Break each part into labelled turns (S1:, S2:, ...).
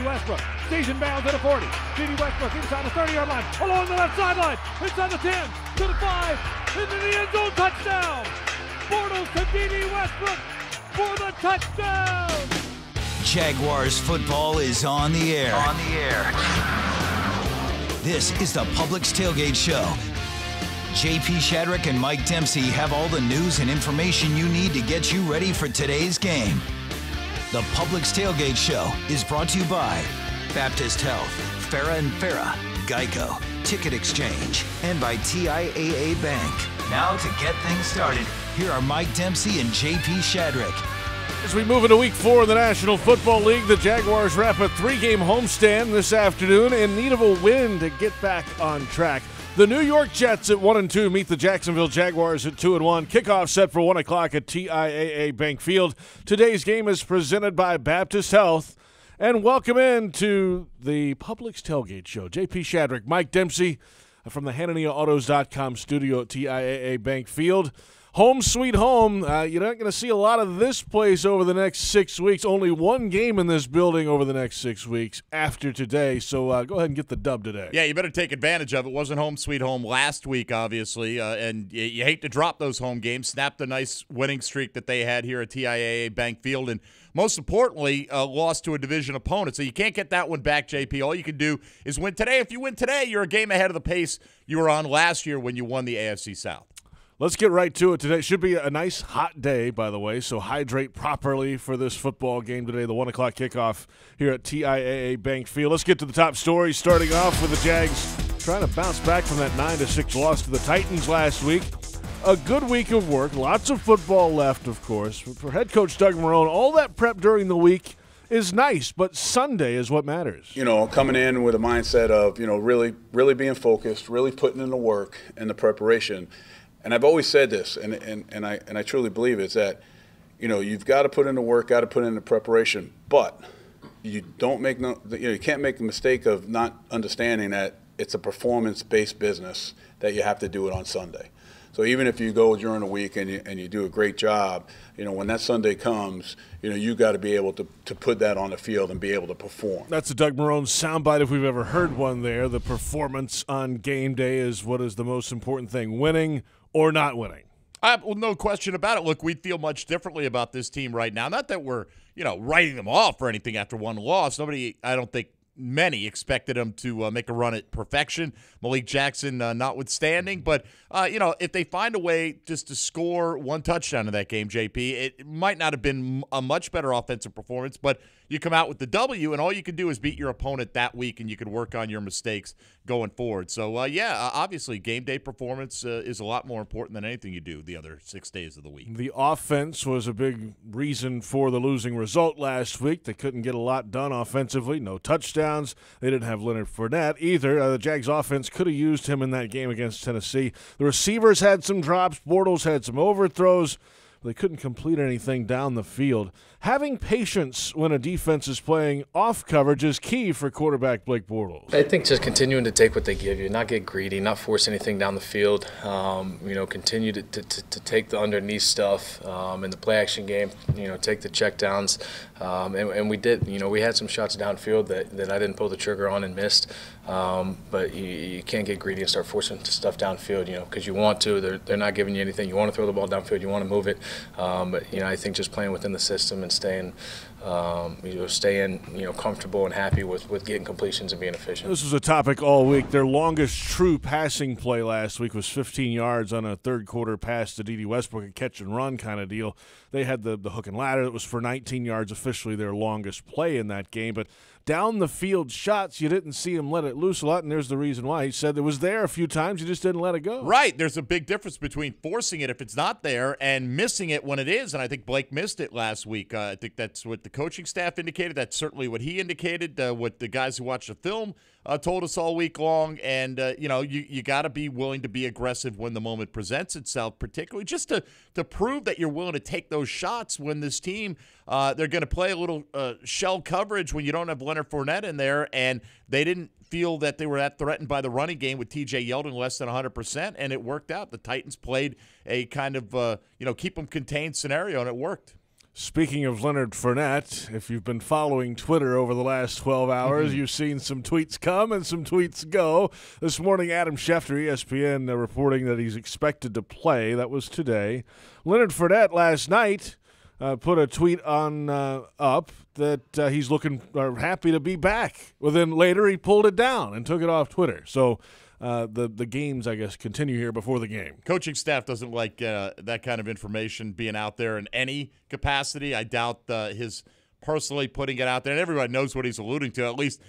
S1: Westbrook. Station bounds at a 40. Dede Westbrook inside the 30-yard line. Along the left sideline. Inside the 10. To the 5. Into the end zone. Touchdown. Bortles to Dede Westbrook for the touchdown.
S2: Jaguars football is on the air. This is the Publix Tailgate Show. JP Shadrick and Mike Dempsey have all the news and information you need to get you ready for today's game. The Publix Tailgate Show is brought to you by Baptist Health, Farah and Farah, Geico, Ticket Exchange, and by TIAA Bank. Now to get things started, here are Mike Dempsey and JP Shadrick.
S1: As we move into Week 4 of the National Football League, the Jaguars wrap a 3-game homestand this afternoon in need of a win to get back on track. The New York Jets at 1-2 meet the Jacksonville Jaguars at 2-1. Kickoff set for 1 o'clock at TIAA Bank Field. Today's game is presented by Baptist Health. And welcome in to the Publix Tailgate Show. JP Shadrick, Mike Dempsey from the HananiaAutos.com studio at TIAA Bank Field. Home sweet home. You're not going to see a lot of this place over the next 6 weeks. Only one game in this building over the next 6 weeks after today. So go ahead and get the dub today.
S3: Yeah, you better take advantage of it. It wasn't home sweet home last week, obviously. And you hate to drop those home games. Snap the nice winning streak that they had here at TIAA Bank Field. And most importantly, lost to a division opponent. So you can't get that one back, JP. All you can do is win today. If you win today, you're a game ahead of the pace you were on last year when you won the AFC South.
S1: Let's get right to it today. Should be a nice hot day, by the way, so hydrate properly for this football game today, the 1 o'clock kickoff here at TIAA Bank Field. Let's get to the top stories, starting off with the Jags trying to bounce back from that 9-6 loss to the Titans last week. A good week of work, lots of football left, of course. For head coach Doug Marrone, all that prep during the week is nice, but Sunday is what matters.
S4: Coming in with a mindset of, really being focused, really putting in the work and the preparation. And I've always said this, and I truly believe it's that, you've got to put in the work, got to put in the preparation, but you can't make the mistake of not understanding that it's a performance-based business that you have to do it on Sunday. So even if you go during the week and you do a great job, when that Sunday comes, you got to be able to put that on the field and be able to perform.
S1: That's a Doug Marrone soundbite if we've ever heard one there. The performance on game day is what is the most important thing, winning or not winning.
S3: Well, no question about it. Look, we feel much differently about this team right now. Not that we're, writing them off or anything after one loss. Nobody, I don't think many expected them to make a run at perfection, Malik Jackson notwithstanding. But, if they find a way just to score one touchdown in that game, JP, it might not have been a much better offensive performance, but you come out with the W, and all you can do is beat your opponent that week, and you can work on your mistakes going forward. So, obviously, game day performance is a lot more important than anything you do the other 6 days of the week.
S1: The offense was a big reason for the losing result last week. They couldn't get a lot done offensively, no touchdowns. They didn't have Leonard Fournette either. The Jags offense could have used him in that game against Tennessee. The receivers had some drops. Bortles had some overthrows. They couldn't complete anything down the field. Having patience when a defense is playing off coverage is key for quarterback Blake Bortles.
S5: I think just continuing to take what they give you, not get greedy, not force anything down the field. Continue to take the underneath stuff in the play action game. Take the checkdowns, and we did. We had some shots downfield that I didn't pull the trigger on and missed. But you can't get greedy and start forcing stuff downfield. Because you want to. They're not giving you anything. You want to throw the ball downfield. You want to move it. But I think just playing within the system and staying comfortable and happy with getting completions and being efficient.
S1: This was a topic all week. Their longest true passing play last week was 15 yards on a third-quarter pass to Dede Westbrook, a catch-and-run kind of deal. They had the hook and ladder that was for 19 yards, officially their longest play in that game. But down the field shots, you didn't see him let it loose a lot, and there's the reason why. He said it was there a few times, you just didn't let it go.
S3: Right. There's a big difference between forcing it if it's not there and missing it when it is, and I think Blake missed it last week. I think that's what the coaching staff indicated. That's certainly what he indicated, what the guys who watched the film told us all week long. And, you got to be willing to be aggressive when the moment presents itself, particularly just to prove that you're willing to take those shots when this team, they're going to play a little shell coverage when you don't have Leonard Fournette in there, and they didn't feel that they were that threatened by the running game with TJ Yeldon less than 100%, and it worked out. The Titans played a kind of, keep them contained scenario, and it worked.
S1: Speaking of Leonard Fournette, if you've been following Twitter over the last 12 hours, you've seen some tweets come and some tweets go. This morning, Adam Schefter, ESPN, reporting that he's expected to play. That was today. Leonard Fournette last night put a tweet on up that he's looking happy to be back. Well, then later he pulled it down and took it off Twitter. So the games, I guess, continue here before the game.
S3: Coaching staff doesn't like that kind of information being out there in any capacity. I doubt his personally putting it out there, and everybody knows what he's alluding to. At least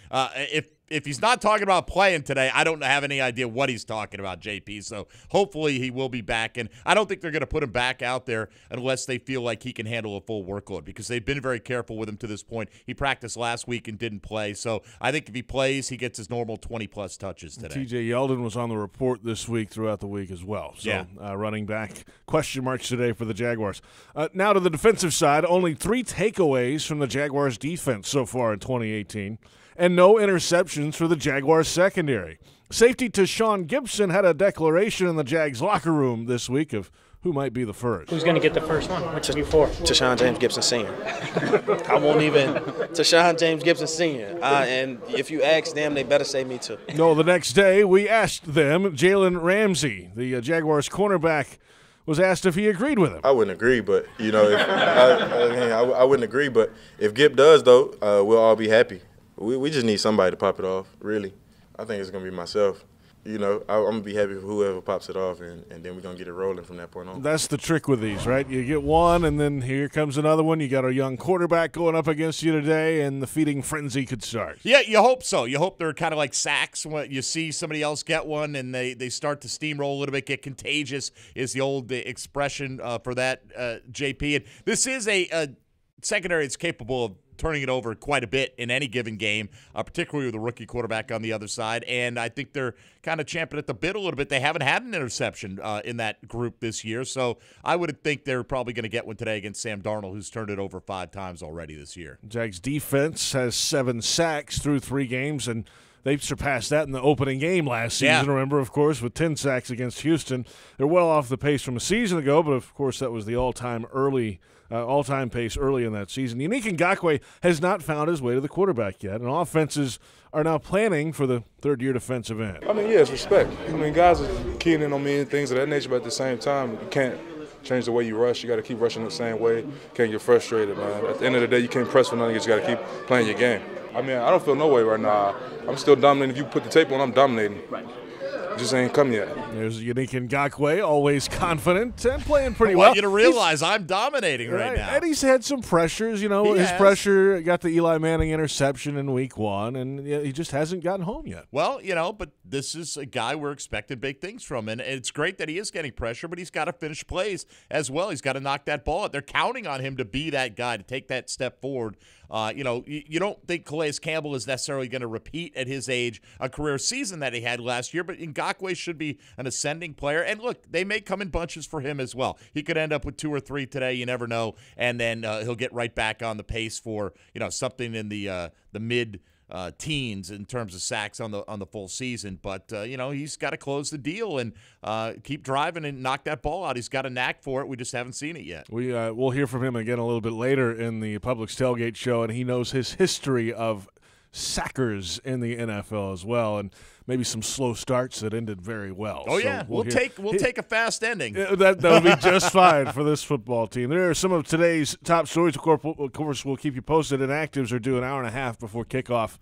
S3: if he's not talking about playing today, I don't have any idea what he's talking about, JP. So hopefully he will be back. And I don't think they're going to put him back out there unless they feel like he can handle a full workload, because they've been very careful with him to this point. He practiced last week and didn't play. So I think if he plays, he gets his normal 20-plus touches today.
S1: TJ Yeldon was on the report this week throughout the week as well. So running back, question marks today for the Jaguars. Now to the defensive side, only 3 takeaways from the Jaguars defense so far in 2018. And no interceptions for the Jaguars secondary. Safety Tashawn Gibson had a declaration in the Jags locker room this week of who might be the first.
S6: Who's going to get the first one? What's it for?
S7: Tashawn James Gibson Sr. I won't even. Tashawn James Gibson Sr. And if you ask them, they better say me too.
S1: No, the next day we asked them, Jalen Ramsey, the Jaguars cornerback, was asked if he agreed with him.
S8: I wouldn't agree, but, if, I wouldn't agree. But if Gib does, though, we'll all be happy. We just need somebody to pop it off, really. I think it's going to be myself. I'm going to be happy for whoever pops it off, and then we're going to get it rolling from that point on.
S1: That's the trick with these, right? You get one, and then here comes another one. You got a young quarterback going up against you today, and the feeding frenzy could start.
S3: Yeah, you hope so. You hope they're kind of like sacks. When you see somebody else get one, and they start to steamroll a little bit, get contagious is the old expression for that, JP. And this is a secondary that's capable of turning it over quite a bit in any given game, particularly with a rookie quarterback on the other side. And I think they're kind of champing at the bit a little bit. They haven't had an interception in that group this year, so I would think they're probably going to get one today against Sam Darnold, who's turned it over 5 times already this year.
S1: Jags defense has 7 sacks through 3 games, and they've surpassed that in the opening game last season, remember, of course, with 10 sacks against Houston. They're well off the pace from a season ago, but, of course, that was the all-time pace early in that season. Yannick Ngakoue has not found his way to the quarterback yet, and offenses are now planning for the third-year defensive end.
S9: It's respect. Guys are keying in on me and things of that nature, but at the same time, you can't change the way you rush. You got to keep rushing the same way. You can't get frustrated, man. At the end of the day, you can't press for nothing. You just got to keep playing your game. I don't feel no way right now. I'm still dominating. If you put the tape on, I'm dominating. Right. Just ain't come yet.
S1: There's Yannick Ngakoue, always confident and playing pretty well.
S3: I want you to realize I'm dominating right now.
S1: And he's had some pressures, his pressure got the Eli Manning interception in week 1, and he just hasn't gotten home yet.
S3: Well, but this is a guy we're expecting big things from, and it's great that he is getting pressure, but he's got to finish plays as well. He's got to knock that ball out. They're counting on him to be that guy, to take that step forward. You don't think Calais Campbell is necessarily going to repeat at his age a career season that he had last year, but Ngakoue should be an ascending player. And look, they may come in bunches for him as well. He could end up with 2 or 3 today. You never know. And then he'll get right back on the pace for something in the mid teens in terms of sacks on the full season. But he's got to close the deal and keep driving and knock that ball out. He's got a knack for it. We just haven't seen it yet.
S1: We'll hear from him again a little bit later in the Publix Tailgate Show, and he knows his history of sackers in the NFL as well, and maybe some slow starts that ended very well.
S3: Oh, yeah. We'll take a fast ending.
S1: That would be just fine for this football team. There are some of today's top stories. Of course, we'll keep you posted, and Actives are due an hour and a half before kickoff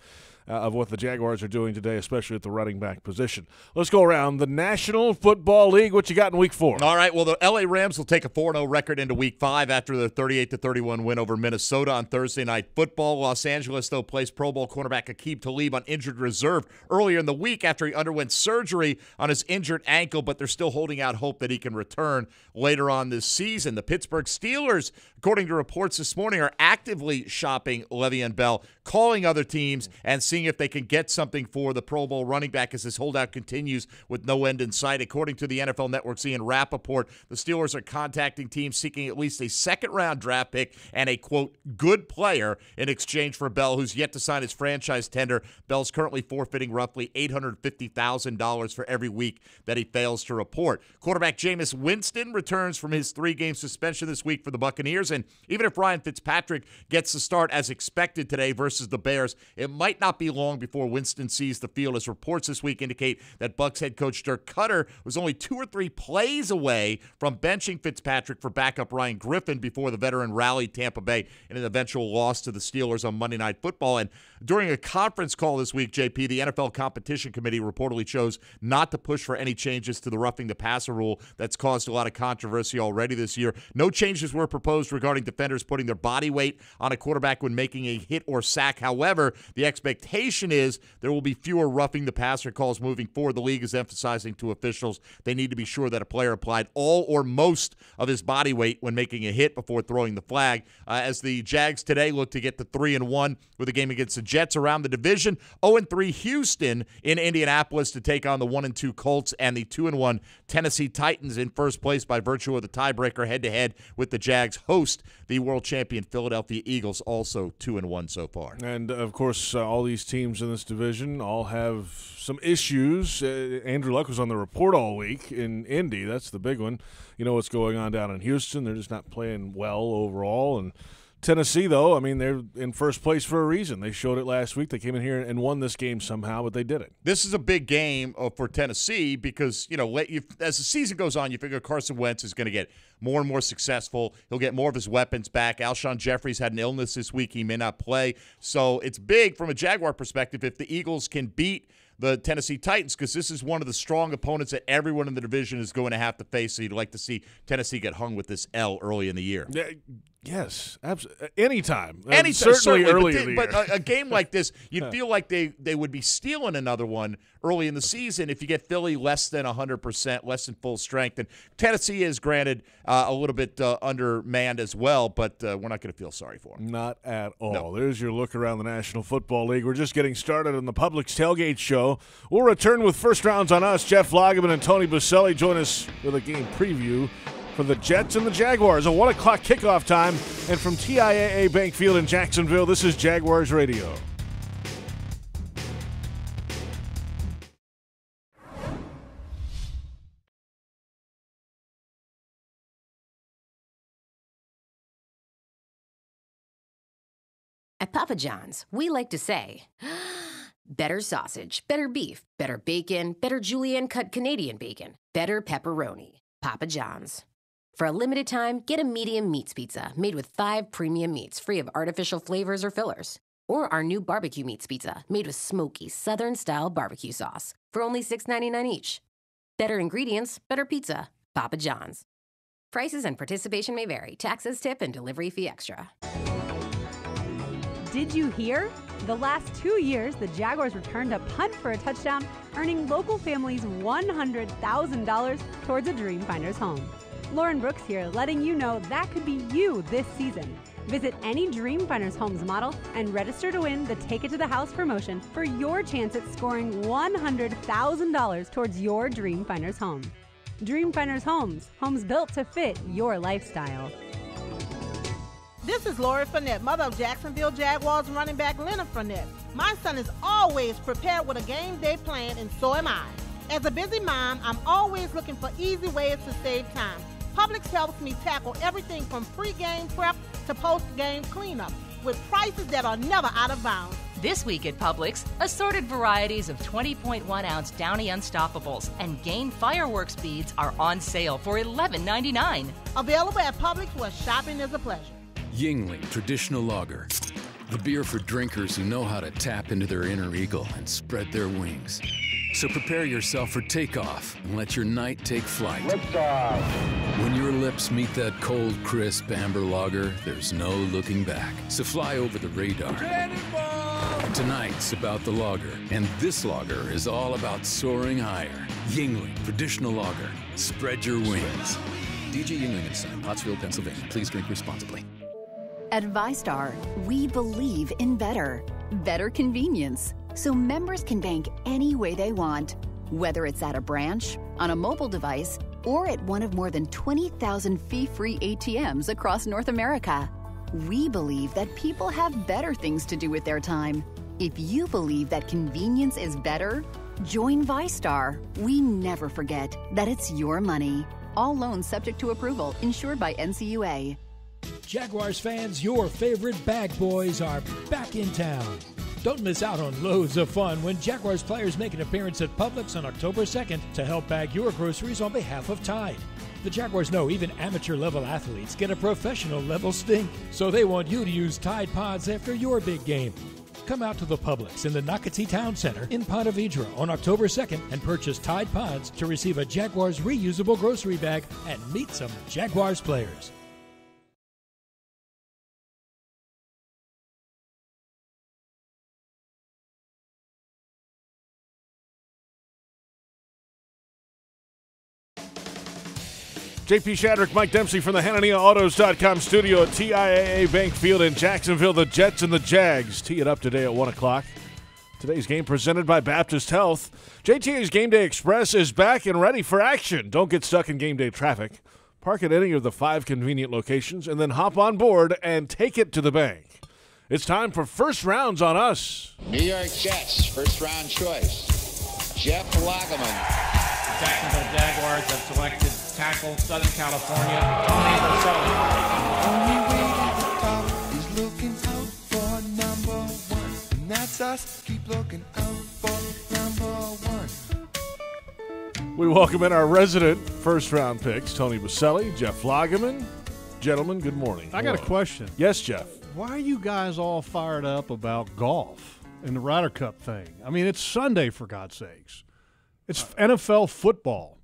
S1: of what the Jaguars are doing today, especially at the running back position. Let's go around the National Football League. What you got in Week 4?
S3: All right, well, the L.A. Rams will take a 4-0 record into Week 5 after their 38-31 win over Minnesota on Thursday Night Football. Los Angeles, though, placed Pro Bowl cornerback Aqib Talib on injured reserve earlier in the week after he underwent surgery on his injured ankle, but they're still holding out hope that he can return later on this season. The Pittsburgh Steelers, according to reports this morning, are actively shopping Le'Veon Bell, calling other teams and seeing seeing if they can get something for the Pro Bowl running back as this holdout continues with no end in sight. According to the NFL Network's Ian Rappaport, the Steelers are contacting teams seeking at least a second-round draft pick and a, quote, good player in exchange for Bell, who's yet to sign his franchise tender. Bell's currently forfeiting roughly $850,000 for every week that he fails to report. Quarterback Jameis Winston returns from his 3-game suspension this week for the Buccaneers, and even if Ryan Fitzpatrick gets the start as expected today versus the Bears, it might not be long before Winston sees the field, as reports this week indicate that Bucs head coach Dirk Cutter was only 2 or 3 plays away from benching Fitzpatrick for backup Ryan Griffin before the veteran rallied Tampa Bay in an eventual loss to the Steelers on Monday Night Football. And during a conference call this week, JP, the NFL Competition Committee reportedly chose not to push for any changes to the roughing the passer rule that's caused a lot of controversy already this year. No changes were proposed regarding defenders putting their body weight on a quarterback when making a hit or sack. However, the expectation is there will be fewer roughing the passer calls moving forward. The league is emphasizing to officials they need to be sure that a player applied all or most of his body weight when making a hit before throwing the flag. As the Jags today look to get to 3-1 with a game against the Jets around the division, 0-3 Houston in Indianapolis to take on the 1-2 Colts, and the 2-1 Tennessee Titans in first place by virtue of the tiebreaker head-to-head with the Jags host the world champion Philadelphia Eagles, also 2-1 so far.
S1: And, of course, all these teams in this division all have some issues. Andrew Luck was on the report all week in Indy. That's the big one. You know what's going on down in Houston. They're just not playing well overall. And Tennessee, though, I mean, they're in first place for a reason. They showed it last week. They came in here and won this game somehow, but they did it.
S3: This is a big game for Tennessee because, you know, as the season goes on, you figure Carson Wentz is going to get more and more successful. He'll get more of his weapons back. Alshon Jeffries had an illness this week. He may not play. So it's big from a Jaguar perspective if the Eagles can beat the Tennessee Titans, because this is one of the strong opponents that everyone in the division is going to have to face. So you'd like to see Tennessee get hung with this L early in the year.
S1: Yes, absolutely. Anytime.
S3: Certainly
S1: early in the year.
S3: But a game like this, you'd feel like they would be stealing another one early in the season if you get Philly less than 100%, less than full strength. And Tennessee is, granted, a little bit undermanned as well, but we're not going to feel sorry for them.
S1: Not at all.
S3: No.
S1: There's your look around the National Football League. We're just getting started on the Publix Tailgate Show. We'll return with First Rounds on Us. Jeff Lageman and Tony Baselli join us with a game preview for the Jets and the Jaguars. A 1 o'clock kickoff time. And from TIAA Bank Field in Jacksonville, this is Jaguars Radio.
S10: At Papa John's, we like to say, better sausage, better beef, better bacon, better julienne-cut Canadian bacon, better pepperoni. Papa John's. For a limited time, get a medium meats pizza made with 5 premium meats free of artificial flavors or fillers. Or our new barbecue meats pizza made with smoky Southern-style barbecue sauce for only $6.99 each. Better ingredients, better pizza. Papa John's. Prices and participation may vary. Taxes, tip, and delivery fee extra.
S11: Did you hear? The last 2 years, the Jaguars returned a punt for a touchdown, earning local families $100,000 towards a Dreamfinders home. Lauren Brooks here, letting you know that could be you this season. Visit any Dreamfinders Homes model and register to win the Take It to the House promotion for your chance at scoring $100,000 towards your Dreamfinders home. Dreamfinders Homes, homes built to fit your lifestyle.
S12: This is Lori Fournette, mother of Jacksonville Jaguars running back Leonard Fournette. My son is always prepared with a game day plan, and so am I. As a busy mom, I'm always looking for easy ways to save time. Publix helps me tackle everything from pre-game prep to post-game cleanup with prices that are never out of bounds.
S13: This week at Publix, assorted varieties of 20.1-ounce Downy Unstoppables and Gain fireworks beads are on sale for $11.99.
S12: Available at Publix, where shopping is a pleasure.
S14: Yingling Traditional Lager, the beer for drinkers who know how to tap into their inner eagle and spread their wings. So prepare yourself for takeoff and let your night take flight. Liftoff. When your lips meet that cold, crisp amber lager, there's no looking back. So fly over the radar. Tonight's about the lager, and this lager is all about soaring higher. Yingling Traditional Lager. Spread your wings. DG Yingling & Son, Pottsville, Pennsylvania. Please drink responsibly.
S15: At ViStar, we believe in better. Better convenience, so members can bank any way they want, whether it's at a branch, on a mobile device, or at one of more than 20,000 fee-free ATMs across North America. We believe that people have better things to do with their time. If you believe that convenience is better, join ViStar. We never forget that it's your money. All loans subject to approval, insured by NCUA.
S16: Jaguars fans, your favorite bag boys are back in town. Don't miss out on loads of fun when Jaguars players make an appearance at Publix on October 2nd to help bag your groceries on behalf of Tide. The Jaguars know even amateur-level athletes get a professional-level stink, so they want you to use Tide Pods after your big game. Come out to the Publix in the Nocatee Town Center in Ponte Vedra on October 2nd and purchase Tide Pods to receive a Jaguars reusable grocery bag and meet some Jaguars players.
S1: JP Shadrick, Mike Dempsey from the HananiaAutos.com studio at TIAA Bank Field in Jacksonville. The Jets and the Jags tee it up today at 1 o'clock. Today's game presented by Baptist Health. JTA's Game Day Express is back and ready for action. Don't get stuck in game day traffic. Park at any of the 5 convenient locations and then hop on board and take it to the bank. It's time for First Rounds on Us.
S17: New York Jets, first-round choice, Jeff Lageman.
S18: Jacksonville Jaguars have selected tackle, Southern California, Tony Baselli.
S19: Only way to the top is looking out for number one. And that's us, keep looking out for number one.
S1: We welcome in our resident first-round picks, Tony Baselli, Jeff Lageman. Gentlemen, good morning.
S20: I got a question.
S1: Yes, Jeff.
S20: Why are you guys all fired up about golf and the Ryder Cup thing? I mean, it's Sunday, for God's sakes. It's NFL football.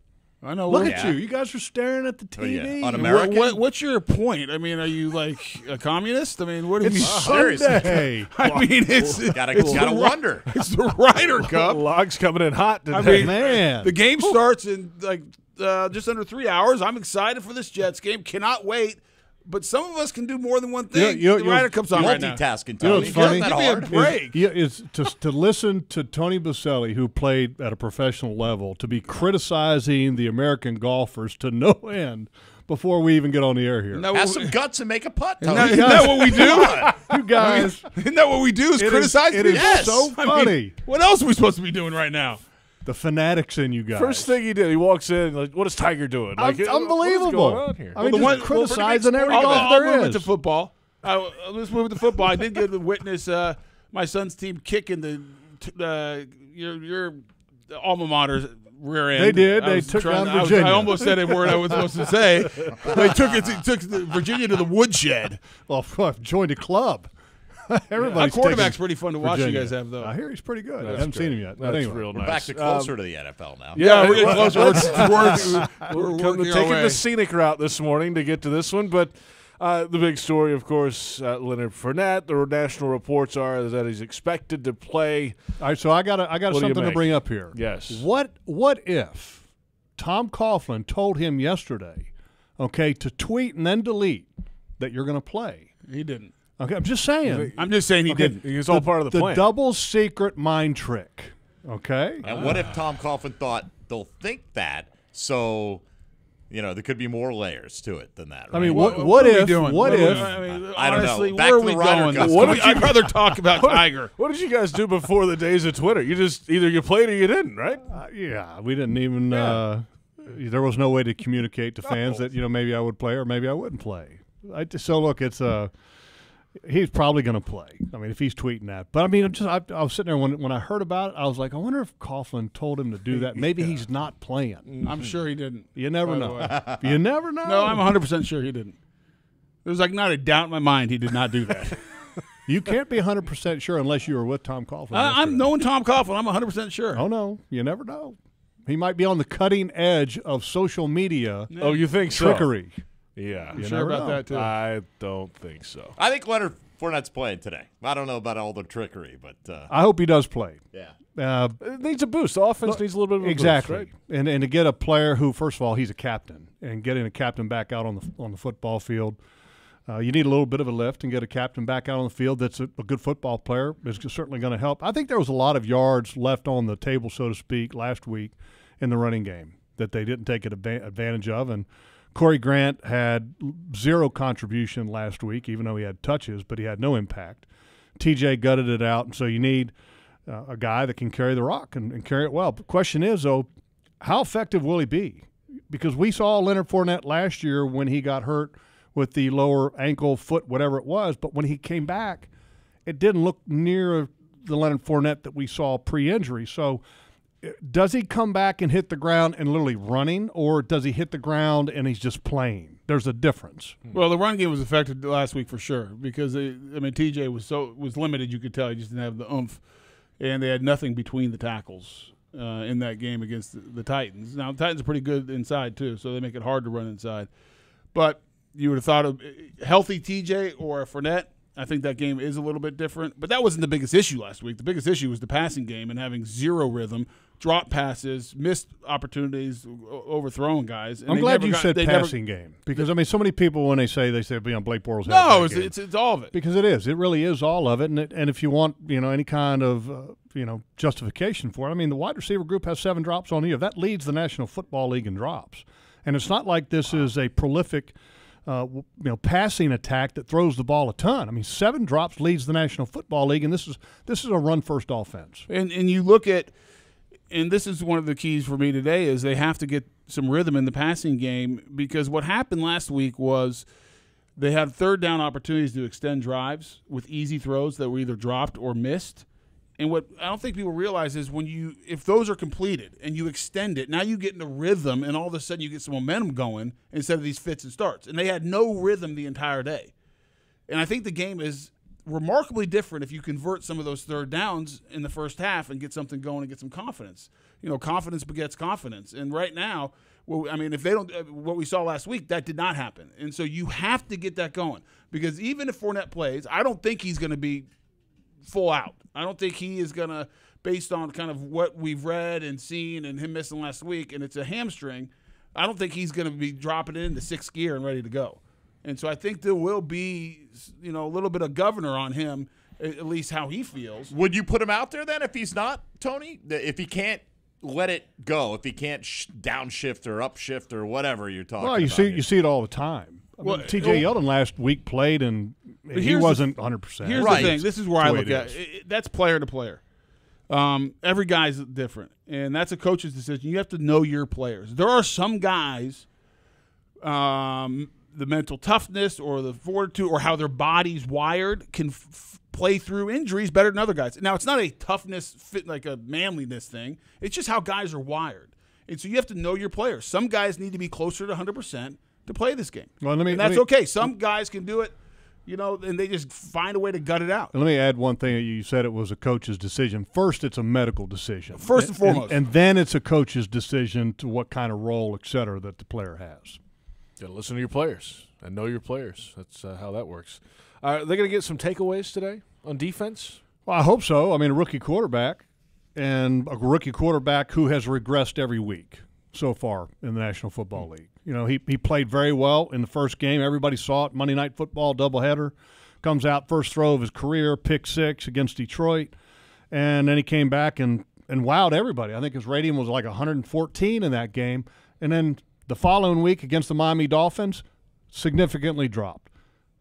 S21: I know.
S20: Look at you. You guys are staring at the TV.
S21: Un-American? What's your point? I mean, are you like a communist? I mean, what do you mean?
S20: Sunday.
S21: I mean, it's
S3: gotta wonder.
S21: It's the Ryder Cup.
S1: Log's coming in hot today.
S21: I mean,
S20: man,
S21: the game starts in like just under 3 hours. I'm excited for this Jets game. Cannot wait. But some of us can do more than one thing. The Ryder Cup's on right now.
S3: Multitasking,
S20: Tony.
S3: You know,
S20: it's funny.
S21: Give me a break.
S20: Is to listen to Tony Baselli, who played at a professional level, to be criticizing the American golfers to no end before we even get on the air here.
S3: Have some guts and make a putt, Tony.
S21: Isn't that what we do?
S20: You guys.
S21: Isn't that what we do is criticize people?
S20: It is so funny.
S21: I mean, what else are we supposed to be doing right now?
S20: The fanatics in you guys.
S1: First thing he did, he walks in, like, what is Tiger doing? Like,
S20: unbelievable.
S1: What's going on here?
S20: I mean, just criticizing every golf there is.
S21: I'll move it to football. Let's move it to football. I did get to witness my son's team kicking your alma mater's rear end.
S20: They did. They took down Virginia.
S21: I almost said a word I was supposed to say. They took Virginia to the woodshed.
S20: Well, joined a club. Everybody's
S21: quarterback's pretty fun to watch.
S20: Virginia.
S21: You guys have though.
S20: I hear he's pretty good. I haven't seen him yet.
S1: That's
S20: anyway.
S1: real nice.
S3: We're back to closer to the NFL now.
S21: Yeah, we're getting closer.
S1: We're taking the scenic route this morning to get to this one, but the big story, of course, Leonard Fournette. The national reports are that he's expected to play.
S20: All right, so I got something to bring up here.
S1: Yes.
S20: What if Tom Coughlin told him yesterday, okay, to tweet and then delete that you're going to play?
S21: He didn't.
S20: Okay, I'm just saying.
S21: He didn't.
S1: He was all part of the plan.
S20: The double secret mind trick. Okay.
S3: And what if Tom Coughlin thought they'll think that? So, you know, there could be more layers to it than that. Right?
S20: I mean, what if? What if?
S3: I don't
S21: honestly,
S3: know. Back
S21: where
S3: to
S21: are
S3: the
S21: we
S3: Ryder
S21: going?
S3: Cup.
S21: I'd rather talk about Tiger.
S1: What did you guys do before the days of Twitter? You just either you played or you didn't, right?
S20: Yeah, we didn't even. There was no way to communicate to fans that maybe I would play or maybe I wouldn't play. So look, it's he's probably going to play. I mean, if he's tweeting that. But, I mean, I was sitting there when I heard about it, I was like, I wonder if Coughlin told him to do that. Maybe he's not playing.
S21: I'm sure he didn't.
S20: You never know. You never know.
S21: No, I'm 100% sure he didn't. There's like not a doubt in my mind he did not do that.
S20: You can't be 100% sure unless you were with Tom Coughlin.
S21: I'm knowing Tom Coughlin. I'm 100% sure.
S20: Oh, no. You never know. He might be on the cutting edge of social media.
S1: Yeah. Oh, you think
S20: trickery.
S1: So? Yeah.
S21: I'm sure about that, too.
S1: I don't think so.
S3: I think Leonard Fournette's playing today. I don't know about all the trickery, but
S20: I hope he does play.
S3: Yeah.
S1: It needs a boost. The offense needs a little bit of a
S20: boost,
S1: right?
S20: And to get a player who, first of all, he's a captain, and getting a captain back out on the football field, You need a little bit of a lift and get a captain back out on the field that's a good football player is certainly going to help. I think there was a lot of yards left on the table, so to speak, last week in the running game that they didn't take advantage of. And Corey Grant had 0 contribution last week, even though he had touches, but he had no impact. TJ gutted it out, and so you need a guy that can carry the rock and carry it well. The question is, though, how effective will he be? Because we saw Leonard Fournette last year when he got hurt with the lower ankle, foot, whatever it was, but when he came back, it didn't look near the Leonard Fournette that we saw pre-injury. So does he come back and hit the ground and literally running, or does he hit the ground and he's just playing? There's a difference.
S21: Well, the run game was affected last week for sure because TJ was limited. You could tell he just didn't have the oomph, and they had nothing between the tackles in that game against the Titans. Now the Titans are pretty good inside too, so they make it hard to run inside. But you would have thought of healthy TJ or a Fournette. I think that game is a little bit different. But that wasn't the biggest issue last week. The biggest issue was the passing game and having 0 rhythm, drop passes, missed opportunities, overthrowing guys. And
S20: I'm glad you said passing game because, so many people when they say Blake Bortles had
S21: it's all of it.
S20: Because it is. It really is all of it. And if you want any kind of justification for it, the wide receiver group has 7 drops on the year. That leads the National Football League in drops. And it's not like this is a prolific passing attack that throws the ball a ton. 7 drops leads the National Football League, and this is a run-first offense.
S21: And you look at, and this is one of the keys for me today, is they have to get some rhythm in the passing game because what happened last week was they had third down opportunities to extend drives with easy throws that were either dropped or missed. And what I don't think people realize is if those are completed and you extend it, now you get into rhythm and all of a sudden you get some momentum going instead of these fits and starts. And they had no rhythm the entire day. And I think the game is remarkably different if you convert some of those third downs in the first half and get something going and get some confidence. Confidence begets confidence. And right now, if they don't, what we saw last week, that did not happen. And so you have to get that going because even if Fournette plays, I don't think he's going to be full out. I don't think he is going to, based on kind of what we've read and seen and him missing last week, and it's a hamstring, I don't think he's going to be dropping it into 6th gear and ready to go. And so I think there will be, a little bit of governor on him, at least how he feels.
S3: Would you put him out there then if he's not, Tony? If he can't let it go, if he can't downshift or upshift or whatever you're talking about?
S20: Well, you see it all the time. T.J. Yeldon last week played and he wasn't 100%.
S21: Here's the thing. This is where I look at it. That's player to player. Every guy's different, and that's a coach's decision. You have to know your players. There are some guys, the mental toughness or the fortitude or how their body's wired can play through injuries better than other guys. Now, it's not a toughness, fit like a manliness thing. It's just how guys are wired. And so you have to know your players. Some guys need to be closer to 100% to play this game.
S20: Well,
S21: that's okay. Some guys can do it, and they just find a way to gut it out.
S20: Let me add one thing. You said it was a coach's decision. First, it's a medical decision.
S21: First and foremost.
S20: And then it's a coach's decision to what kind of role, et cetera, that the player has.
S1: You got to listen to your players and know your players. That's how that works. Are they going to get some takeaways today on defense?
S20: Well, I hope so. A rookie quarterback, and a rookie quarterback who has regressed every week so far in the National Football League. He played very well in the first game. Everybody saw it. Monday Night Football doubleheader. Comes out, first throw of his career, pick 6 against Detroit. And then he came back and wowed everybody. I think his rating was like 114 in that game. And then the following week against the Miami Dolphins, significantly dropped.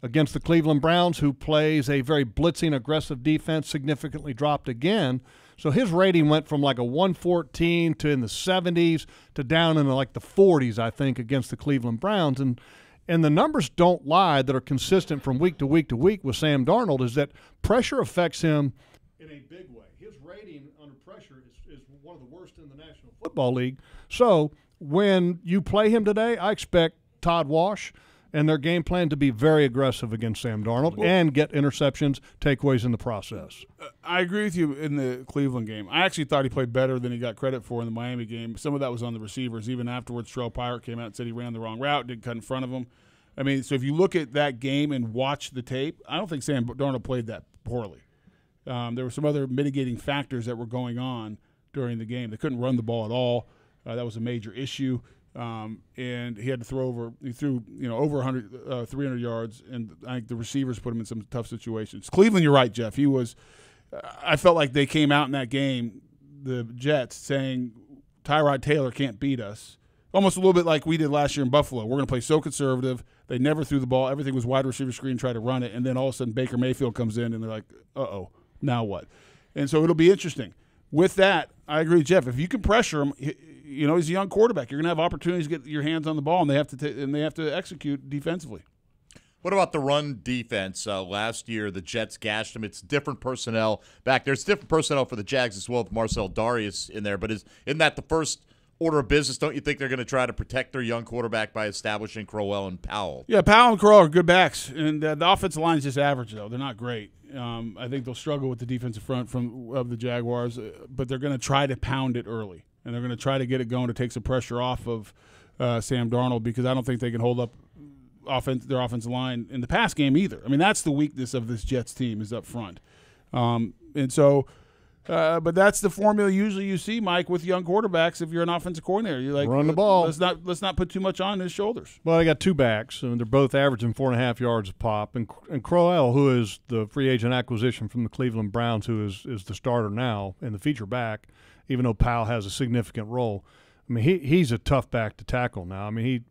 S20: Against the Cleveland Browns, who plays a very blitzing, aggressive defense, significantly dropped again. So his rating went from like a 114 to in the 70s to down in like the 40s, I think, against the Cleveland Browns. And the numbers don't lie that are consistent from week to week to week with Sam Darnold is that pressure affects him in a big way. His rating under pressure is one of the worst in the National Football League. So when you play him today, I expect Todd Wash and their game plan to be very aggressive against Sam Darnold and get interceptions, takeaways in the process.
S21: I agree with you in the Cleveland game. I actually thought he played better than he got credit for in the Miami game. Some of that was on the receivers. Even afterwards, Terrell Pryor came out and said he ran the wrong route, didn't cut in front of him. So if you look at that game and watch the tape, I don't think Sam Darnold played that poorly. There were some other mitigating factors that were going on during the game. They couldn't run the ball at all. That was a major issue. and he had to throw over. He threw over 300 yards, and I think the receivers put him in some tough situations. Cleveland, you're right, Jeff. He was. I felt like they came out in that game, the Jets, saying Tyrod Taylor can't beat us. Almost a little bit like we did last year in Buffalo. We're going to play so conservative. They never threw the ball. Everything was wide receiver screen, try to run it, and then all of a sudden Baker Mayfield comes in, and they're like, uh-oh, now what? And so it'll be interesting. With that, I agree with Jeff. If you can pressure him, he's a young quarterback. You're going to have opportunities to get your hands on the ball, and they have to execute defensively.
S3: What about the run defense? Last year, the Jets gashed them. It's different personnel back there. It's different personnel for the Jags as well with Marcel Darius in there. But isn't that the first order of business? Don't you think they're going to try to protect their young quarterback by establishing Crowell and Powell?
S21: Yeah, Powell and Crowell are good backs, and the offensive line is just average, though. They're not great. I think they'll struggle with the defensive front of the Jaguars, but they're going to try to pound it early, and they're going to try to get it going to take some pressure off of Sam Darnold, because I don't think they can hold up their offensive line in the pass game either. I mean, that's the weakness of this Jets team is up front. And so but that's the formula usually you see, Mike, with young quarterbacks. If you're an offensive coordinator, you're like,
S20: run the ball.
S21: Let's not put too much on his shoulders.
S20: Well, they got two backs, and they're both averaging 4.5 yards a pop. And Crowell, who is the free agent acquisition from the Cleveland Browns, who is the starter now and the feature back, even though Powell has a significant role. I mean, he's a tough back to tackle now. I mean, he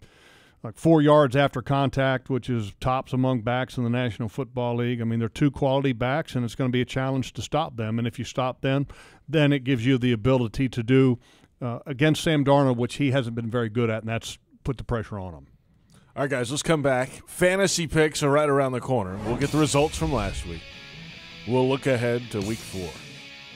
S20: 4 yards after contact, which is tops among backs in the National Football League. I mean, they're two quality backs, and it's going to be a challenge to stop them. And if you stop them, then it gives you the ability to do against Sam Darnold, which he hasn't been very good at, and that's put the pressure on him.
S1: All right, guys, let's come back. Fantasy picks are right around the corner. We'll get the results from last week. We'll look ahead to Week 4.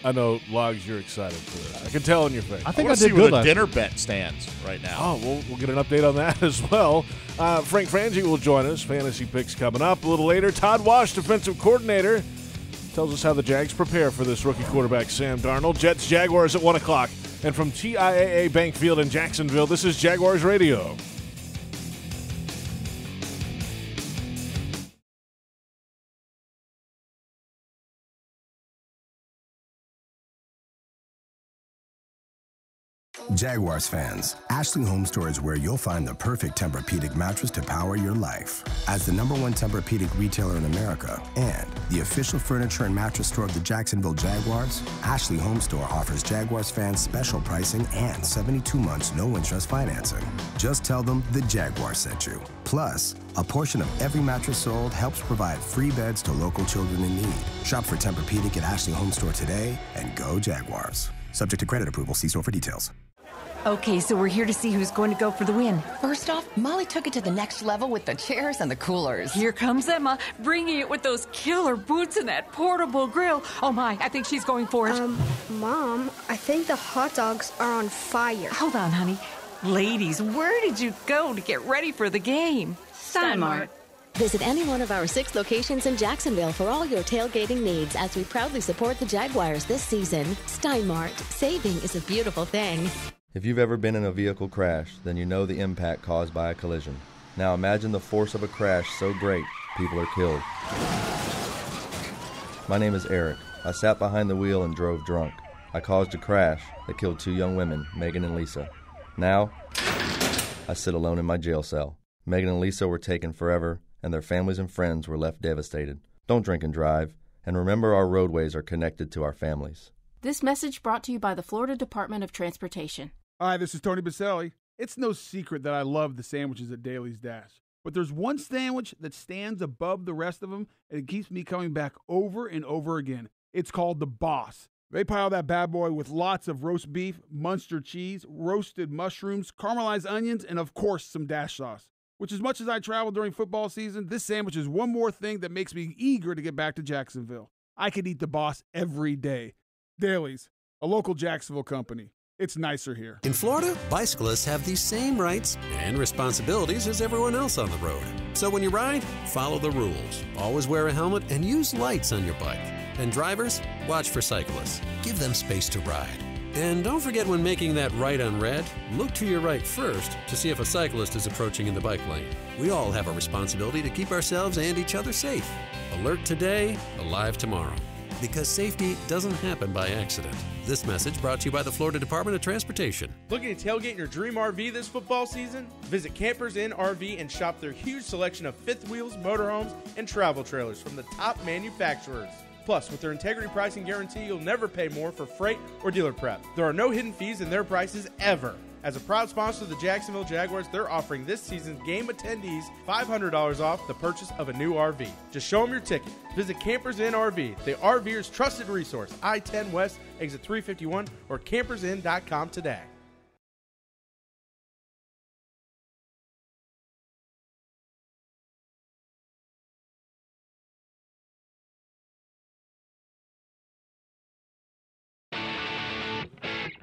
S1: I know, Logs, you're excited for that. I can tell in your face.
S3: I think I did good. Where the dinner bet stands right now.
S1: Oh, we'll get an update on that as well. Frank Frangie will join us. Fantasy picks coming up a little later. Todd Wash, defensive coordinator, tells us how the Jags prepare for this rookie quarterback, Sam Darnold. Jets, Jaguars at 1 o'clock. And from TIAA Bank Field in Jacksonville, this is Jaguars Radio.
S2: Jaguars fans, Ashley Home Store is where you'll find the perfect Tempur-Pedic mattress to power your life. As the #1 Tempur-Pedic retailer in America and the official furniture and mattress store of the Jacksonville Jaguars, Ashley Home Store offers Jaguars fans special pricing and 72 months no-interest financing. Just tell them the Jaguars sent you. Plus, a portion of every mattress sold helps provide free beds to local children in need. Shop for Tempur-Pedic at Ashley Home Store today and go Jaguars. Subject to credit approval. See store for details.
S22: Okay, so we're here to see who's going to go for the win. First off, Molly took it to the next level with the chairs and the coolers.
S23: Here comes Emma, bringing it with those killer boots and that portable grill. Oh my, I think she's going for it.
S24: Mom, I think the hot dogs are on fire.
S23: Hold on, honey. Ladies, where did you go to get ready for the game?
S25: Stein Mart. Visit any one of our 6 locations in Jacksonville for all your tailgating needs as we proudly support the Jaguars this season. Stein Mart. Saving is a beautiful thing.
S26: If you've ever been in a vehicle crash, then you know the impact caused by a collision. Now imagine the force of a crash so great, people are killed. My name is Eric. I sat behind the wheel and drove drunk. I caused a crash that killed 2 young women, Megan and Lisa. Now, I sit alone in my jail cell. Megan and Lisa were taken forever, and their families and friends were left devastated. Don't drink and drive, and remember our roadways are connected to our families.
S27: This message brought to you by the Florida Department of Transportation.
S21: Hi, this is Tony Baselli. It's no secret that I love the sandwiches at Daly's Dash. But there's one sandwich that stands above the rest of them, and it keeps me coming back over and over again. It's called the Boss. They pile that bad boy with lots of roast beef, Munster cheese, roasted mushrooms, caramelized onions, and of course some Dash sauce. Which, as much as I travel during football season, this sandwich is one more thing that makes me eager to get back to Jacksonville. I could eat the Boss every day. Daly's, a local Jacksonville company. It's nicer here.
S28: In Florida, bicyclists have the same rights and responsibilities as everyone else on the road. So when you ride, follow the rules. Always wear a helmet and use lights on your bike. And drivers, watch for cyclists. Give them space to ride. And don't forget, when making that right on red, look to your right first to see if a cyclist is approaching in the bike lane. We all have a responsibility to keep ourselves and each other safe. Alert today, alive tomorrow. Because safety doesn't happen by accident. This message brought to you by the Florida Department of Transportation.
S4: Looking to tailgate your dream RV this football season? Visit Campers Inn RV and shop their huge selection of fifth wheels, motorhomes, and travel trailers from the top manufacturers. Plus, with their integrity pricing guarantee, you'll never pay more for freight or dealer prep. There are no hidden fees in their prices ever. As a proud sponsor of the Jacksonville Jaguars, they're offering this season's game attendees $500 off the purchase of a new RV. Just show them your ticket. Visit Campers Inn RV, the RVer's trusted resource, I-10 West, exit 351, or campersinn.com today.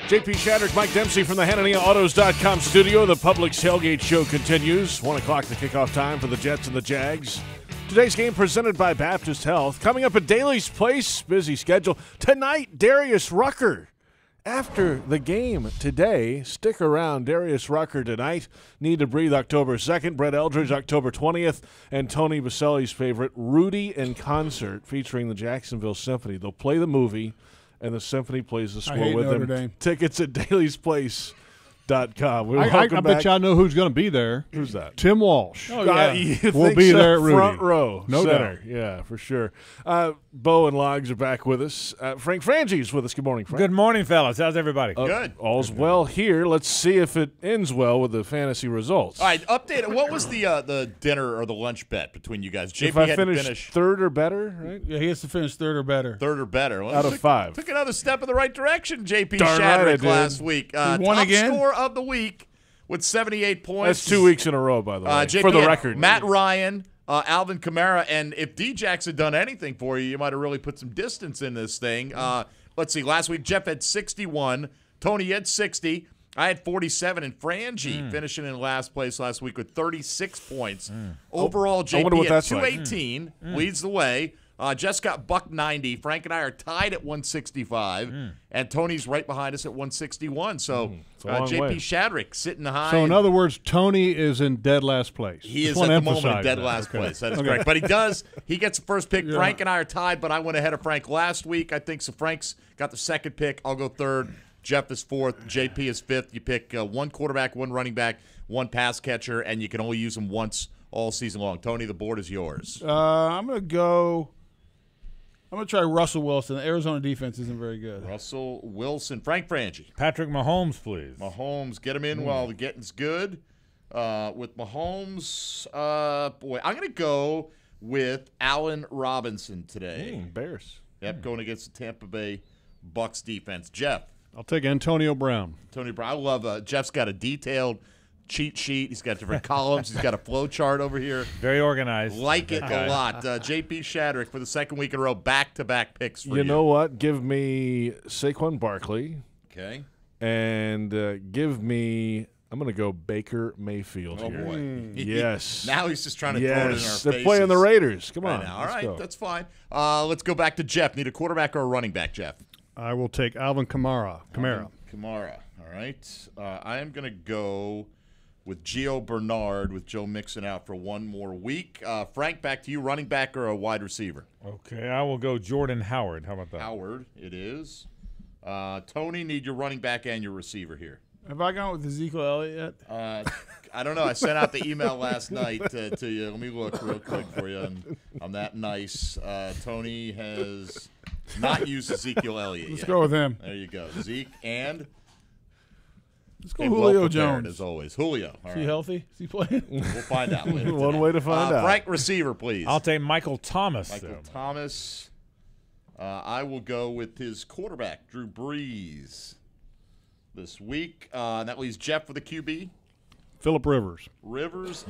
S1: JP Shadrick, Mike Dempsey from the HannaniaAutos.com studio. The Publix Tailgate Show continues. 1 o'clock the kickoff time for the Jets and the Jags. Today's game presented by Baptist Health. Coming up at Daly's Place, busy schedule. Tonight, Darius Rucker. After the game today, stick around. Darius Rucker tonight. Need to Breathe October 2nd. Brett Eldridge October 20th. And Tony Baselli's favorite, Rudy in Concert, featuring the Jacksonville Symphony. They'll play the movie, and the Symphony plays the score with
S21: Notre
S1: them.
S21: Dame.
S1: Tickets at dailysplace.com.
S20: I bet you I know who's going to be there.
S1: Who's that?
S20: Tim Walsh.
S1: Oh, yeah.
S20: We'll be there at Rudy.
S1: Front row.
S20: No
S1: center.
S20: doubt.
S1: Yeah, for sure. Bo and Logs are back with us. Frank Frangi's with us. Good morning, Frank.
S5: Good morning, fellas. How's everybody?
S3: Good.
S1: All's well here. Let's see if it ends well with the fantasy results.
S3: All right, update. What was the dinner or the lunch bet between you guys? JP
S1: if I
S3: had
S1: finish
S3: to finish
S1: third or better, right?
S21: Yeah, he has to finish third or better.
S3: Third or better. Well,
S1: out of 5.
S3: Took another step in the right direction, JP
S1: Darn right I
S3: Shadrick
S1: did.
S3: last week.
S21: He won
S3: top
S21: again?
S3: score of the week with 78 points.
S1: That's 2 weeks in a row, by the way,
S3: JP
S1: for the
S3: had
S1: record.
S3: Matt Ryan, Alvin Kamara, and if D-Jax had done anything for you, you might have really put some distance in this thing. Let's see. Last week, Jeff had 61. Tony had 60. I had 47, and Frangie finishing in last place last week with 36 points. Overall, JP at 218 leads the way. Jess got $190. Frank and I are tied at 165, and Tony's right behind us at 161. So JP Shadrick sitting high.
S20: So in other words, Tony is in dead last place.
S3: He is at the moment in dead last place. That is correct. But he gets the first pick. Yeah. Frank and I are tied, but I went ahead of Frank last week. I think so. Frank's got the second pick. I'll go third. Jeff is fourth. JP is fifth. You pick one quarterback, one running back, one pass catcher, and you can only use them once all season long. Tony, the board is yours.
S21: I'm going to try Russell Wilson. The Arizona defense isn't very good.
S3: Russell Wilson. Frank Frangie.
S5: Patrick Mahomes, please.
S3: Mahomes. Get him in while the getting's good. With Mahomes, I'm going to go with Allen Robinson today.
S1: Bears.
S3: Yep, going against the Tampa Bay Bucs defense. Jeff.
S20: I'll take Antonio Brown.
S3: Antonio Brown. I love Jeff's got a detailed cheat sheet. He's got different columns. He's got a flow chart over here.
S5: Very organized.
S3: Like it a lot. JP Shadrick for the second week in a row, back-to-back picks for you.
S1: You know what? Give me Saquon Barkley.
S3: Okay.
S1: And give me – I'm going to go Baker Mayfield here.
S3: Oh, boy.
S1: Yes.
S3: Now he's just trying to throw it in our faces.
S1: They're playing the Raiders. Come on.
S3: All right, that's fine. Let's go back to Jeff. Need a quarterback or a running back, Jeff?
S20: I will take Alvin Kamara.
S3: Kamara. All right. I am going to go with Gio Bernard with Joe Mixon out for one more week. Frank, back to you. Running back or a wide receiver?
S5: Okay, I will go Jordan Howard. How about that?
S3: Howard, it is. Tony, need your running back and your receiver here.
S21: Have I gone with Ezekiel Elliott
S3: yet? I don't know. I sent out the email last night to you. Let me look real quick for you. I'm that nice. Tony has not used Ezekiel Elliott
S21: Let's
S3: yet.
S21: go with him.
S3: There you go. Zeke and
S21: let's go Julio Jones.
S3: As always. Julio.
S21: Is he healthy? Is he playing?
S3: We'll find out later
S1: One
S3: today.
S1: way to find out.
S3: Frank, receiver, please.
S5: I'll take Michael Thomas.
S3: Thomas. I will go with his quarterback, Drew Brees, this week. And that leaves Jeff for the QB.
S20: Phillip Rivers.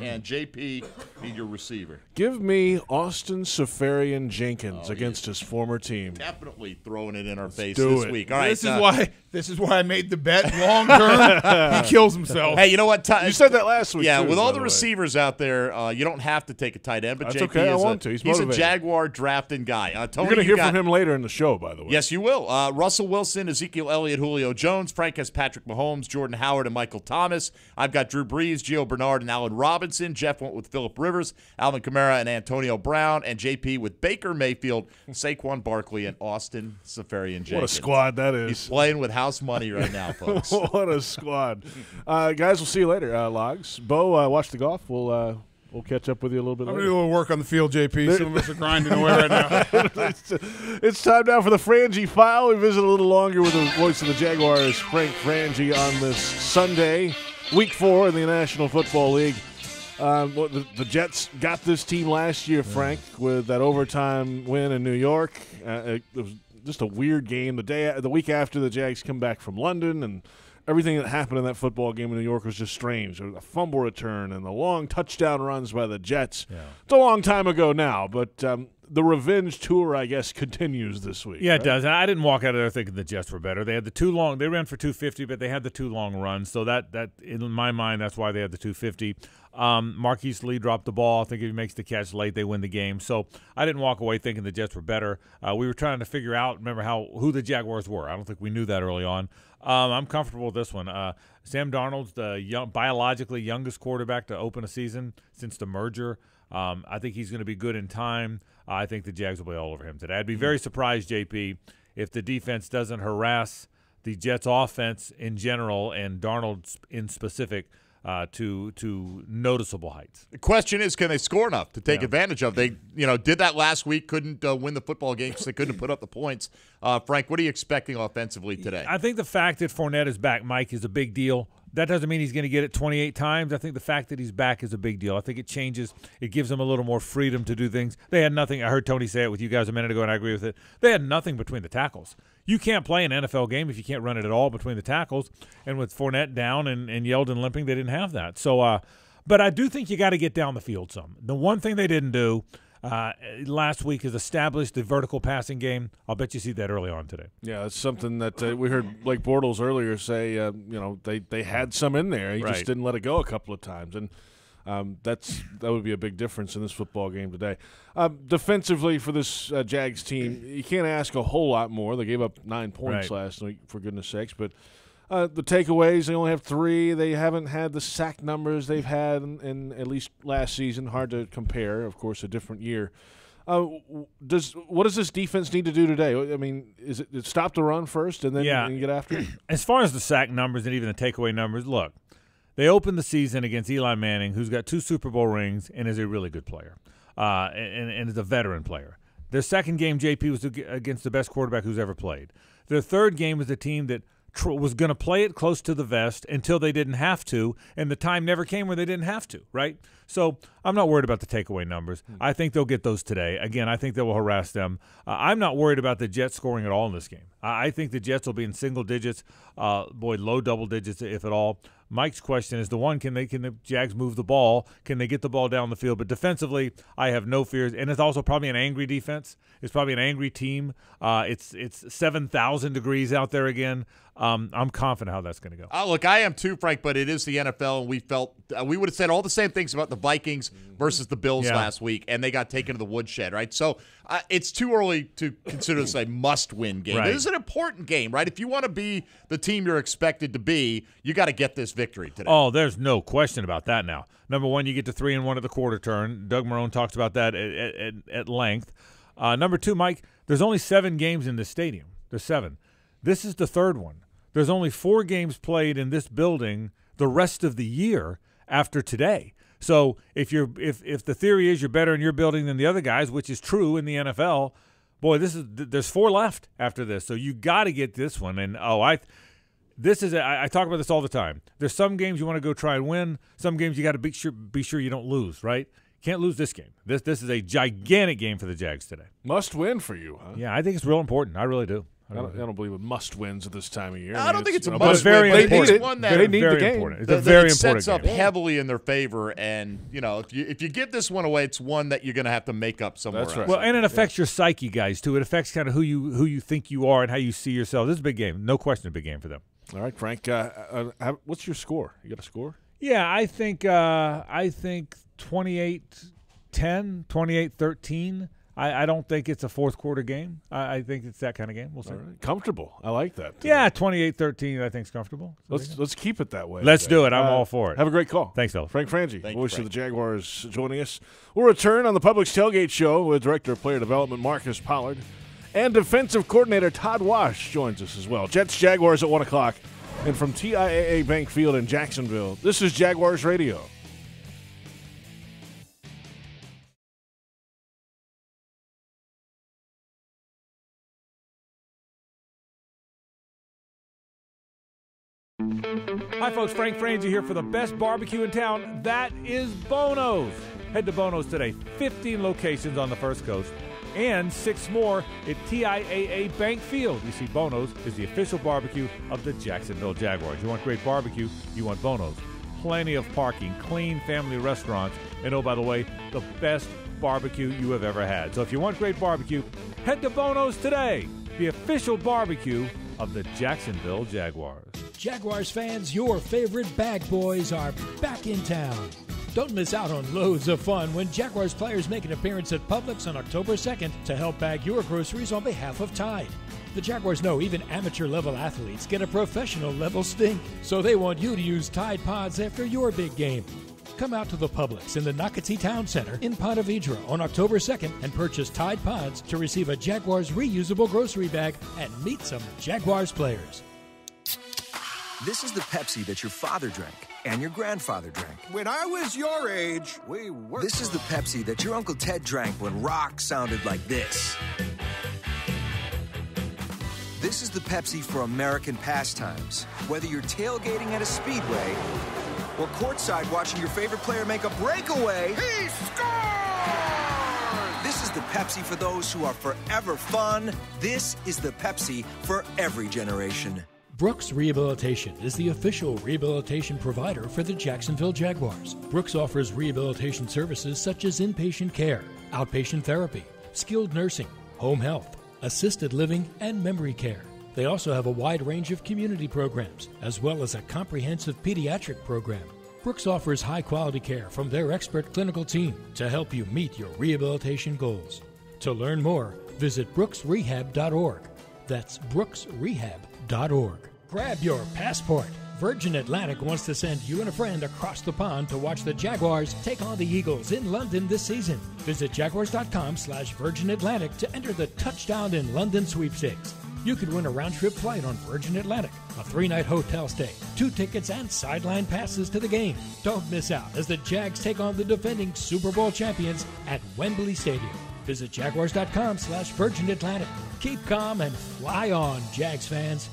S3: And JP need your receiver.
S1: Give me Austin Safarian Jenkins against his former team.
S3: Definitely throwing it in our face
S1: do
S3: this
S1: it.
S3: week. All right,
S21: this is why This is why I made the bet long term. He kills himself.
S3: Hey, you know what?
S1: You said that last week.
S3: Yeah,
S1: too,
S3: with all
S1: by
S3: the
S1: way.
S3: receivers out there, you don't have to take a tight end. But
S1: That's
S3: JP
S1: okay. I
S3: is
S1: want to. He's
S3: a
S1: motivated.
S3: Jaguar drafting guy. Tony,
S1: You're going to hear
S3: got,
S1: from him later in the show, by the way.
S3: Yes, you will. Russell Wilson, Ezekiel Elliott, Julio Jones. Frank has Patrick Mahomes, Jordan Howard, and Michael Thomas. I've got Drew Brees, Gio Bernard, and Allen Robinson. Jeff went with Phillip Rivers, Alvin Kamara, and Antonio Brown. And JP with Baker Mayfield, Saquon Barkley, and Austin Seferian-Jenkins.
S1: What a squad that is.
S3: He's playing with house money right now, folks.
S1: What a squad. Guys, we'll see you later, Logs. Bo, watch the golf. We'll catch up with you a little bit
S21: I'm
S1: later.
S21: going to do a little work on the field, JP. Some of us are grinding away right now.
S1: It's time now for the Frangie File. We visit a little longer with the voice of the Jaguars, Frank Frangie, on this Sunday, Week 4 in the National Football League. The Jets got this team last year, Frank, with that overtime win in New York. It was just a weird game. The week after the Jags come back from London, and everything that happened in that football game in New York was just strange. A fumble return and the long touchdown runs by the Jets. Yeah. It's a long time ago now, but the revenge tour, I guess, continues this week.
S5: Yeah,
S1: right?
S5: it does. I didn't walk out of there thinking the Jets were better. They had they ran for 250, but they had the 2 long runs. So that in my mind, that's why they had the 250. Marquise Lee dropped the ball. I think if he makes the catch late, they win the game. So I didn't walk away thinking the Jets were better. We were trying to figure out, who the Jaguars were. I don't think we knew that early on. I'm comfortable with this one. Sam Darnold's the biologically youngest quarterback to open a season since the merger. I think he's going to be good in time. I think the Jags will be all over him today. I'd be very surprised, JP, if the defense doesn't harass the Jets' offense in general and Darnold in specific to noticeable heights.
S3: The question is, can they score enough to take advantage of? They, did that last week. Couldn't win the football game because they couldn't put up the points. Frank, what are you expecting offensively today?
S5: I think the fact that Fournette is back, Mike, is a big deal. That doesn't mean he's going to get it 28 times. I think the fact that he's back is a big deal. I think it changes. It gives them a little more freedom to do things. They had nothing. I heard Tony say it with you guys a minute ago, and I agree with it. They had nothing between the tackles. You can't play an NFL game if you can't run it at all between the tackles. And with Fournette down and Yeldon limping, they didn't have that. So, but I do think you got to get down the field some. The one thing they didn't do last week is establish the vertical passing game. I'll bet you see that early on today.
S1: Yeah, it's something that we heard Blake Bortles earlier say. They had some in there. He just didn't let it go a couple of times, and that would be a big difference in this football game today. Defensively for this Jags team, you can't ask a whole lot more. They gave up 9 points last week, for goodness sakes, but. The takeaways, they only have 3. They haven't had the sack numbers they've had in at least last season. Hard to compare, of course, a different year. What does this defense need to do today? I mean, is it stop the run first and then get after it?
S5: As far as the sack numbers and even the takeaway numbers, look, they opened the season against Eli Manning, who's got 2 Super Bowl rings and is a really good player and is a veteran player. Their second game, JP, was against the best quarterback who's ever played. Their third game was a team that was going to play it close to the vest until they didn't have to, and the time never came where they didn't have to, right? So I'm not worried about the takeaway numbers. I think they'll get those today. Again, I think they will harass them. I'm not worried about the Jets scoring at all in this game. I think the Jets will be in single digits, low double digits if at all. Mike's question is can the Jags move the ball? Can they get the ball down the field? But defensively, I have no fears. And it's also probably an angry defense. It's probably an angry team. It's 7,000 degrees out there again. I'm confident how that's going to go.
S3: Look, I am too, Frank, but it is the NFL, and we would have said all the same things about the Vikings versus the Bills last week, and they got taken to the woodshed, right? So it's too early to consider this a must-win game. It is an important game, right? If you want to be the team you're expected to be, you got to get this victory today.
S5: Oh, there's no question about that now. Number one, you get to 3-1 at the quarter turn. Doug Marrone talks about that at length. Number two, Mike, there's only 7 games in this stadium. There's 7. This is the third one. There's only 4 games played in this building the rest of the year after today. So if the theory is you're better in your building than the other guys, which is true in the NFL, boy, there's 4 left after this. So you got to get this one. And I talk about this all the time. There's some games you want to go try and win. Some games you got to be sure you don't lose, right? Can't lose this game. This is a gigantic game for the Jags today.
S1: Must win for you, huh?
S5: Yeah, I think it's real important. I really do.
S1: I don't believe in must-wins at this time of year.
S3: I don't think it's a
S1: must-win.
S3: very
S1: It's
S3: important.
S1: one
S3: They
S1: that
S3: need
S1: the
S3: game.
S1: important.
S5: It's a very
S3: It
S5: important
S3: sets up
S5: game.
S3: heavily in their favor, and if you give this one away, it's one that you're going to have to make up somewhere else.
S5: Well, and it affects your psyche, guys, too. It affects kind of who you think you are and how you see yourself. This is a big game. No question, a big game for them.
S1: All right, Frank. What's your score? You got a score?
S5: Yeah, I think 28-10, 28-13. I don't think it's a fourth quarter game. I think it's that kind of game. We'll see.
S1: All right. Comfortable. I like that.
S5: Yeah, 28-13 I think is comfortable.
S1: Let's keep it that way.
S5: Let's do it. I'm all for it.
S1: Have a great call.
S5: Thanks, fellas.
S1: Frank Frangie,
S3: Thank you,
S1: voice
S3: Frank.
S1: of the Jaguars, joining us. We'll return on the Publix Tailgate Show with Director of Player Development Marcus Pollard. And Defensive Coordinator Todd Wash joins us as well. Jets-Jaguars at 1 o'clock. And from TIAA Bank Field in Jacksonville, this is Jaguars Radio.
S5: Hi, folks. Frank Frangie here for the best barbecue in town. That is Bono's. Head to Bono's today. 15 locations on the First Coast and 6 more at TIAA Bank Field. You see, Bono's is the official barbecue of the Jacksonville Jaguars. You want great barbecue, you want Bono's. Plenty of parking, clean family restaurants, and oh, by the way, the best barbecue you have ever had. So if you want great barbecue, head to Bono's today, the official barbecue of the Jacksonville Jaguars.
S16: Jaguars fans, your favorite bag boys are back in town. Don't miss out on loads of fun when Jaguars players make an appearance at Publix on October 2nd to help bag your groceries on behalf of Tide. The Jaguars know even amateur-level athletes get a professional-level stink, so they want you to use Tide Pods after your big game. Come out to the Publix in the Nocatee Town Center in Ponte Vedra on October 2nd and purchase Tide Pods to receive a Jaguars reusable grocery bag and meet some Jaguars players.
S6: This is the Pepsi that your father drank and your grandfather drank.
S7: When I was your age, we were.
S6: This is the Pepsi that your Uncle Ted drank when rock sounded like this. This is the Pepsi for American pastimes. Whether you're tailgating at a speedway or courtside watching your favorite player make a breakaway,
S7: He scored!
S6: this is the Pepsi for those who are forever fun. This is the Pepsi for every generation.
S16: Brooks Rehabilitation is the official rehabilitation provider for the Jacksonville Jaguars. Brooks offers rehabilitation services such as inpatient care, outpatient therapy, skilled nursing, home health, assisted living, and memory care. They also have a wide range of community programs, as well as a comprehensive pediatric program. Brooks offers high-quality care from their expert clinical team to help you meet your rehabilitation goals. To learn more, visit brooksrehab.org. That's brooksrehab.org. Grab your passport. Virgin Atlantic wants to send you and a friend across the pond to watch the Jaguars take on the Eagles in London this season. Visit jaguars.com/Virgin Atlantic to enter the Touchdown in London sweepstakes. You could win a round-trip flight on Virgin Atlantic, a 3-night hotel stay, 2 tickets, and sideline passes to the game. Don't miss out as the Jags take on the defending Super Bowl champions at Wembley Stadium. Visit jaguars.com/Virgin Atlantic. Keep calm and fly on, Jags fans.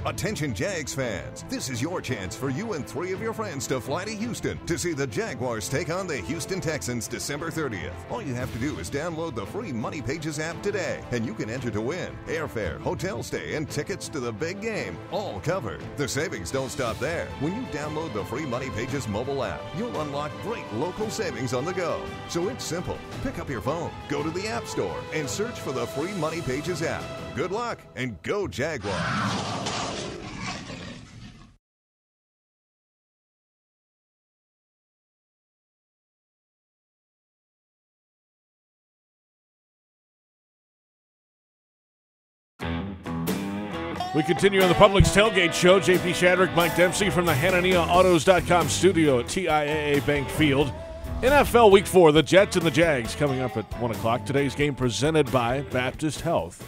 S8: Attention Jags fans, this is your chance for you and 3 of your friends to fly to Houston to see the Jaguars take on the Houston Texans December 30th. All you have to do is download the free Money Pages app today, and you can enter to win airfare, hotel stay, and tickets to the big game, all covered. The savings don't stop there. When you download the free Money Pages mobile app, you'll unlock great local savings on the go. So it's simple. Pick up your phone, go to the App Store, and search for the free Money Pages app. Good luck, and go Jaguars!
S1: We continue on the Publix Tailgate Show. JP Shadrick, Mike Dempsey from the HananiahAutos.com studio at TIAA Bank Field. NFL Week 4, the Jets and the Jags coming up at 1 o'clock. Today's game presented by Baptist Health.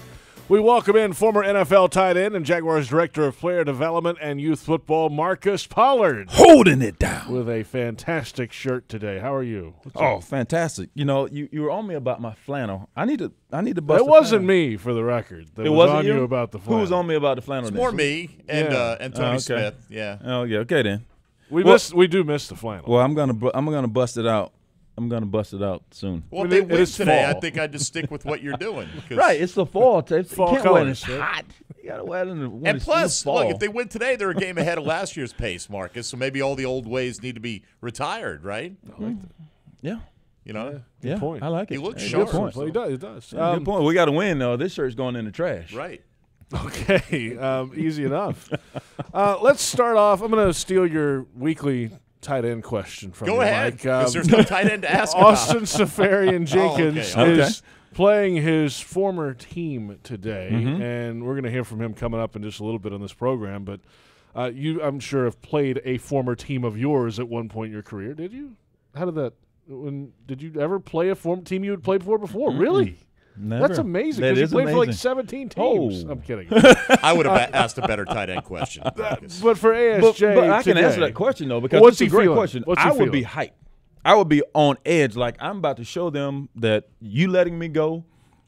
S1: We welcome in former NFL tight end and Jaguars Director of Player Development and Youth Football, Marcus Pollard.
S9: Holding it down.
S1: With a fantastic shirt today. How are you?
S9: Fantastic. You know, you were on me about my flannel. I need to bust
S1: It wasn't me, for the record. It was on you about the flannel.
S9: Who was on me about the flannel?
S3: It's more me and Tony Smith. Yeah.
S9: Oh, yeah. Okay, then.
S1: We do miss the flannel.
S9: Well, I'm gonna bust it out I'm gonna bust it out soon.
S3: Well, if they win today, I think I'd just stick with what you're doing.
S9: Right, it's the fall.
S3: Fall
S9: you can't wear it.
S3: colors,
S9: It's
S3: right?
S9: hot. You gotta wear it in the when
S3: And
S9: it's
S3: plus,
S9: fall.
S3: look, if they win today, they're a game ahead of last year's pace, Marcus. So maybe all the old ways need to be retired, right?
S9: Yeah.
S3: You know?
S9: Yeah,
S1: point.
S9: I like it.
S3: He looks
S9: Hey,
S3: sharp.
S9: Good point.
S1: Well, he does. He does.
S9: Yeah, good point. We got to win, though. This shirt's going in the trash.
S3: Right.
S1: Okay, easy enough. Let's start off. I'm going to steal your weekly tight end question from
S3: Go
S1: you,
S3: ahead,
S1: Mike.
S3: 'cause there's no tight end to ask about.
S1: Austin Safarian Jenkins
S3: okay.
S1: is playing his former team today,
S9: Mhm.
S1: and we're going to hear from him coming up in just a little bit on this program. But you, I'm sure, have played a former team of yours at one point in your career. Did you? How did that? Did you ever play a former team you had played for before? Really?
S9: Never.
S1: That's amazing.
S9: That
S1: Because you
S9: is
S1: played for like
S9: amazing.
S1: 17 teams.
S9: Oh.
S1: I'm kidding.
S3: I would have asked a better tight end question.
S1: But for ASJ,
S9: But I can
S1: today,
S9: answer that question, though, because
S1: what's
S9: it's a
S1: he
S9: great
S1: feeling?
S9: question.
S1: What's he
S9: I would be
S1: feeling?
S9: hyped. I would be on edge. Like, I'm about to show them that you letting me go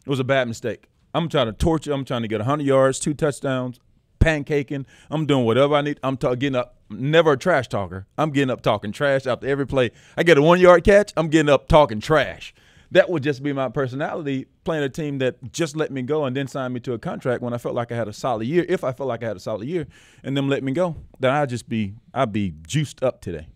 S9: was a bad mistake. I'm trying to torture. I'm trying to get 100 yards, 2 touchdowns, pancaking. I'm doing whatever I need. I'm getting up. Never a trash talker. I'm getting up talking trash after every play. I get a 1-yard catch. I'm getting up talking trash. That would just be my personality, playing a team that just let me go and then signed me to a contract when I felt like I had a solid year. If I felt like I had a solid year and them let me go, then I'd be juiced up today.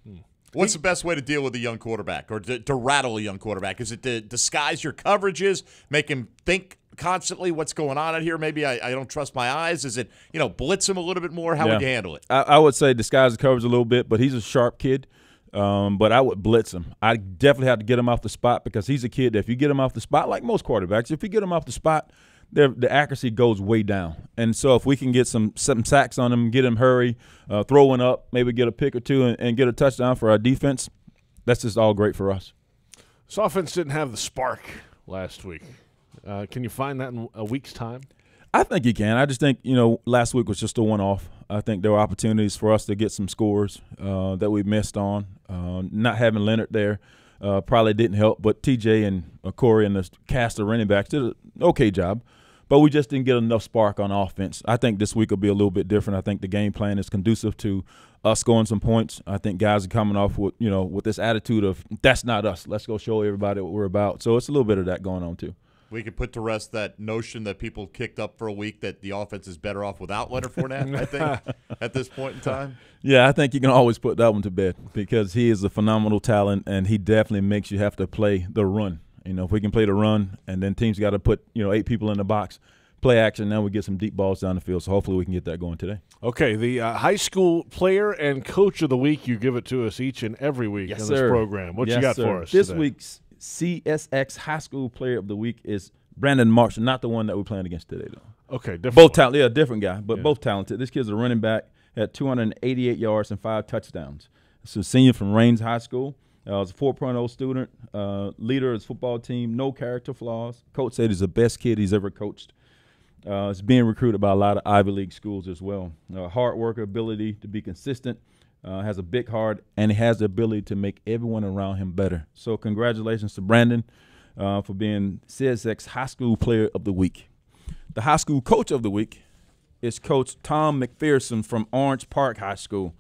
S3: What's the best way to deal with a young quarterback or to rattle a young quarterback? Is it to disguise your coverages, make him think constantly what's going on out here? Maybe I don't trust my eyes. Is it, blitz him a little bit more? How would you handle it?
S9: I would say disguise the coverage a little bit, but he's a sharp kid. But I would blitz him. I definitely have to get him off the spot because he's a kid that if you get him off the spot, like most quarterbacks, if you get him off the spot, the accuracy goes way down. And so if we can get some sacks on him, get him hurry, throw one up, maybe get a pick or two and get a touchdown for our defense, that's just all great for us.
S1: This offense didn't have the spark last week. Can you find that in a week's time?
S9: I think you can. I just think, last week was just a one-off. I think there were opportunities for us to get some scores that we missed on. Not having Leonard there probably didn't help, but TJ and Corey and the cast of running backs did an okay job. But we just didn't get enough spark on offense. I think this week will be a little bit different. I think the game plan is conducive to us scoring some points. I think guys are coming off with, with this attitude of that's not us. Let's go show everybody what we're about. So it's a little bit of that going on too.
S3: We could put to rest that notion that people kicked up for a week that the offense is better off without Leonard Fournette, I think, at this point in time.
S9: Yeah, I think you can always put that one to bed because he is a phenomenal talent, and he definitely makes you have to play the run. If we can play the run, and then teams got to put 8 people in the box, play action, now we get some deep balls down the field. So hopefully we can get that going today.
S1: Okay, the high school player and coach of the week, you give it to us each and every week
S9: Yes,
S1: in
S9: sir.
S1: this program. What you got for us
S9: This
S1: today?
S9: week's CSX High School Player of the Week is Brandon Marshall, not the one that we're playing against today, though.
S1: Okay, different
S9: both
S1: one.
S9: talented, different guy, but both talented. This kid's a running back, had 288 yards and 5 touchdowns. This is a senior from Raines High School. Was a 4.0 student, leader of his football team, no character flaws. Coach said he's the best kid he's ever coached. He's being recruited by a lot of Ivy League schools as well. Hard worker, ability to be consistent, has a big heart, and he has the ability to make everyone around him better. So congratulations to Brandon for being CSX High School Player of the Week. The High School Coach of the Week is Coach Tom McPherson from Orange Park High School.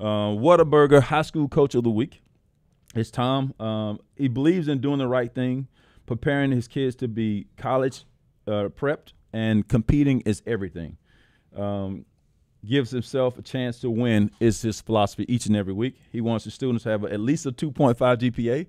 S9: Whataburger High School Coach of the Week is Tom. He believes in doing the right thing, preparing his kids to be college prepped, and competing is everything. Gives himself a chance to win is his philosophy each and every week. He wants his students to have at least a 2.5 GPA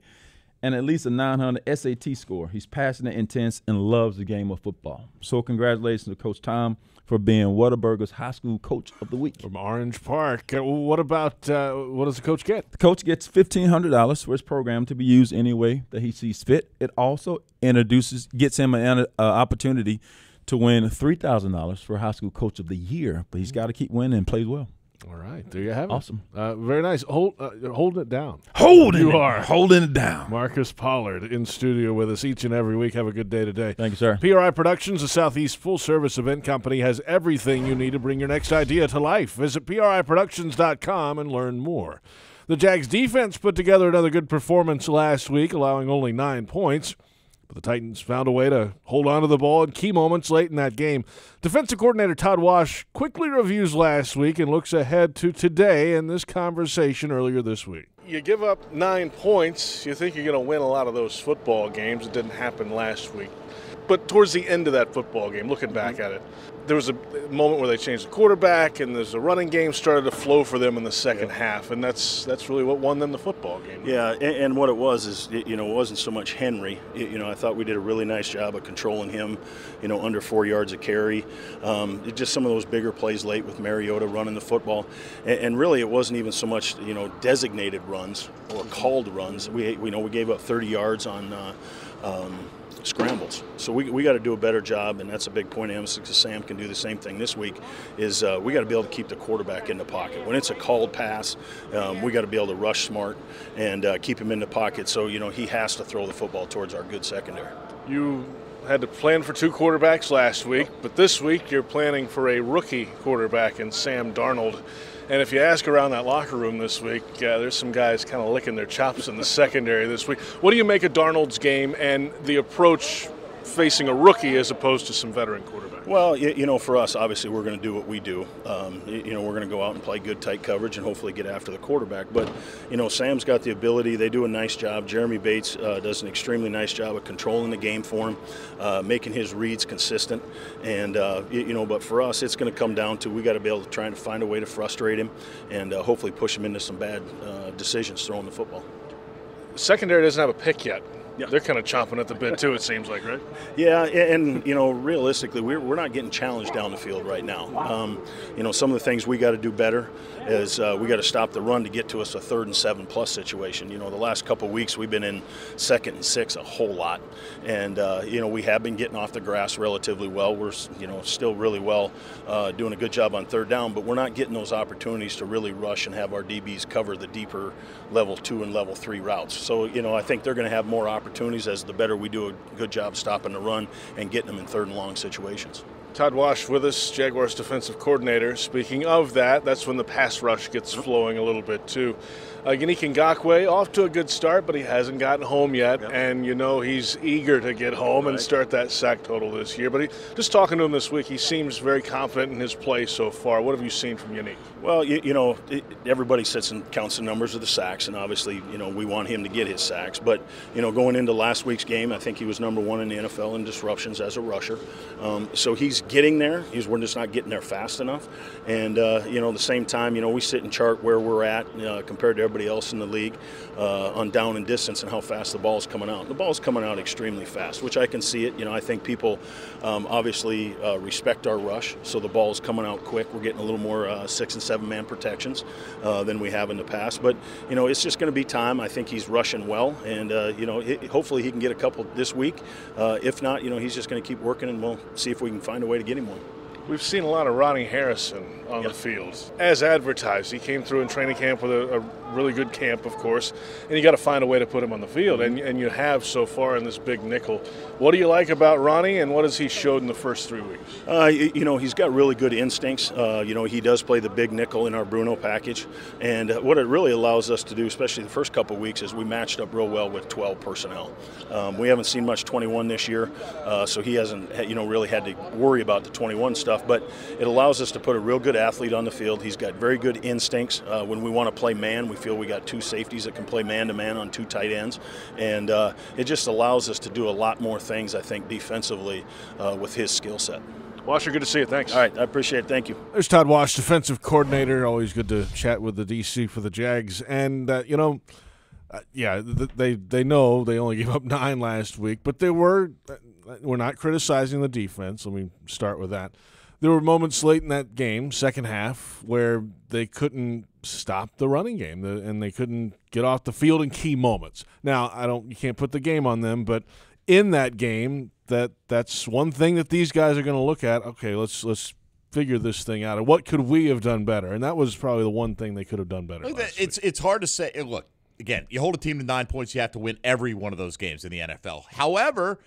S9: and at least a 900 SAT score. He's passionate, intense, and loves the game of football. So congratulations to Coach Tom for being Whataburger's High School Coach of the Week.
S1: From Orange Park. What about what does the coach get?
S9: The coach gets $1,500 for his program to be used any way that he sees fit. It also gets him an opportunity to win $3,000 for High School Coach of the Year, but he's got to keep winning and plays well.
S1: All right, there you have it.
S9: Awesome.
S1: Very nice. Holding it down.
S9: Holding it down.
S1: Marcus Pollard in studio with us each and every week. Have a good day today.
S9: Thank you, sir.
S1: PRI Productions, the Southeast full-service event company, has everything you need to bring your next idea to life. Visit PRIProductions.com and learn more. The Jags defense put together another good performance last week, allowing only 9 points. But the Titans found a way to hold on to the ball in key moments late in that game. Defensive coordinator Todd Wash quickly reviews last week and looks ahead to today and this conversation earlier this week. You give up 9 points. You think you're going to win a lot of those football games. It didn't happen last week. But towards the end of that football game, looking back at it, there was a moment where they changed the quarterback, and there's a running game started to flow for them in the second half, and that's really what won them the football game.
S10: Yeah, and what it was is, it wasn't so much Henry. I thought we did a really nice job of controlling him, under 4 yards of carry. Just some of those bigger plays late with Mariota running the football. And really it wasn't even so much, designated runs or called runs. We gave up 30 yards on scrambles. So we got to do a better job, and that's a big point of emphasis because Sam can do the same thing this week, is we got to be able to keep the quarterback in the pocket. When it's a called pass, we got to be able to rush smart and keep him in the pocket so, he has to throw the football towards our good secondary.
S1: You had to plan for 2 quarterbacks last week, but this week you're planning for a rookie quarterback in Sam Darnold. And if you ask around that locker room this week, there's some guys kind of licking their chops in the secondary this week. What do you make of Darnold's game and the approach facing a rookie as opposed to some veteran quarterback?
S10: Well, for us, obviously, we're going to do what we do. We're going to go out and play good, tight coverage and hopefully get after the quarterback. But, Sam's got the ability. They do a nice job. Jeremy Bates does an extremely nice job of controlling the game for him, making his reads consistent. And, but for us, it's going to come down to we got to be able to try to find a way to frustrate him and hopefully push him into some bad decisions throwing the football.
S1: Secondary doesn't have a pick yet. Yeah. They're kind of chomping at the bit, too, it seems like, right?
S10: Yeah, and, realistically, we're not getting challenged down the field right now. Some of the things we got to do better is we got to stop the run to get to us a 3rd and 7+ situation. The last couple of weeks we've been in 2nd and 6 a whole lot. And, we have been getting off the grass relatively well. We're, still really well doing a good job on 3rd down, but we're not getting those opportunities to really rush and have our DBs cover the deeper level 2 and level 3 routes. So, I think they're going to have more opportunities as the better we do a good job stopping the run and getting them in 3rd and long situations.
S1: Todd Wash with us, Jaguars defensive coordinator. Speaking of that, that's when the pass rush gets flowing a little bit too. Yannick Ngakoue off to a good start, but he hasn't gotten home yet, and he's eager to get home and start that sack total this year. But just talking to him this week, he seems very confident in his play so far. What have you seen from Yannick?
S10: Well, everybody sits and counts the numbers of the sacks, and obviously, we want him to get his sacks. But, going into last week's game, I think he was number 1 in the NFL in disruptions as a rusher. So he's getting there. We're just not getting there fast enough. And, at the same time, we sit and chart where we're at compared to everybody else in the league on down and distance and how fast the ball is coming out. The ball is coming out extremely fast, which I can see it. I think people obviously respect our rush, so the ball is coming out quick. We're getting a little more 6 and 7 man protections than we have in the past. But, it's just going to be time. I think he's rushing well, and, hopefully he can get a couple this week. If not, he's just going to keep working, and we'll see if we can find a way to get him one.
S1: We've seen a lot of Ronnie Harrison on the field. As advertised, he came through in training camp with a really good camp, of course, and you got to find a way to put him on the field, and you have so far in this big nickel. What do you like about Ronnie, and what has he showed in the first 3 weeks?
S10: He's got really good instincts. He does play the big nickel in our Bruno package, and what it really allows us to do, especially the first couple of weeks, is we matched up real well with 12 personnel. We haven't seen much 21 this year, so he hasn't really had to worry about the 21 stuff, but it allows us to put a real good athlete on the field. He's got very good instincts. When we want to play man, we feel we got 2 safeties that can play man-to-man on 2 tight ends, and it just allows us to do a lot more things, I think, defensively with his skill set.
S1: Washer, good to see you. Thanks.
S10: All right, I appreciate it. Thank you.
S1: There's Todd Wash, defensive coordinator. Always good to chat with the DC for the Jags. And, they know they only gave up 9 last week, but we're not criticizing the defense. Let me start with that. There were moments late in that game, second half, where they couldn't stop the running game, and they couldn't get off the field in key moments. Now, you can't put the game on them, but in that game, that's one thing that these guys are going to look at. Okay, let's figure this thing out. And what could we have done better? And that was probably the one thing they could have done better.
S3: It's hard to say. Look, again, you hold a team to 9 points, you have to win every one of those games in the NFL. However,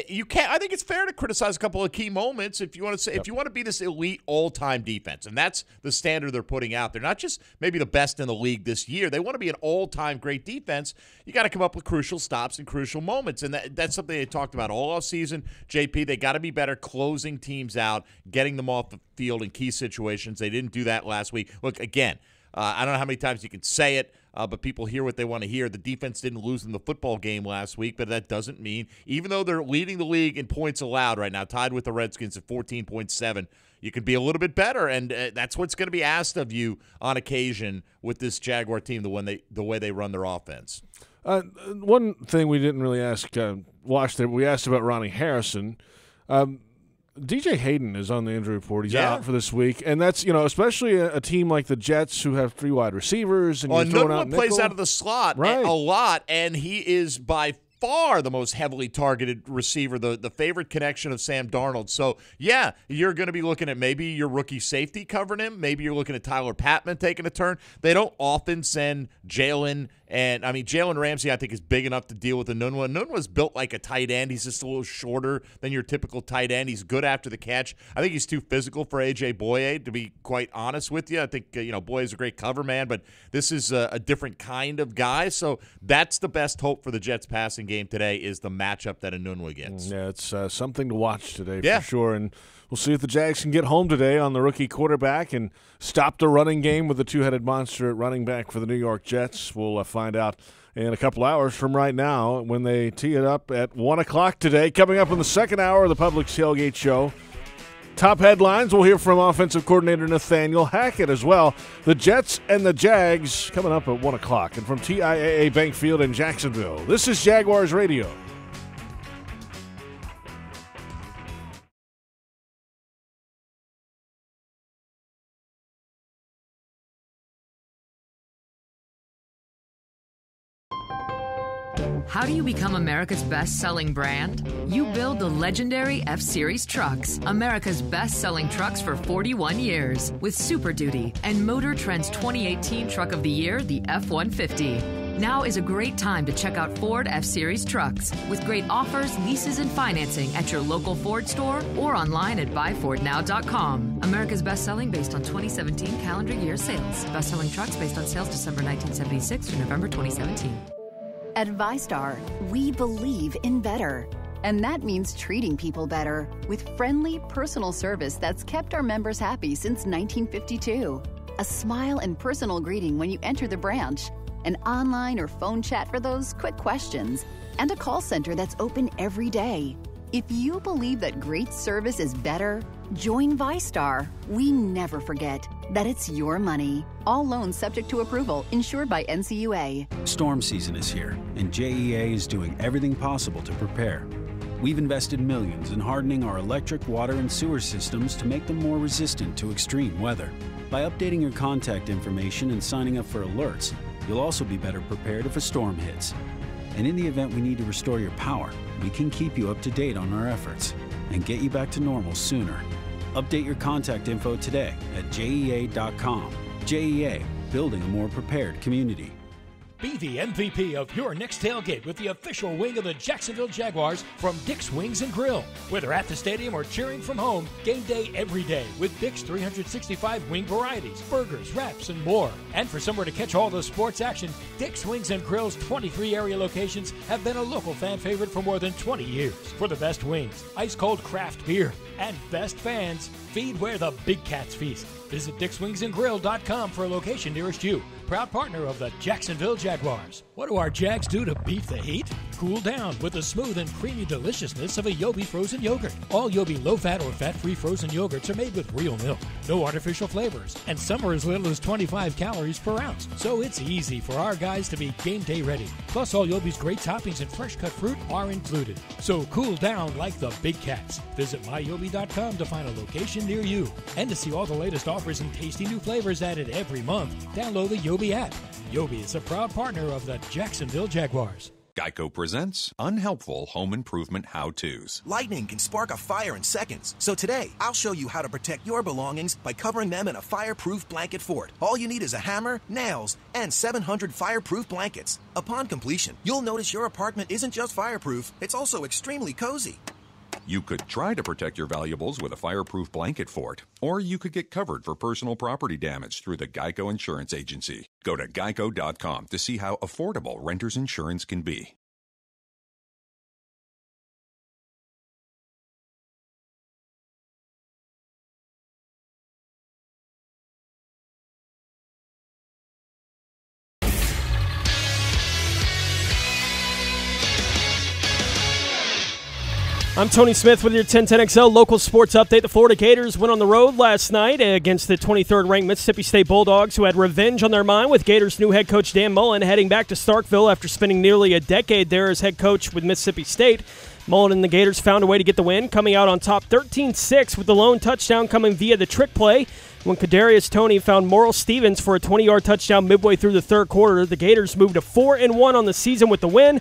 S3: you can't. I think it's fair to criticize a couple of key moments if you want to say if you want to be this elite all-time defense, and that's the standard they're putting out there. Not just maybe the best in the league this year. They want to be an all-time great defense. You got to come up with crucial stops and crucial moments, and that's something they talked about all offseason. JP, they got to be better closing teams out, getting them off the field in key situations. They didn't do that last week. Look, again, I don't know how many times you can say it, but people hear what they want to hear. The defense didn't lose in the football game last week, but that doesn't mean, even though they're leading the league in points allowed right now, tied with the Redskins at 14.7, you could be a little bit better, and that's what's going to be asked of you on occasion with this Jaguar team, the way they run their offense.
S1: One thing we didn't really ask Wash there, we asked about Ronnie Harrison. DJ Hayden is on the injury report. He's out for this week, and that's especially a team like the Jets who have 3 wide receivers. And
S3: Nunwa plays out of the slot a lot, and he is by far the most heavily targeted receiver, the favorite connection of Sam Darnold. So, yeah, you're going to be looking at maybe your rookie safety covering him. Maybe you're looking at Tyler Patman taking a turn. They don't often send Jalen. And, I mean, Jalen Ramsey, I think, is big enough to deal with the Nunwa. Nunwa's built like a tight end. He's just a little shorter than your typical tight end. He's good after the catch. I think he's too physical for A.J. Boye, to be quite honest with you. I think, Boye's a great cover man, but this is a different kind of guy. So that's the best hope for the Jets passing game today is the matchup that a Nunwa gets.
S1: Yeah, it's something to watch today for sure. And we'll see if the Jags can get home today on the rookie quarterback and stop the running game with the two-headed monster at running back for the New York Jets. We'll find out in a couple hours from right now when they tee it up at 1 o'clock today. Coming up in the second hour of the Publix Tailgate Show. Top headlines, we'll hear from offensive coordinator Nathaniel Hackett as well. The Jets and the Jags coming up at 1 o'clock. And from TIAA Bank Field in Jacksonville, this is Jaguars Radio.
S11: How do you become America's best-selling brand? You build the legendary F-Series trucks, America's best-selling trucks for 41 years, with Super Duty and Motor Trend's 2018 Truck of the Year, the F-150. Now is a great time to check out Ford F-Series trucks, with great offers, leases, and financing at your local Ford store or online at buyfordnow.com. America's best-selling based on 2017 calendar year sales. Best-selling trucks based on sales December 1976 to November 2017.
S12: At ViStar, we believe in better. And that means treating people better with friendly, personal service that's kept our members happy since 1952. A smile and personal greeting when you enter the branch. An online or phone chat for those quick questions. And a call center that's open every day. If you believe that great service is better, join ViStar. We never forget that it's your money. All loans subject to approval, insured by NCUA.
S13: Storm season is here, and JEA is doing everything possible to prepare. We've invested millions in hardening our electric, water, and sewer systems to make them more resistant to extreme weather. By updating your contact information and signing up for alerts, you'll also be better prepared if a storm hits. And in the event we need to restore your power, we can keep you up to date on our efforts and get you back to normal sooner. Update your contact info today at JEA.com. JEA, building a more prepared community.
S16: Be the MVP of your next tailgate with the official wing of the Jacksonville Jaguars from Dick's Wings and Grill. Whether at the stadium or cheering from home, game day every day with Dick's 365 wing varieties, burgers, wraps, and more. And for somewhere to catch all the sports action, Dick's Wings and Grill's 23 area locations have been a local fan favorite for more than 20 years. For the best wings, ice-cold craft beer, and best fans, feed where the big cats feast. Visit DicksWingsAndGrill.com for a location nearest you. Proud partner of the Jacksonville Jaguars. What do our Jags do to beat the heat? Cool down with the smooth and creamy deliciousness of a Yobi frozen yogurt. All Yobi low-fat or fat-free frozen yogurts are made with real milk. No artificial flavors. And some are as little as 25 calories per ounce. So it's easy for our guys to be game day ready. Plus, all Yobi's great toppings and fresh-cut fruit are included. So cool down like the big cats. Visit MyYobi.com to find a location near you. And to see all the latest offers and tasty new flavors added every month, download the Yobi app. Yobi is a proud partner of the Jacksonville Jaguars.
S2: Geico presents Unhelpful Home Improvement How-Tos.
S14: Lightning can spark a fire in seconds. So today, I'll show you how to protect your belongings by covering them in a fireproof blanket fort. All you need is a hammer, nails, and 700 fireproof blankets. Upon completion, you'll notice your apartment isn't just fireproof, it's also extremely cozy.
S2: You could try to protect your valuables with a fireproof blanket fort, or you could get covered for personal property damage through the Geico Insurance Agency. Go to geico.com to see how affordable renter's insurance can be.
S15: I'm Tony Smith with your 1010XL local sports update. The Florida Gators went on the road last night against the 23rd-ranked Mississippi State Bulldogs, who had revenge on their mind, with Gators' new head coach Dan Mullen heading back to Starkville after spending nearly a decade there as head coach with Mississippi State. Mullen and the Gators found a way to get the win, coming out on top 13-6 with the lone touchdown coming via the trick play when Kadarius Toney found Morrill Stevens for a 20-yard touchdown midway through the third quarter. The Gators moved to 4-1 on the season with the win.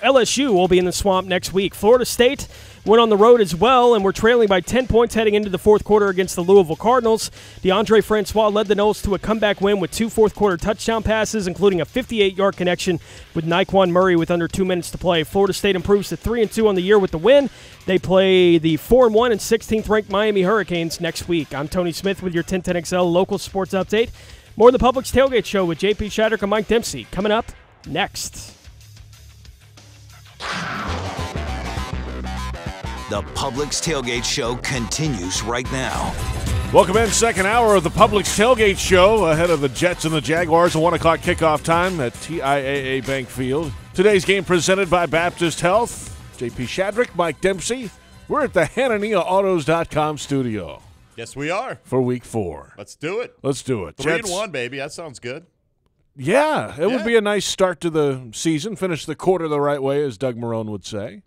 S15: LSU will be in the Swamp next week. Florida State went on the road as well and were trailing by 10 points heading into the fourth quarter against the Louisville Cardinals. DeAndre Francois led the Noles to a comeback win with 2 fourth-quarter touchdown passes, including a 58-yard connection with Naquan Murray with under 2 minutes to play. Florida State improves to 3-2 on the year with the win. They play the 4-1 and 16th-ranked Miami Hurricanes next week. I'm Tony Smith with your 1010XL local sports update. More of the Publix Tailgate Show with JP Shadrick and Mike Dempsey coming up next.
S6: The Publix Tailgate Show continues right now.
S1: Welcome in, second hour of the Publix Tailgate Show ahead of the Jets and the Jaguars, a 1 o'clock kickoff time at TIAA Bank Field. Today's game presented by Baptist Health. JP Shadrick, Mike Dempsey. We're at the HananiaAutos.com studio.
S3: Yes, we are.
S1: For week 4.
S3: Let's do it.
S1: Let's do it.
S3: 3-1, baby. That sounds good.
S1: Yeah, it would be a nice start to the season. Finish the quarter the right way, as Doug Marrone would say.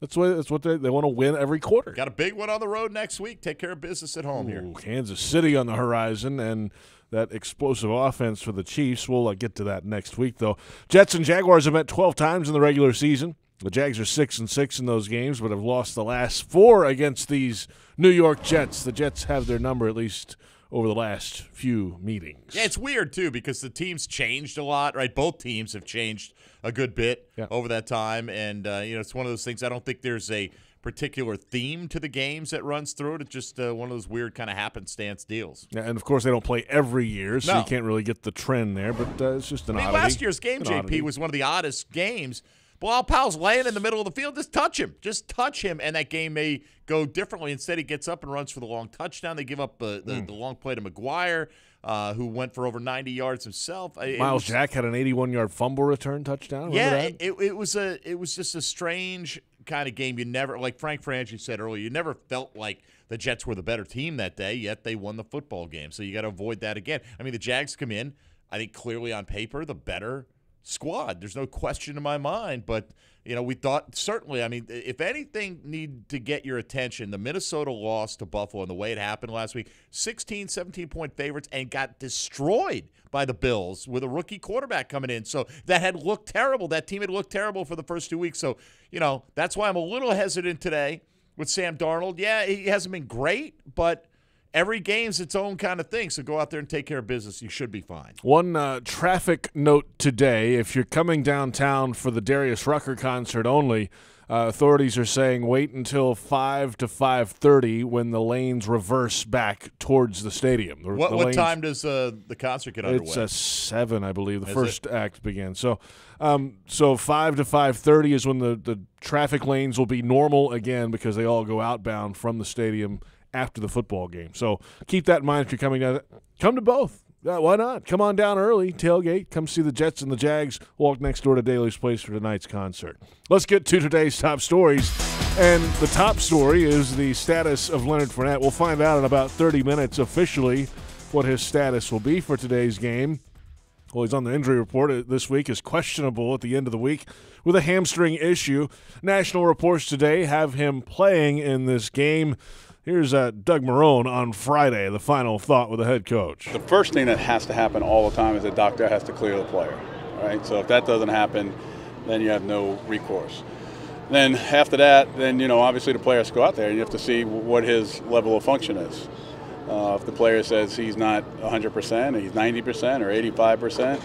S1: That's what they want to win every quarter.
S3: Got a big one on the road next week. Take care of business at home here.
S1: Kansas City on the horizon, and that explosive offense for the Chiefs. We'll get to that next week, though. Jets and Jaguars have met 12 times in the regular season. The Jags are 6-6 in those games, but have lost the last 4 against these New York Jets. The Jets have their number, at least over the last few meetings.
S3: Yeah, it's weird, too, because the team's changed a lot, right? Both teams have changed a good bit over that time, and it's one of those things. I don't think there's a particular theme to the games that runs through it. It's just one of those weird kind of happenstance deals.
S1: Yeah, and, of course, they don't play every year, so you can't really get the trend there, but it's just an oddity.
S3: Last year's game, JP, was one of the oddest games. Bilal Powell's laying in the middle of the field. Just touch him. Just touch him, and that game may go differently. Instead, he gets up and runs for the long touchdown. They give up the long play to McGuire, who went for over 90 yards himself.
S1: Miles Jack had an 81-yard fumble return touchdown.
S3: It was just a strange kind of game. You never, like Frank Franchi said earlier, you never felt like the Jets were the better team that day, yet they won the football game. So you got to avoid that again. I mean, the Jags come in, I think clearly on paper, the better squad. There's no question in my mind, but we thought certainly, I mean, if anything need to get your attention, the Minnesota loss to Buffalo and the way it happened last week, 16, 17-point favorites and got destroyed by the Bills with a rookie quarterback coming in. So that had looked terrible. That team had looked terrible for the first 2 weeks. So, that's why I'm a little hesitant today with Sam Darnold. Yeah, he hasn't been great, but every game's its own kind of thing, so go out there and take care of business. You should be fine.
S1: One traffic note today. If you're coming downtown for the Darius Rucker concert only, authorities are saying wait until 5 to 5:30 when the lanes reverse back towards the stadium.
S3: What time does the concert get underway?
S1: It's 7, I believe. The first act begins. So 5 to 5:30 is when the traffic lanes will be normal again because they all go outbound from the stadium after the football game. So keep that in mind if you're coming down. Come to both. Why not? Come on down early, tailgate. Come see the Jets and the Jags. Walk next door to Daly's Place for tonight's concert. Let's get to today's top stories. And the top story is the status of Leonard Fournette. We'll find out in about 30 minutes officially what his status will be for today's game. Well, he's on the injury report this week, is questionable at the end of the week with a hamstring issue. National reports today have him playing in this game. Here's Doug Marrone on Friday, the final thought with the head coach.
S17: The first thing that has to happen all the time is the doctor has to clear the player, right? So if that doesn't happen, then you have no recourse. Then after that, then, obviously the players go out there and you have to see what his level of function is. If the player says he's not 100%, he's 90% or 85%,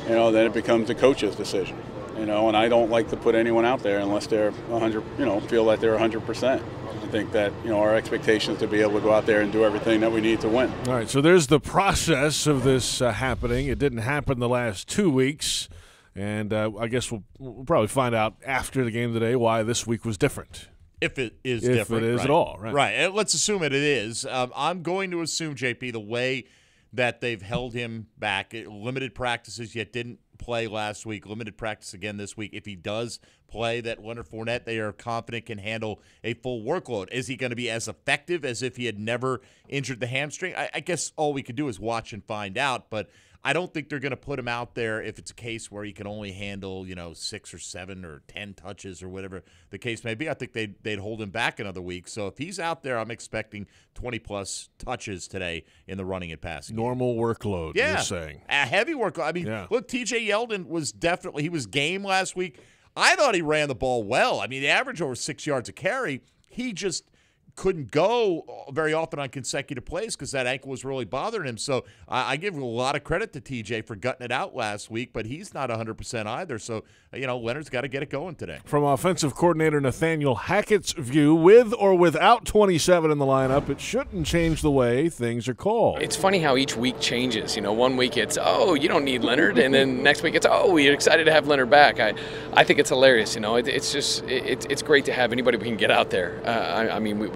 S17: then it becomes the coach's decision. And I don't like to put anyone out there unless they're 100, feel like they're 100%. I think that, our expectation is to be able to go out there and do everything that we need to win.
S1: All right, so there's the process of this happening. It didn't happen the last 2 weeks, and I guess we'll probably find out after the game today why this week was different.
S3: If it is different.
S1: If it is
S3: right.
S1: at all, right.
S3: Right, and let's assume it is. I'm going to assume, JP, the way that they've held him back, limited practices, yet didn't play last week, limited practice again this week. If he does play, that Leonard Fournette, they are confident can handle a full workload. Is he going to be as effective as if he had never injured the hamstring? I guess all we could do is watch and find out, but I don't think they're going to put him out there if it's a case where he can only handle, 6 or 7 or 10 touches or whatever the case may be. I think they'd hold him back another week. So if he's out there, I'm expecting 20-plus touches today in the running and passing.
S1: Normal workload,
S3: you're
S1: saying.
S3: A heavy workload. I mean, Look, TJ Yeldon was he was game last week. I thought he ran the ball well. I mean, he averaged over 6 yards a carry. He just couldn't go very often on consecutive plays because that ankle was really bothering him. So I give a lot of credit to TJ for gutting it out last week, but he's not 100% either. So, Leonard's got to get it going today.
S1: From offensive coordinator Nathaniel Hackett's view, with or without 27 in the lineup, it shouldn't change the way things are called.
S18: It's funny how each week changes. 1 week it's, oh, you don't need Leonard, and then next week it's, oh, we're excited to have Leonard back. I think it's hilarious. It's just it's great to have anybody we can get out there.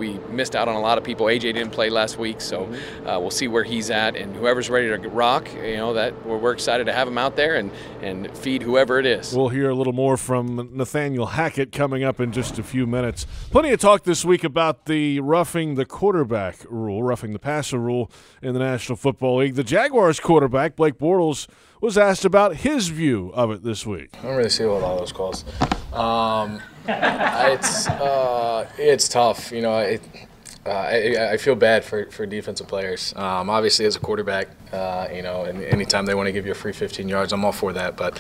S18: We missed out on a lot of people. AJ didn't play last week, so we'll see where he's at, and whoever's ready to rock, that we're excited to have him out there and feed whoever it is.
S1: We'll hear a little more from Nathaniel Hackett coming up in just a few minutes. Plenty of talk this week about the roughing the quarterback rule, roughing the passer rule in the National Football League. The Jaguars quarterback, Blake Bortles, was asked about his view of it this week.
S19: I don't really see with all those calls. It's tough. I feel bad for defensive players. Obviously, as a quarterback, and anytime they want to give you a free 15 yards, I'm all for that. But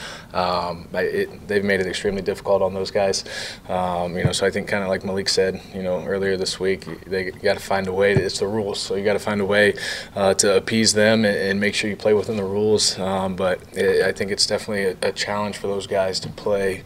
S19: they've made it extremely difficult on those guys. So I think kind of like Malik said, earlier this week, they got to find a way. It's the rules, so you got to find a way to appease them and make sure you play within the rules. But I think it's definitely a challenge for those guys to play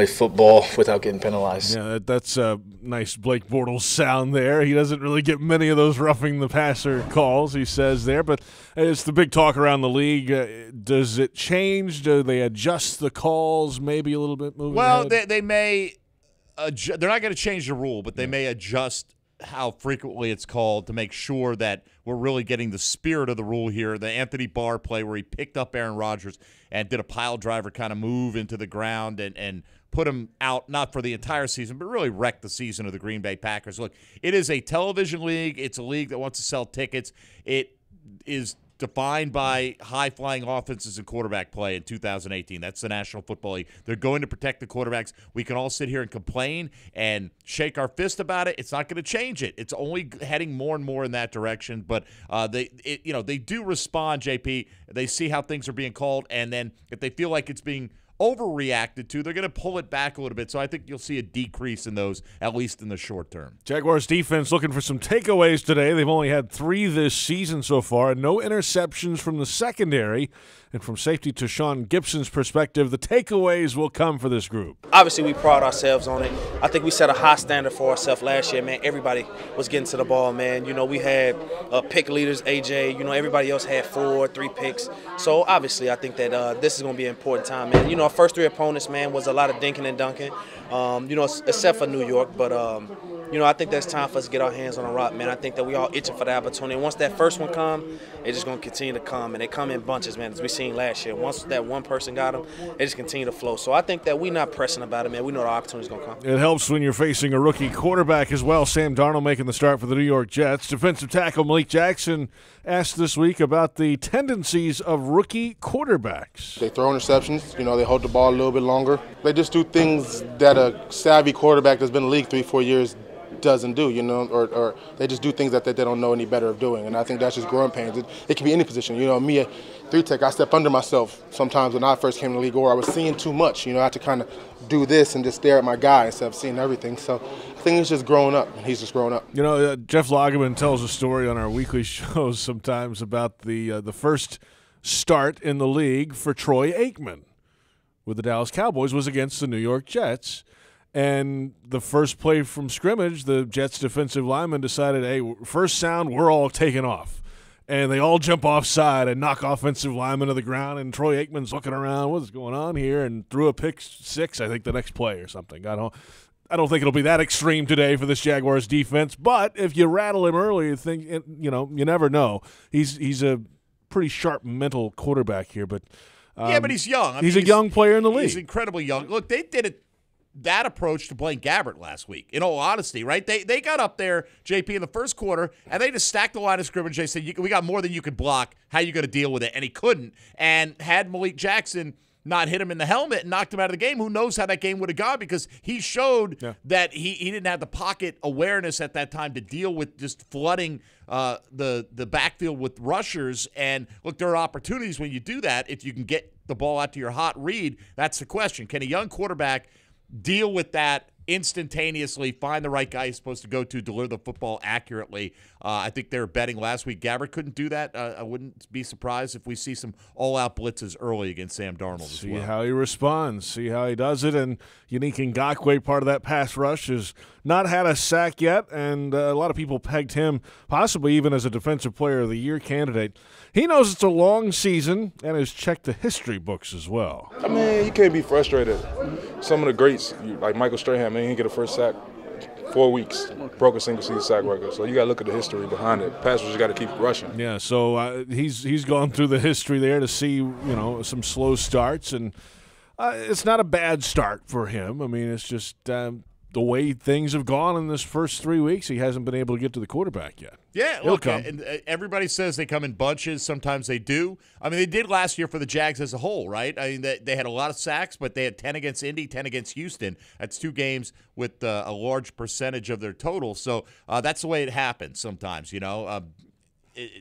S19: football without getting penalized.
S1: Yeah, that's a nice Blake Bortles sound there. He doesn't really get many of those roughing the passer calls, he says there, but it's the big talk around the league. Does it change? Do they adjust the calls maybe a little bit moving ahead?
S3: They may they're not going to change the rule, but they may adjust how frequently it's called to make sure that we're really getting the spirit of the rule here. The Anthony Barr play where he picked up Aaron Rodgers and did a pile driver kind of move into the ground and put him out, not for the entire season, but really wrecked the season of the Green Bay Packers. Look, it is a television league. It's a league that wants to sell tickets. It is defined by high-flying offenses and quarterback play in 2018. That's the National Football League. They're going to protect the quarterbacks. We can all sit here and complain and shake our fist about it. It's not going to change it. It's only heading more and more in that direction. But they do respond, JP. They see how things are being called, and then if they feel like it's being overreacted to, they're going to pull it back a little bit. So I think you'll see a decrease in those, at least in the short term.
S1: Jaguars defense looking for some takeaways today. They've only had 3 this season so far, and no interceptions from the secondary. And from safety to Sean Gibson's perspective, the takeaways will come for this group.
S22: Obviously, we pride ourselves on it. I think we set a high standard for ourselves last year, man. Everybody was getting to the ball, man. We had pick leaders, AJ. Everybody else had 4, 3 picks. So, obviously, I think that this is going to be an important time, man. Our first 3 opponents, man, was a lot of dinking and dunking, except for New York. But, I think that's time for us to get our hands on the rock, man. I think that we all itching for the opportunity. Once that first one comes, it's just going to continue to come. And they come in bunches, man, as we seen last year. Once that one person got them, they just continue to flow. So I think that we're not pressing about it, man. We know the opportunity's going to come.
S1: It helps when you're facing a rookie quarterback as well. Sam Darnold making the start for the New York Jets. Defensive tackle Malik Jackson asked this week about the tendencies of rookie quarterbacks.
S23: They throw interceptions. They hold the ball a little bit longer. They just do things that a savvy quarterback that's been in the league 3-4 years doesn't do, or they just do things that they don't know any better of doing. And I think that's just growing pains. It can be any position. Me at 3-tech, I stepped under myself sometimes when I first came to the league, or I was seeing too much. I had to kind of do this and just stare at my guy instead of seeing everything. So I think he's just growing up, and he's just growing up.
S1: Jeff Lagerman tells a story on our weekly shows sometimes about the first start in the league for Troy Aikman with the Dallas Cowboys was against the New York Jets. And the first play from scrimmage, the Jets defensive lineman decided, hey, first sound, we're all taking off. And they all jump offside and knock offensive linemen to the ground. And Troy Aikman's looking around, what's going on here? And threw a pick six, I think, the next play or something. I don't think it'll be that extreme today for this Jaguars defense. But if you rattle him early, you never know. He's a pretty sharp mental quarterback here. But
S3: but he's young.
S1: He's a young player in the league.
S3: He's incredibly young. Look, they did that approach to Blaine Gabbert last week, in all honesty, right? They got up there, JP, in the first quarter, and they just stacked the line of scrimmage. They said, we got more than you could block. How you going to deal with it? And he couldn't. And had Malik Jackson not hit him in the helmet and knocked him out of the game, who knows how that game would have gone, because he showed that he didn't have the pocket awareness at that time to deal with just flooding the backfield with rushers. And, look, there are opportunities when you do that. If you can get the ball out to your hot read, that's the question. Can a young quarterback deal with that instantaneously, find the right guy he's supposed to go to, deliver the football accurately? I think they were betting last week Gabbert couldn't do that. I wouldn't be surprised if we see some all-out blitzes early against Sam Darnold as well.
S1: See how he responds, see how he does it. And Unique Ngakoue, part of that pass rush, has not had a sack yet, and a lot of people pegged him possibly even as a Defensive Player of the Year candidate. He knows it's a long season and has checked the history books as well.
S4: I mean, you can't be frustrated. Some of the greats, like Michael Strahan, man, he didn't get a first sack 4 weeks, broke a single-season sack record. So you got to look at the history behind it. Pass rushers got to keep rushing.
S1: Yeah, so he's gone through the history there to see some slow starts, and it's not a bad start for him. I mean, it's just the way things have gone in this first 3 weeks. He hasn't been able to get to the quarterback yet.
S3: Yeah,
S1: He'll
S3: look,
S1: come.
S3: And everybody says they come in bunches. Sometimes they do. I mean, they did last year for the Jags as a whole, right? I mean, they had a lot of sacks, but they had 10 against Indy, 10 against Houston. That's 2 games with a large percentage of their total. So that's the way it happens sometimes,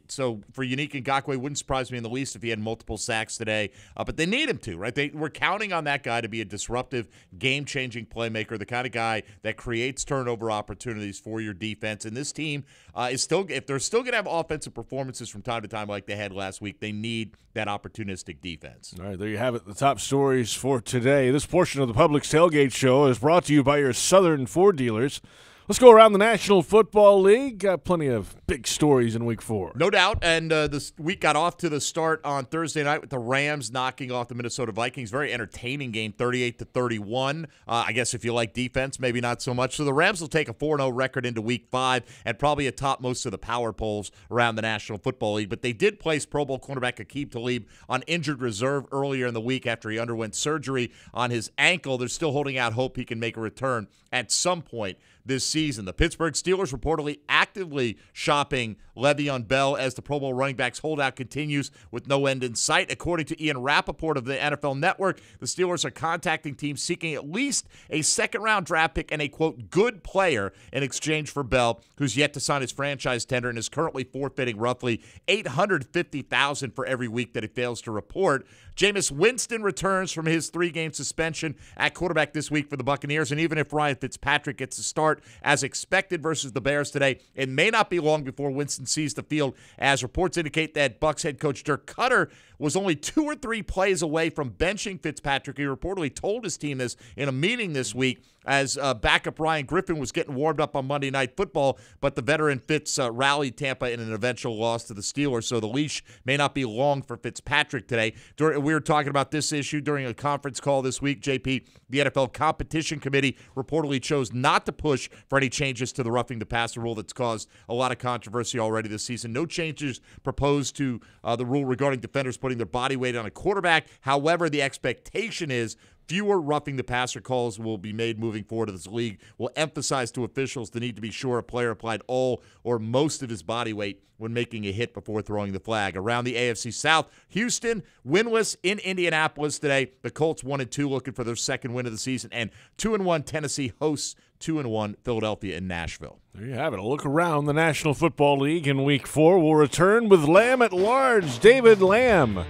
S3: So for Unique Ngakoue, it wouldn't surprise me in the least if he had multiple sacks today. But they need him to, right? We're counting on that guy to be a disruptive, game-changing playmaker, the kind of guy that creates turnover opportunities for your defense. And this team is still, if they're still going to have offensive performances from time to time like they had last week, they need that opportunistic defense.
S1: All right, there you have it, the top stories for today. This portion of the Publix Tailgate Show is brought to you by your Southern Ford dealers. Let's go around the National Football League. Got plenty of big stories in Week 4.
S3: No doubt, and this week got off to the start on Thursday night with the Rams knocking off the Minnesota Vikings. Very entertaining game, 38-31. I guess if you like defense, maybe not so much. So the Rams will take a 4-0 record into Week 5 and probably atop most of the power polls around the National Football League. But they did place Pro Bowl cornerback Aqib Talib on injured reserve earlier in the week after he underwent surgery on his ankle. They're still holding out hope he can make a return at some point this season. The Pittsburgh Steelers reportedly actively shopping Le'Veon Bell as the Pro Bowl running backs holdout continues with no end in sight. According to Ian Rappaport of the NFL Network, the Steelers are contacting teams seeking at least a second-round draft pick and a, quote, good player in exchange for Bell, who's yet to sign his franchise tender and is currently forfeiting roughly $850,000 for every week that he fails to report. Jameis Winston returns from his 3-game suspension at quarterback this week for the Buccaneers, and even if Ryan Fitzpatrick gets a start as expected versus the Bears today, it may not be long before Winston sees the field, as reports indicate that Bucs head coach Dirk Cutter was only 2 or 3 plays away from benching Fitzpatrick. He reportedly told his team this in a meeting this week as backup Ryan Griffin was getting warmed up on Monday Night Football, but the veteran Fitz rallied Tampa in an eventual loss to the Steelers, so the leash may not be long for Fitzpatrick today. We were talking about this issue during a conference call this week, JP. The NFL Competition Committee reportedly chose not to push for any changes to the roughing the passer rule that's caused a lot of controversy already this season. No changes proposed to the rule regarding defenders putting their body weight on a quarterback. However, the expectation is fewer roughing the passer calls will be made moving forward to this league. Will emphasize to officials the need to be sure a player applied all or most of his body weight when making a hit before throwing the flag. Around the AFC South, Houston winless in Indianapolis today. The Colts 1-2 looking for their second win of the season, and 2-1 Tennessee hosts 2-1 Philadelphia and Nashville.
S1: There you have it. A look around the National Football League in Week 4. We'll return with Lamb at Large, David Lamb,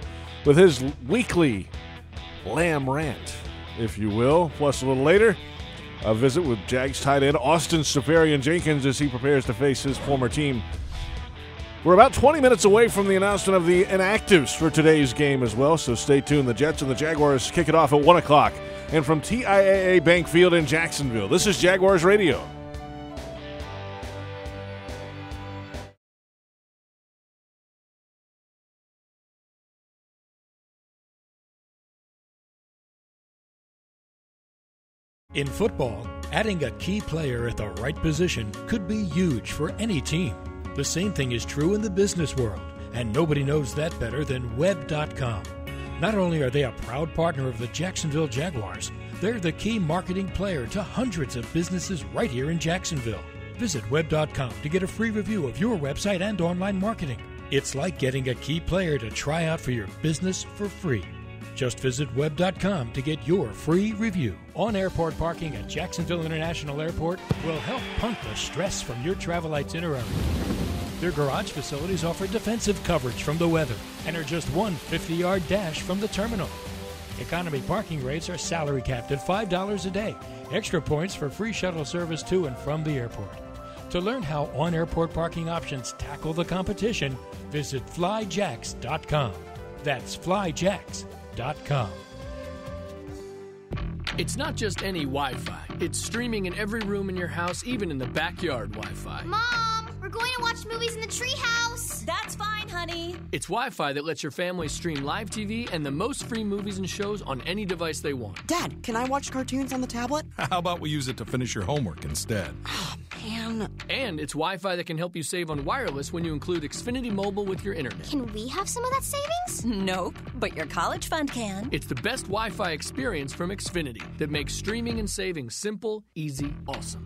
S1: with his weekly Lamb rant, if you will. Plus, a little later, a visit with Jags tight end Austin Safarian-Jenkins as he prepares to face his former team. We're about 20 minutes away from the announcement of the inactives for today's game as well, so stay tuned. The Jets and the Jaguars kick it off at 1 o'clock. And from TIAA Bank Field in Jacksonville, this is Jaguars Radio.
S16: In football, adding a key player at the right position could be huge for any team. The same thing is true in the business world, and nobody knows that better than Web.com. Not only are they a proud partner of the Jacksonville Jaguars, they're the key marketing player to hundreds of businesses right here in Jacksonville. Visit Web.com to get a free review of your website and online marketing. It's like getting a key player to try out for your business for free. Just visit Web.com to get your free review. On-airport parking at Jacksonville International Airport will help punt the stress from your travel itinerary. Their garage facilities offer defensive coverage from the weather and are just one 50-yard dash from the terminal. Economy parking rates are salary capped at $5 a day. Extra points for free shuttle service to and from the airport. To learn how on-airport parking options tackle the competition, visit flyjacks.com. That's flyjacks.com.
S5: It's not just any Wi-Fi. It's streaming in every room in your house, even in the backyard Wi-Fi.
S20: Mom, we're going to watch movies in the treehouse.
S21: That's fine, honey.
S5: It's Wi-Fi that lets your family stream live TV and the most free movies and shows on any device they want.
S24: Dad, can I watch cartoons on the tablet?
S25: How about we use it to finish your homework instead?
S24: Oh, man.
S5: And it's Wi-Fi that can help you save on wireless when you include Xfinity Mobile with your internet.
S20: Can we have some of that savings?
S21: Nope, but your college fund can.
S5: It's the best Wi-Fi experience from Xfinity that makes streaming and saving simple, easy, awesome.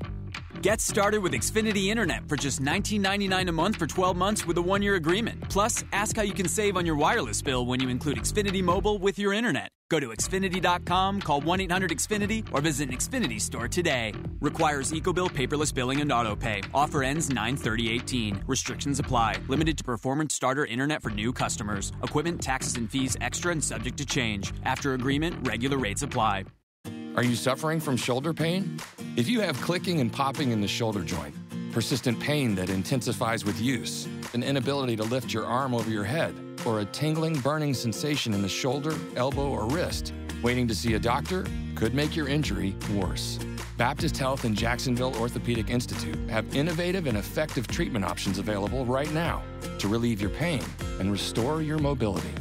S26: Get started with Xfinity Internet for just $19.99 a month for 12 months with a 1-year agreement. Plus, ask how you can save on your wireless bill when you include Xfinity Mobile with your internet. Go to Xfinity.com, call 1-800-XFINITY, or visit an Xfinity store today. Requires EcoBill paperless billing and autopay. Offer ends 9/30/18. Restrictions apply. Limited to performance starter internet for new customers. Equipment, taxes, and fees extra and subject to change. After agreement, regular rates apply.
S27: Are you suffering from shoulder pain? If you have clicking and popping in the shoulder joint, persistent pain that intensifies with use, an inability to lift your arm over your head, or a tingling, burning sensation in the shoulder, elbow, or wrist, waiting to see a doctor could make your injury worse. Baptist Health and Jacksonville Orthopedic Institute have innovative and effective treatment options available right now to relieve your pain and restore your mobility.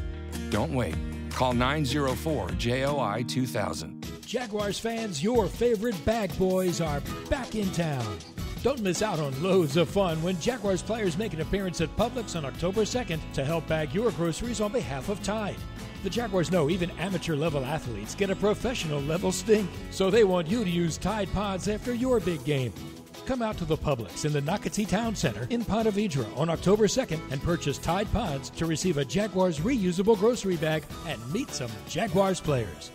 S27: Don't wait. Call 904-JOI-2000.
S16: Jaguars fans, your favorite bag boys are back in town. Don't miss out on loads of fun when Jaguars players make an appearance at Publix on October 2nd to help bag your groceries on behalf of Tide. The Jaguars know even amateur-level athletes get a professional-level stink, so they want you to use Tide Pods after your big game. Come out to the Publix in the Nocatee Town Center in Ponte Vedra on October 2nd and purchase Tide Pods to receive a Jaguars reusable grocery bag and meet some Jaguars players.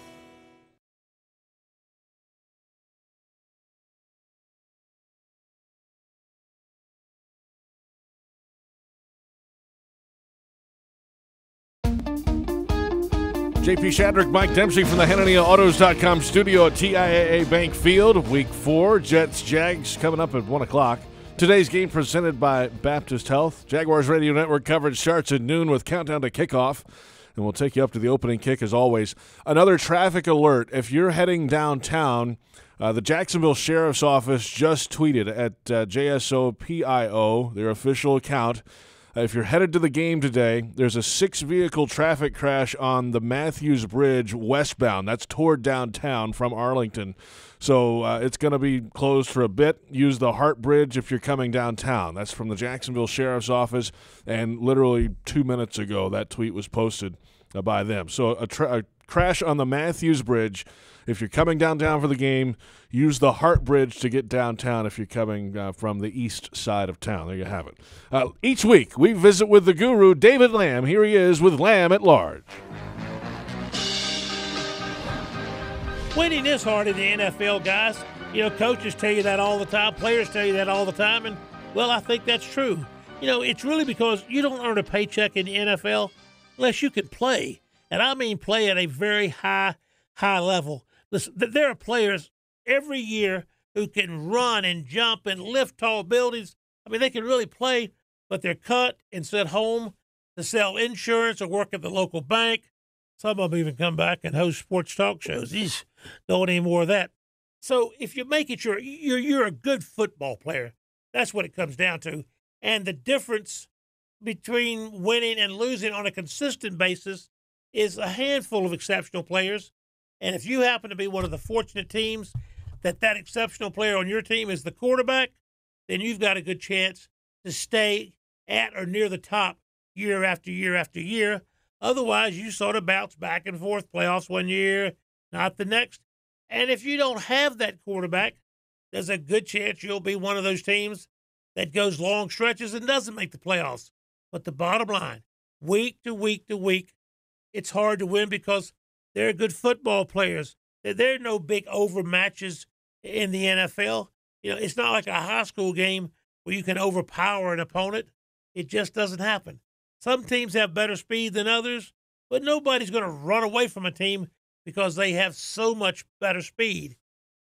S1: JP Shadrick, Mike Dempsey from the HannaniaAutos.com studio at TIAA Bank Field. Week 4, Jets-Jags coming up at 1 o'clock. Today's game presented by Baptist Health. Jaguars Radio Network coverage starts at noon with countdown to kickoff, and we'll take you up to the opening kick as always. Another traffic alert. If you're heading downtown, the Jacksonville Sheriff's Office just tweeted at JSOPIO, their official account. If you're headed to the game today, there's a 6-vehicle traffic crash on the Matthews Bridge westbound. That's toward downtown from Arlington. So it's going to be closed for a bit. Use the Hart Bridge if you're coming downtown. That's from the Jacksonville Sheriff's Office, and literally 2 minutes ago that tweet was posted by them. So a crash on the Matthews Bridge. If you're coming downtown for the game, use the Hart Bridge to get downtown if you're coming from the east side of town. There you have it. Each week, we visit with the guru, David Lamb. Here he is with Lamb at Large.
S7: Winning is hard in the NFL, guys. You know, coaches tell you that all the time. Players tell you that all the time. And, well, I think that's true. You know, it's really because you don't earn a paycheck in the NFL unless you can play. And I mean play at a very high level. Listen, there are players every year who can run and jump and lift tall buildings. I mean, they can really play, but they're cut and sent home to sell insurance or work at the local bank. Some of them even come back and host sports talk shows. Eesh, don't want any more of that. So if you make it you're a good football player, that's what it comes down to. And the difference between winning and losing on a consistent basis is a handful of exceptional players. And if you happen to be one of the fortunate teams that exceptional player on your team is the quarterback, then you've got a good chance to stay at or near the top year after year after year. Otherwise, you sort of bounce back and forth, playoffs one year, not the next. And if you don't have that quarterback, there's a good chance you'll be one of those teams that goes long stretches and doesn't make the playoffs. But the bottom line, week to week to week, it's hard to win because they're good football players. There are no big overmatches in the NFL. You know, it's not like a high school game where you can overpower an opponent. It just doesn't happen. Some teams have better speed than others, but nobody's going to run away from a team because they have so much better speed.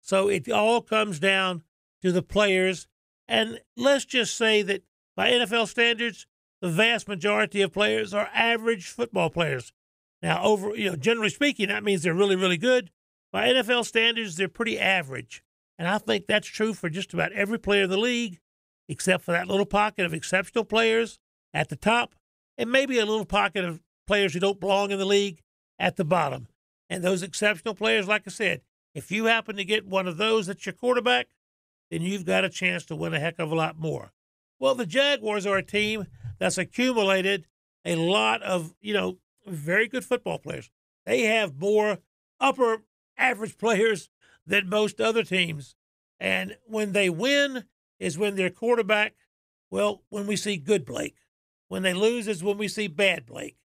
S7: So it all comes down to the players. And let's just say that by NFL standards, the vast majority of players are average football players. Now, generally speaking, that means they're really, really good. By NFL standards, they're pretty average. And I think that's true for just about every player in the league, except for that little pocket of exceptional players at the top, and maybe a little pocket of players who don't belong in the league at the bottom. And those exceptional players, like I said, if you happen to get one of those that's your quarterback, then you've got a chance to win a heck of a lot more. Well, the Jaguars are a team that's accumulated a lot of, very good football players. They have more upper average players than most other teams. And when they win is when their quarterback, when we see good Blake. When they lose is when we see bad Blake.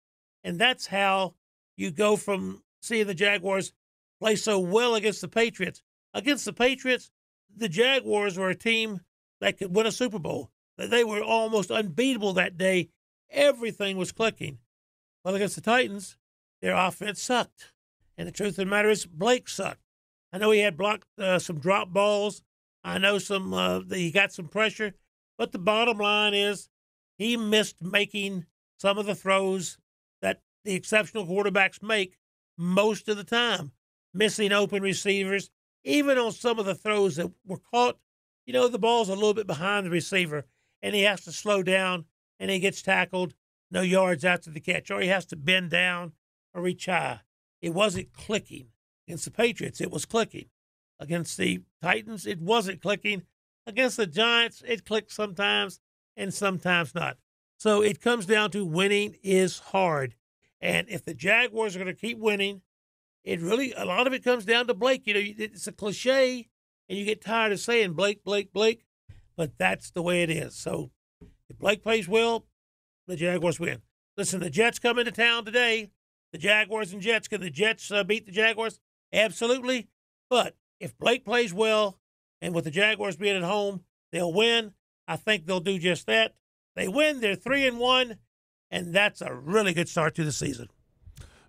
S7: And that's how you go from seeing the Jaguars play so well against the Patriots. Against the Patriots, the Jaguars were a team that could win a Super Bowl. They were almost unbeatable that day. Everything was clicking. Well, against the Titans, their offense sucked. And the truth of the matter is, Blake sucked. I know he had blocked some drop balls. I know he got some pressure. But the bottom line is he missed making some of the throws that the exceptional quarterbacks make most of the time. Missing open receivers, even on some of the throws that were caught, the ball's a little bit behind the receiver, and he has to slow down, and he gets tackled no yards after the catch, or he has to bend down or reach high. It wasn't clicking. Against the Patriots, it was clicking. Against the Titans, it wasn't clicking. Against the Giants, it clicked sometimes and sometimes not. So it comes down to winning is hard. And if the Jaguars are going to keep winning, a lot of it comes down to Blake. It's a cliche, and you get tired of saying Blake, Blake, Blake, but that's the way it is. So if Blake plays well, the Jaguars win. Listen, the Jets come into town today. The Jaguars and Jets. Can the Jets beat the Jaguars? Absolutely. But if Blake plays well, and with the Jaguars being at home, they'll win. I think they'll do just that. They win, they're 3-1, and that's a really good start to the season.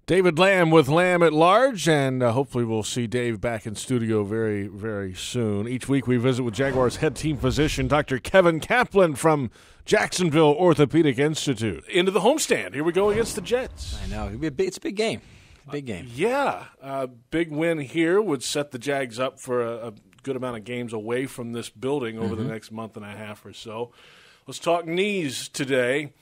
S1: David Lamb with Lamb at Large, and hopefully we'll see Dave back in studio very, very soon. Each week we visit with Jaguars head team physician Dr. Kevin Kaplan from Jacksonville Orthopedic Institute. Into the homestand. Here we go against the Jets.
S8: I know. It's a big game. Big game.
S1: Big win here would set the Jags up for a good amount of games away from this building over the next month and a half or so. Let's talk knees today.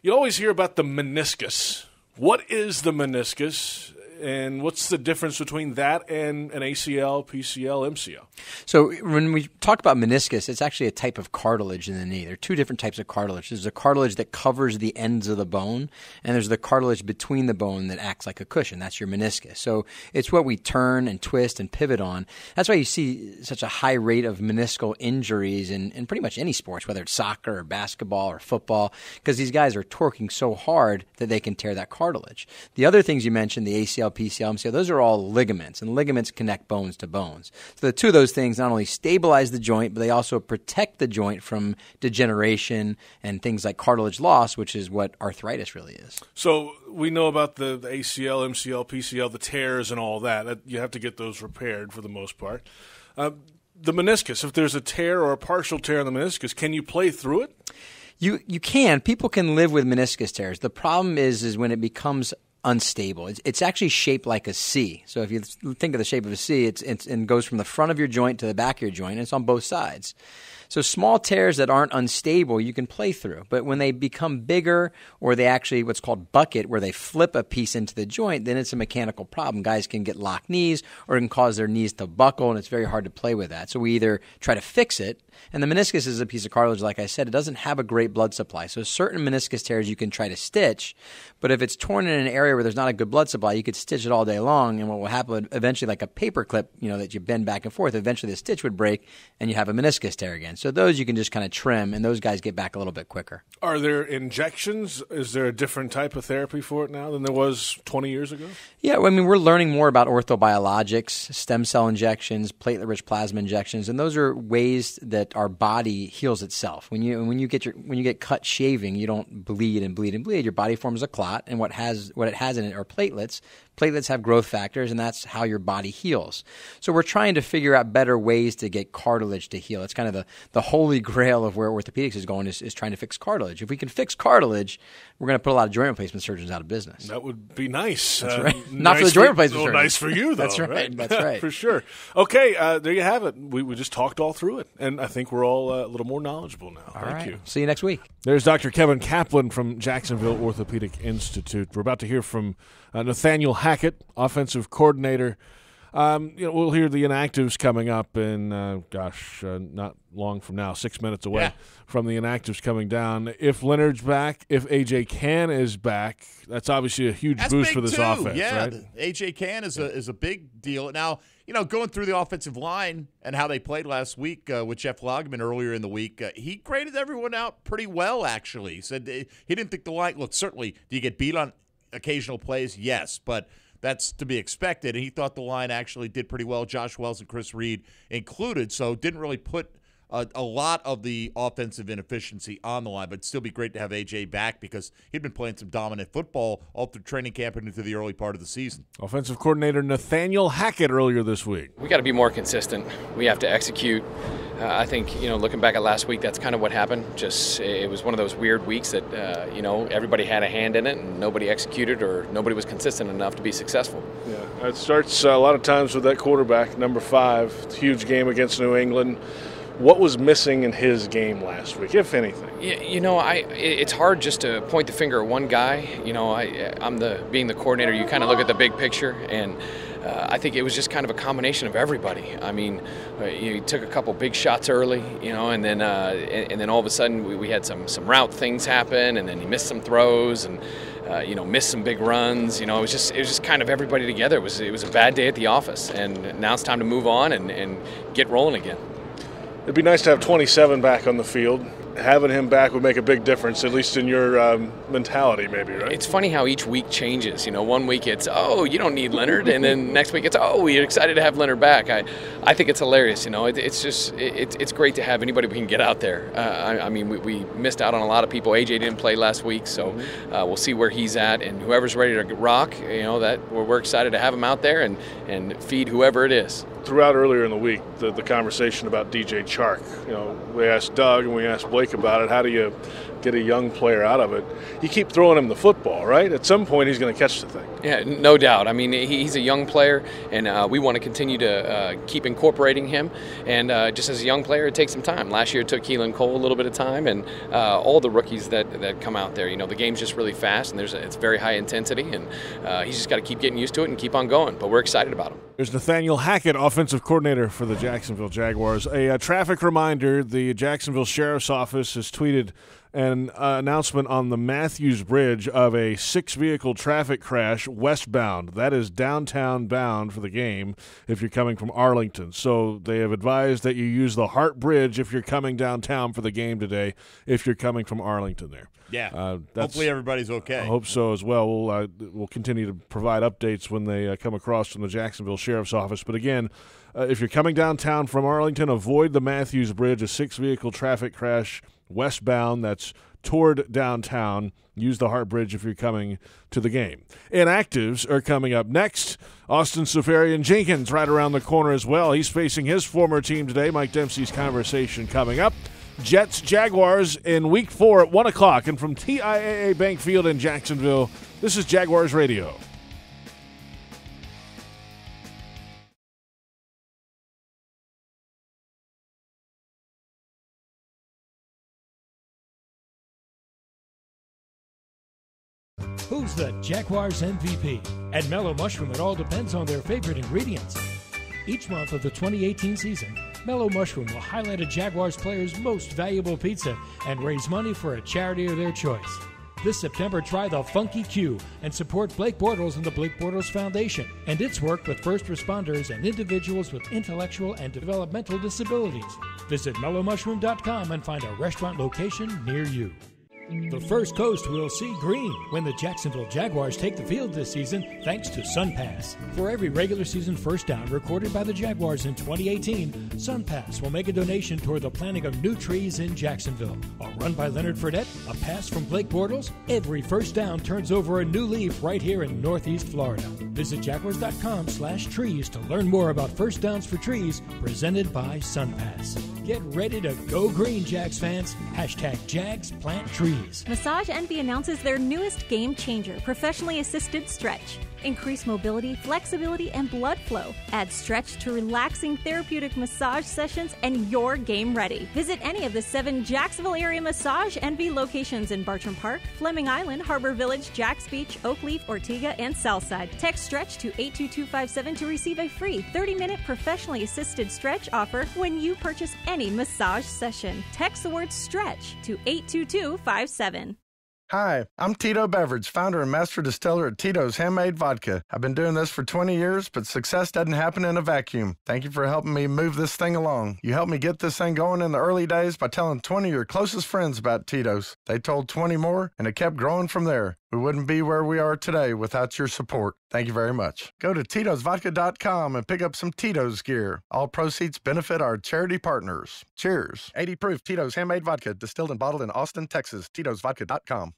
S1: You always hear about the meniscus. What is the meniscus? And what's the difference between that and an ACL, PCL, MCL?
S8: So when we talk about meniscus, it's actually a type of cartilage in the knee. There are two different types of cartilage. There's a cartilage that covers the ends of the bone, and there's the cartilage between the bone that acts like a cushion. That's your meniscus. So it's what we turn and twist and pivot on. That's why you see such a high rate of meniscal injuries in pretty much any sports, whether it's soccer or basketball or football, because these guys are torquing so hard that they can tear that cartilage. The other things you mentioned, the ACL, PCL, MCL, those are all ligaments, and ligaments connect bones to bones. So the two of those things not only stabilize the joint, but they also protect the joint from degeneration and things like cartilage loss, which is what arthritis really is.
S1: So we know about the ACL, MCL, PCL, the tears and all that. You have to get those repaired for the most part. The meniscus, if there's a tear or a partial tear in the meniscus, can you play through it?
S8: You can. People can live with meniscus tears. The problem is when it becomes unstable. It's actually shaped like a C. So if you think of the shape of a C, it goes from the front of your joint to the back of your joint, and it's on both sides. So small tears that aren't unstable, you can play through. But when they become bigger, or they actually what's called bucket, where they flip a piece into the joint, then it's a mechanical problem. Guys can get locked knees, or it can cause their knees to buckle, and it's very hard to play with that. So we either try to fix it, and the meniscus is a piece of cartilage, like I said. It doesn't have a great blood supply. So certain meniscus tears you can try to stitch, but if it's torn in an area where there's not a good blood supply, you could stitch it all day long, and what will happen eventually, like a paper clip, that you bend back and forth, eventually the stitch would break, and you have a meniscus tear again. So those you can just kind of trim, and those guys get back a little bit quicker.
S1: Are there injections? Is there a different type of therapy for it now than there was 20 years ago?
S8: Yeah, we're learning more about orthobiologics, stem cell injections, platelet-rich plasma injections, and those are ways that our body heals itself. When you get cut shaving, you don't bleed and bleed and bleed. Your body forms a clot, and what it has in it are platelets. Platelets have growth factors, and that's how your body heals. So we're trying to figure out better ways to get cartilage to heal. It's kind of the holy grail of where orthopedics is going, is trying to fix cartilage. If we can fix cartilage, we're going to put a lot of joint replacement surgeons out of business.
S1: That would be nice.
S8: That's right. Not for the joint replacement surgeons.
S1: Nice for you, though.
S8: That's right. That's right.
S1: For sure. Okay, there you have it. We just talked all through it, and I think we're all a little more knowledgeable now. Thank you.
S8: See you next week.
S1: There's Dr. Kevin Kaplan from Jacksonville Orthopedic Institute. We're about to hear from Nathaniel Hackett, offensive coordinator. We'll hear the inactives coming up in, not long from now, 6 minutes away from the inactives coming down. If Leonard's back, if A.J. Cann is back, that's obviously a huge boost for this offense, right?
S3: A.J. Cann is a big deal. Now, going through the offensive line and how they played last week with Jeff Logman earlier in the week, he graded everyone out pretty well, actually. He said he didn't think the line – look, certainly, do you get beat on occasional plays? Yes, but – that's to be expected, and he thought the line actually did pretty well, Josh Wells and Chris Reed included, so didn't really put a lot of the offensive inefficiency on the line, but it'd still be great to have A.J. back because he'd been playing some dominant football all through training camp and into the early part of the season.
S1: Offensive coordinator Nathaniel Hackett earlier this week.
S18: We got to be more consistent. We have to execute. I think, looking back at last week, that's kind of what happened. It was one of those weird weeks that, everybody had a hand in it and nobody executed or nobody was consistent enough to be successful.
S1: Yeah, it starts a lot of times with that quarterback, number 5, huge game against New England. What was missing in his game last week, if anything?
S18: It's hard just to point the finger at one guy. I'm being the coordinator, you kind of look at the big picture, and I think it was just kind of a combination of everybody. I mean, you took a couple big shots early, and then all of a sudden we had some route things happen, and then he missed some throws, and missed some big runs. It was just kind of everybody together. It was a bad day at the office, and now it's time to move on and get rolling again.
S1: It'd be nice to have 27 back on the field. Having him back would make a big difference, at least in your mentality, maybe, right?
S18: It's funny how each week changes. 1 week it's, you don't need Leonard, and then next week it's, we're excited to have Leonard back. I think it's hilarious. It's great to have anybody we can get out there. We missed out on a lot of people. AJ didn't play last week, so we'll see where he's at, and whoever's ready to rock, that we're excited to have him out there and feed whoever it is.
S1: Throughout earlier in the week, the conversation about DJ Chark, we asked Doug and we asked Blake about it. How do you
S2: get a young player out of it, you keep throwing him the football, right? At some point, he's going to catch the thing.
S18: Yeah, no doubt. I mean, he's a young player, and we want to continue to keep incorporating him. And just as a young player, it takes some time. Last year, it took Keelan Cole a little bit of time, and all the rookies that come out there. You know, the game's just really fast, and it's very high intensity, and he's just got to keep getting used to it and keep on going. But we're excited about him.
S1: There's Nathaniel Hackett, offensive coordinator for the Jacksonville Jaguars. A traffic reminder, the Jacksonville Sheriff's Office has tweeted an announcement on the Matthews Bridge of a 6-vehicle traffic crash westbound. That is downtown bound for the game if you're coming from Arlington. So they have advised that you use the Hart Bridge if you're coming downtown for the game today, if you're coming from Arlington there.
S3: Yeah, hopefully everybody's okay.
S1: I hope so as well. We'll continue to provide updates when they come across from the Jacksonville Sheriff's Office. But again, if you're coming downtown from Arlington, avoid the Matthews Bridge, a 6-vehicle traffic crash westbound that's toward downtown. Use the Hart Bridge if you're coming to the game. Inactives are coming up next. Austin Seferian-Jenkins right around the corner as well. He's facing his former team today. Mike Dempsey's conversation coming up. Jets, Jaguars in Week 4 at 1 o'clock. And from TIAA Bank Field in Jacksonville, this is Jaguars Radio.
S16: Who's the Jaguars MVP? At Mellow Mushroom, it all depends on their favorite ingredients. Each month of the 2018 season, Mellow Mushroom will highlight a Jaguars player's most valuable pizza and raise money for a charity of their choice. This September, try the Funky Q and support Blake Bortles and the Blake Bortles Foundation and its work with first responders and individuals with intellectual and developmental disabilities. Visit mellowmushroom.com and find a restaurant location near you. The First Coast will see green when the Jacksonville Jaguars take the field this season thanks to SunPass. For every regular season first down recorded by the Jaguars in 2018, SunPass will make a donation toward the planting of new trees in Jacksonville. A run by Leonard Fournette, a pass from Blake Bortles, every first down turns over a new leaf right here in Northeast Florida. Visit jaguars.com/trees to learn more about First Downs for Trees presented by SunPass. Get ready to go green, Jags fans. #JagsPlantTrees.
S9: Massage Envy announces their newest game changer, professionally assisted stretch. Increase mobility, flexibility, and blood flow. Add stretch to relaxing therapeutic massage sessions and you're game ready. Visit any of the 7 Jacksonville area Massage Envy locations in Bartram Park, Fleming Island, Harbor Village, Jacks Beach, Oakleaf, Ortega, and Southside. Text STRETCH to 82257 to receive a free 30-minute professionally assisted stretch offer when you purchase any massage session. Text the word STRETCH to 82257.
S10: Hi, I'm Tito Beverage, founder and master distiller at Tito's Handmade Vodka. I've been doing this for 20 years, but success doesn't happen in a vacuum. Thank you for helping me move this thing along. You helped me get this thing going in the early days by telling 20 of your closest friends about Tito's. They told 20 more, and it kept growing from there. We wouldn't be where we are today without your support. Thank you very much. Go to Tito'sVodka.com and pick up some Tito's gear. All proceeds benefit our charity partners. Cheers. 80 proof Tito's Handmade Vodka, distilled and bottled in Austin, Texas. Tito'sVodka.com.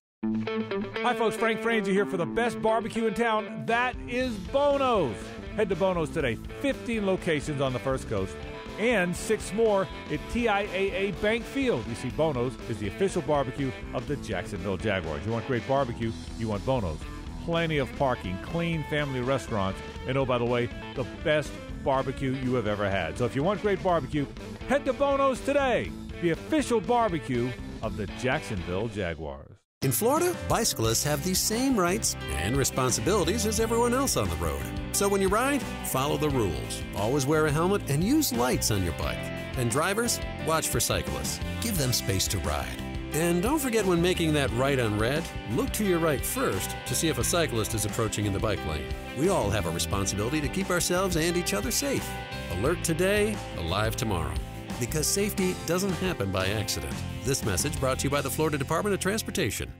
S11: Hi, folks. Frank Frangie here for the best barbecue in town. That is Bono's. Head to Bono's today. 15 locations on the First Coast and 6 more at TIAA Bank Field. You see, Bono's is the official barbecue of the Jacksonville Jaguars. You want great barbecue, you want Bono's. Plenty of parking, clean family restaurants, and oh, by the way, the best barbecue you have ever had. So if you want great barbecue, head to Bono's today, the official barbecue of the Jacksonville Jaguars.
S12: In Florida, bicyclists have the same rights and responsibilities as everyone else on the road. So when you ride, follow the rules. Always wear a helmet and use lights on your bike. And drivers, watch for cyclists. Give them space to ride. And don't forget, when making that right on red, look to your right first to see if a cyclist is approaching in the bike lane. We all have a responsibility to keep ourselves and each other safe. Alert today, alive tomorrow. Because safety doesn't happen by accident. This message brought to you by the Florida Department of Transportation.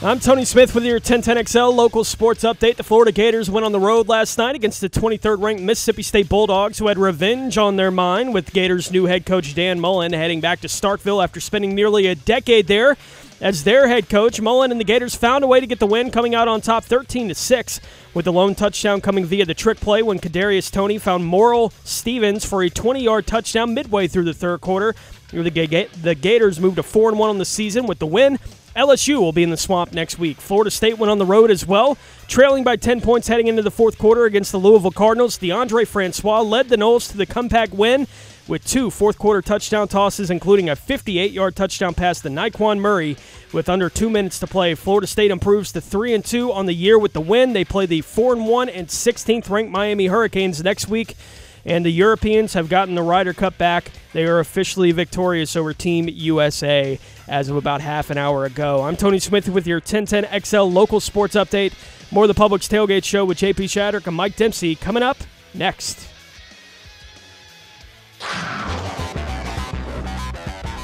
S6: I'm Tony Smith with your 1010XL local sports update. The Florida Gators went on the road last night against the 23rd-ranked Mississippi State Bulldogs, who had revenge on their mind, with Gators' new head coach Dan Mullen heading back to Starkville after spending nearly a decade there as their head coach. Mullen and the Gators found a way to get the win, coming out on top 13-6, with the lone touchdown coming via the trick play when Kadarius Toney found Morrill Stevens for a 20-yard touchdown midway through the third quarter. The Gators moved to 4-1 on the season with the win. LSU will be in the Swamp next week. Florida State went on the road as well, trailing by 10 points heading into the fourth quarter against the Louisville Cardinals. DeAndre Francois led the Noles to the comeback win with 2 fourth-quarter touchdown tosses, including a 58-yard touchdown pass to Naquan Murray with under 2 minutes to play. Florida State improves to 3-2 on the year with the win. They play the 4-1 and 16th-ranked Miami Hurricanes next week. And the Europeans have gotten the Ryder Cup back. They are officially victorious over Team USA as of about half an hour ago. I'm Tony Smith with your 1010XL local sports update. More of the Publix Tailgate Show with JP Shadrick and Mike Dempsey coming up next.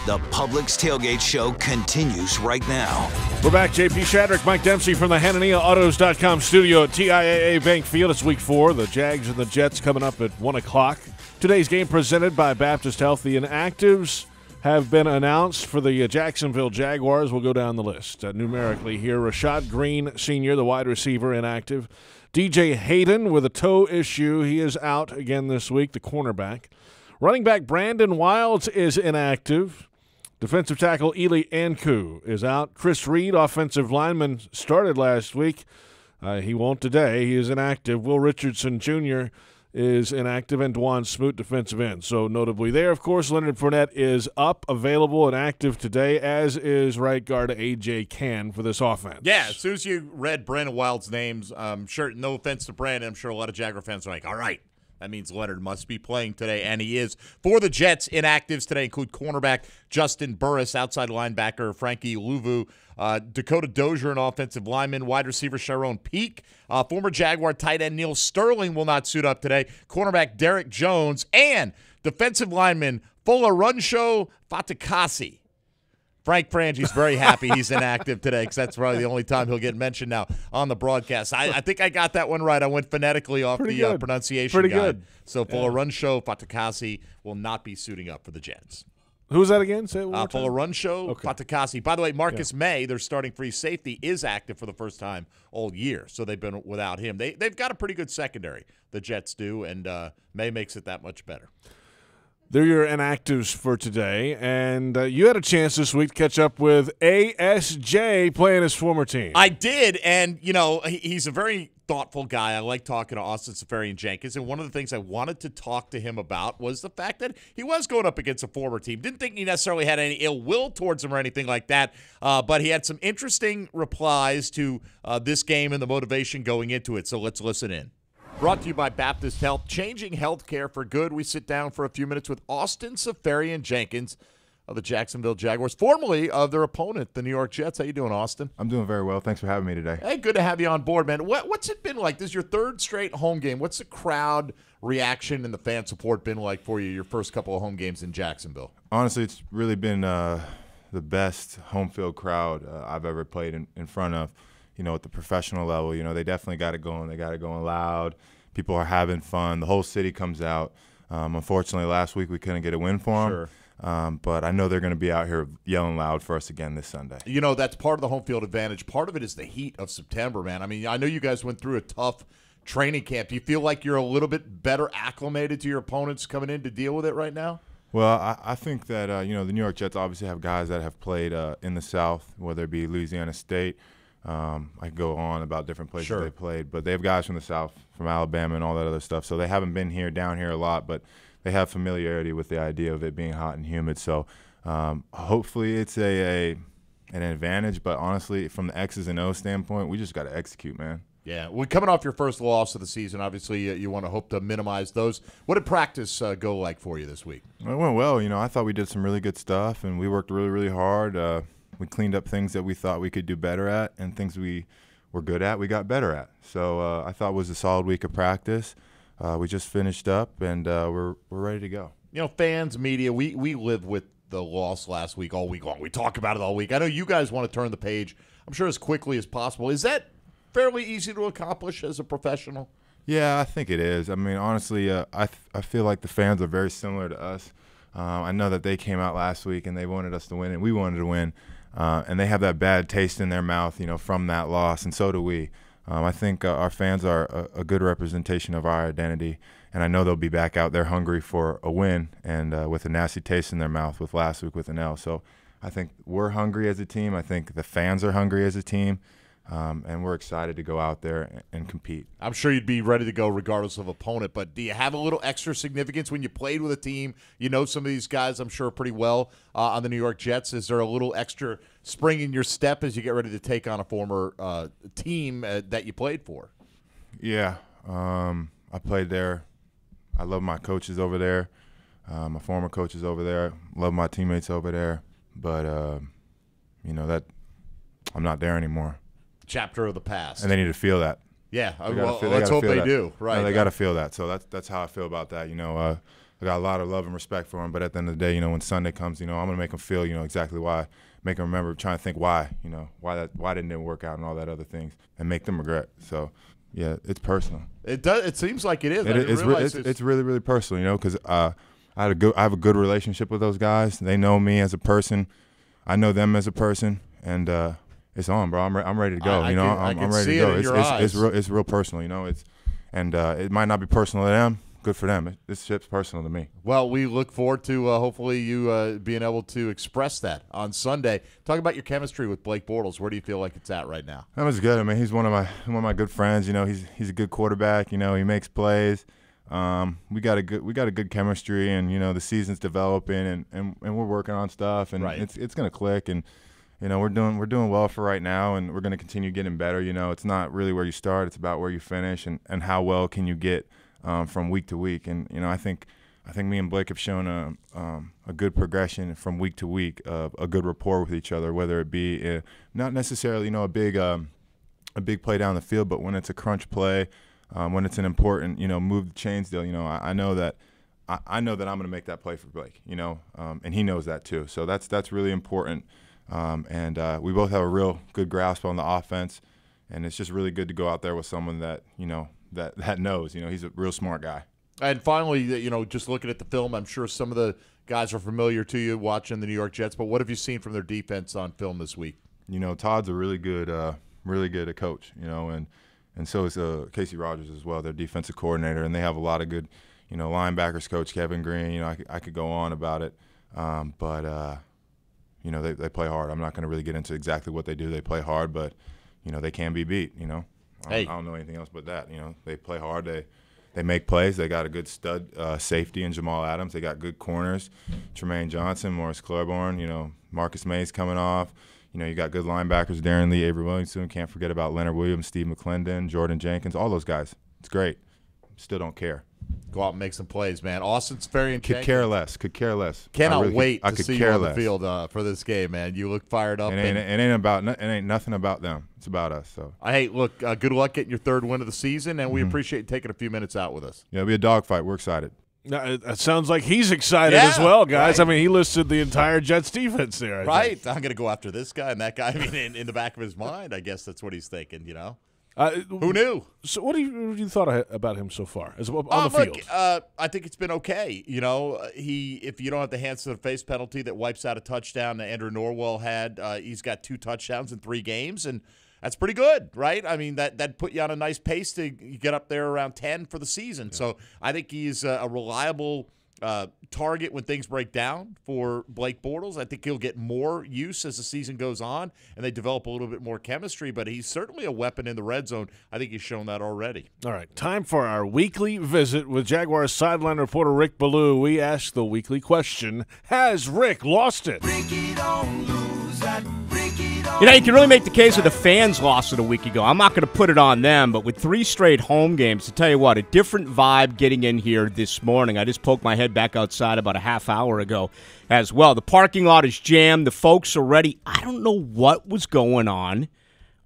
S13: The Publix Tailgate Show continues right now.
S1: We're back. JP Shadrick, Mike Dempsey from the HananiaAutos.com studio at TIAA Bank Field. It's week 4. The Jags and the Jets coming up at 1 o'clock. Today's game presented by Baptist Health. The inactives have been announced for the Jacksonville Jaguars. We'll go down the list numerically here. Rashad Green, senior, the wide receiver, inactive. DJ Hayden with a toe issue. He is out again this week, the cornerback. Running back Brandon Wilds is inactive. Defensive tackle Eli Anku is out. Chris Reed, offensive lineman, started last week. He won't today. He is inactive. Will Richardson Jr. is inactive, and Dwan Smoot, defensive end. So notably there, of course, Leonard Fournette is up, available, and active today, as is right guard A.J. Cann for this offense.
S3: Yeah, as soon as you read Brandon Wild's names, I'm sure, no offense to Brandon, I'm sure a lot of Jaguar fans are like, all right, that means Leonard must be playing today, and he is. For the Jets, inactives today include cornerback Justin Burris, outside linebacker Frankie Louvu, Dakota Dozier, an offensive lineman, wide receiver Sharon Peak, former Jaguar tight end Neil Sterling will not suit up today, cornerback Derek Jones, and defensive lineman Folarunsho Fatukasi. Frank Frangi's very happy he's inactive today because that's probably the only time he'll get mentioned now on the broadcast. I think I got that one right. I went phonetically off the pronunciation
S1: Pretty
S3: guide.
S1: good.
S3: So Folarunsho Fatukasi will not be suiting up for the Jets.
S1: Who's that again? Say it one more time.
S3: Folarunsho Fatukasi. By the way, Marcus May, their starting free safety, is active for the first time all year, so they've been without him. They've got a pretty good secondary, the Jets do, and May makes it that much better.
S1: They're your inactives for today, and you had a chance this week to catch up with ASJ playing his former team.
S3: I did, and, you know, he's a very thoughtful guy. I like talking to Austin Seferian-Jenkins, and one of the things I wanted to talk to him about was the fact that he was going up against a former team. Didn't think he necessarily had any ill will towards him or anything like that, but he had some interesting replies to this game and the motivation going into it, so let's listen in. Brought to you by Baptist Health, changing healthcare for good. We sit down for a few minutes with Austin Seferian-Jenkins of the Jacksonville Jaguars, formerly of their opponent, the New York Jets. How you doing, Austin?
S14: I'm doing very well. Thanks for having me today.
S3: Hey, good to have you on board, man. What's it been like? This is your third straight home game. What's the crowd reaction and the fan support been like for you, your first couple of home games in Jacksonville?
S14: Honestly, it's really been the best home field crowd I've ever played in front of. You know, at the professional level, you know, they definitely got it going. They got it going loud. People are having fun. The whole city comes out. Unfortunately, last week we couldn't get a win for them. Sure. But I know they're going to be out here yelling loud for us again this Sunday.
S3: You know, that's part of the home field advantage. Part of it is the heat of September, man. I mean, I know you guys went through a tough training camp. Do you feel like you're a little bit better acclimated to your opponents coming in to deal with it right now?
S14: Well, I think that, you know, the New York Jets obviously have guys that have played in the South, whether it be Louisiana State. I could go on about different places they played, but they have guys from the South, from Alabama and all that other stuff. So they haven't been down here a lot, but they have familiarity with the idea of it being hot and humid. So hopefully it's an advantage, but honestly, from the X's and O's standpoint, we just got to execute, man.
S3: Yeah, well, coming off your first loss of the season, obviously you want to hope to minimize those. What did practice go like for you this week?
S14: It went well. You know, I thought we did some really good stuff, and we worked really, really hard. We cleaned up things that we thought we could do better at, and things we were good at, we got better at. So I thought it was a solid week of practice. We just finished up, and we're ready to go.
S3: You know, fans, media, we live with the loss last week all week long. We talk about it all week. I know you guys want to turn the page. I'm sure as quickly as possible. Is that fairly easy to accomplish as a professional?
S14: Yeah, I think it is. I mean, honestly, I feel like the fans are very similar to us. I know that they came out last week and they wanted us to win, and we wanted to win. And they have that bad taste in their mouth, from that loss, and so do we. I think our fans are a good representation of our identity, and I know they'll be back out there hungry for a win and with a nasty taste in their mouth with last week with an L. So I think we're hungry as a team. I think the fans are hungry as a team. And we're excited to go out there and compete.
S3: I'm sure you'd be ready to go regardless of opponent, but do you have a little extra significance when you played with a team? You know some of these guys, I'm sure, pretty well on the New York Jets. Is there a little extra spring in your step as you get ready to take on a former team that you played for?
S14: Yeah. I played there. I love my coaches over there, my former coaches over there. Love my teammates over there. But, that I'm not there anymore.
S3: Chapter of the past.
S14: And they need to feel that.
S3: Yeah, let's hope they do. Right,
S14: no, they got to feel that. So that's how I feel about that. I got a lot of love and respect for them. But at the end of the day, when Sunday comes, I'm gonna make them feel, exactly why. Make them remember, trying to think why, why didn't it work out and all that other things, and make them regret. So yeah, it's personal.
S3: It does. It seems like it is.
S14: It's really, really personal. Because I have a good relationship with those guys. They know me as a person. I know them as a person, and it's on, bro. I'm ready to go. I'm ready to go. It's real personal. It might not be personal to them. Good for them. This ship's personal to me.
S3: Well, we look forward to hopefully you being able to express that on Sunday. Talk about your chemistry with Blake Bortles. Where do you feel like it's at right now?
S14: That was good. I mean, he's one of my good friends. He's a good quarterback. He makes plays. We got a good chemistry, and the season's developing, and we're working on stuff, and it's gonna click, and we're doing well for right now, and we're gonna continue getting better. It's not really where you start; it's about where you finish, and how well can you get from week to week. And I think me and Blake have shown a good progression from week to week of a good rapport with each other, whether it be not necessarily a big play down the field, but when it's a crunch play. When it's an important, move the chains deal, I know that I'm going to make that play for Blake, and he knows that too. So that's really important. And we both have a real good grasp on the offense, and it's just really good to go out there with someone that, that knows. He's a real smart guy.
S3: And finally, just looking at the film, I'm sure some of the guys are familiar to you watching the New York Jets, but what have you seen from their defense on film this week?
S14: Todd's a really good coach, and so is Casey Rogers as well, their defensive coordinator, and they have a lot of good, linebackers coach Kevin Green. I could go on about it, but they play hard. I'm not going to really get into exactly what they do. They play hard, but they can be beat. I don't know anything else but that. They play hard. They make plays. They got a good stud safety in Jamal Adams. They got good corners, Tremaine Johnson, Morris Claiborne. Marcus Mays coming off. You got good linebackers, Darren Lee, Avery Williamson. Can't forget about Leonard Williams, Steve McClendon, Jordan Jenkins, all those guys. It's great. Still don't care.
S3: Go out and make some plays, man. Austin Sperry
S14: could care less.
S3: Cannot wait to see you on the field for this game, man. You look fired up.
S14: It ain't nothing about them. It's about us. So
S3: look, good luck getting your third win of the season, and we appreciate taking a few minutes out with us.
S14: Yeah, it'll be a dogfight. We're excited.
S1: It sounds like he's excited as well, guys. Right. I mean, he listed the entire Jets defense there.
S3: I think. I'm going to go after this guy and that guy. I mean, in the back of his mind, I guess that's what he's thinking, Who knew?
S1: So what have you thought about him so far on the field?
S3: I think it's been okay. If you don't have the hands to the face penalty that wipes out a touchdown that Andrew Norwell had, he's got 2 touchdowns in 3 games, and that's pretty good, right? I mean, that put you on a nice pace to get up there around 10 for the season. Yeah. So I think he's a reliable target when things break down for Blake Bortles. I think he'll get more use as the season goes on and they develop a little bit more chemistry, but he's certainly a weapon in the red zone. I think he's shown that already.
S1: All right, time for our weekly visit with Jaguars sideline reporter Rick Ballou. We ask the weekly question, has Rick lost it?
S4: Ricky don't lose that.
S15: You can really make the case that the fans lost it a week ago. I'm not going to put it on them, but with 3 straight home games, to tell you what, a different vibe getting in here this morning. I just poked my head back outside about a half hour ago as well. The parking lot is jammed. The folks are ready. I don't know what was going on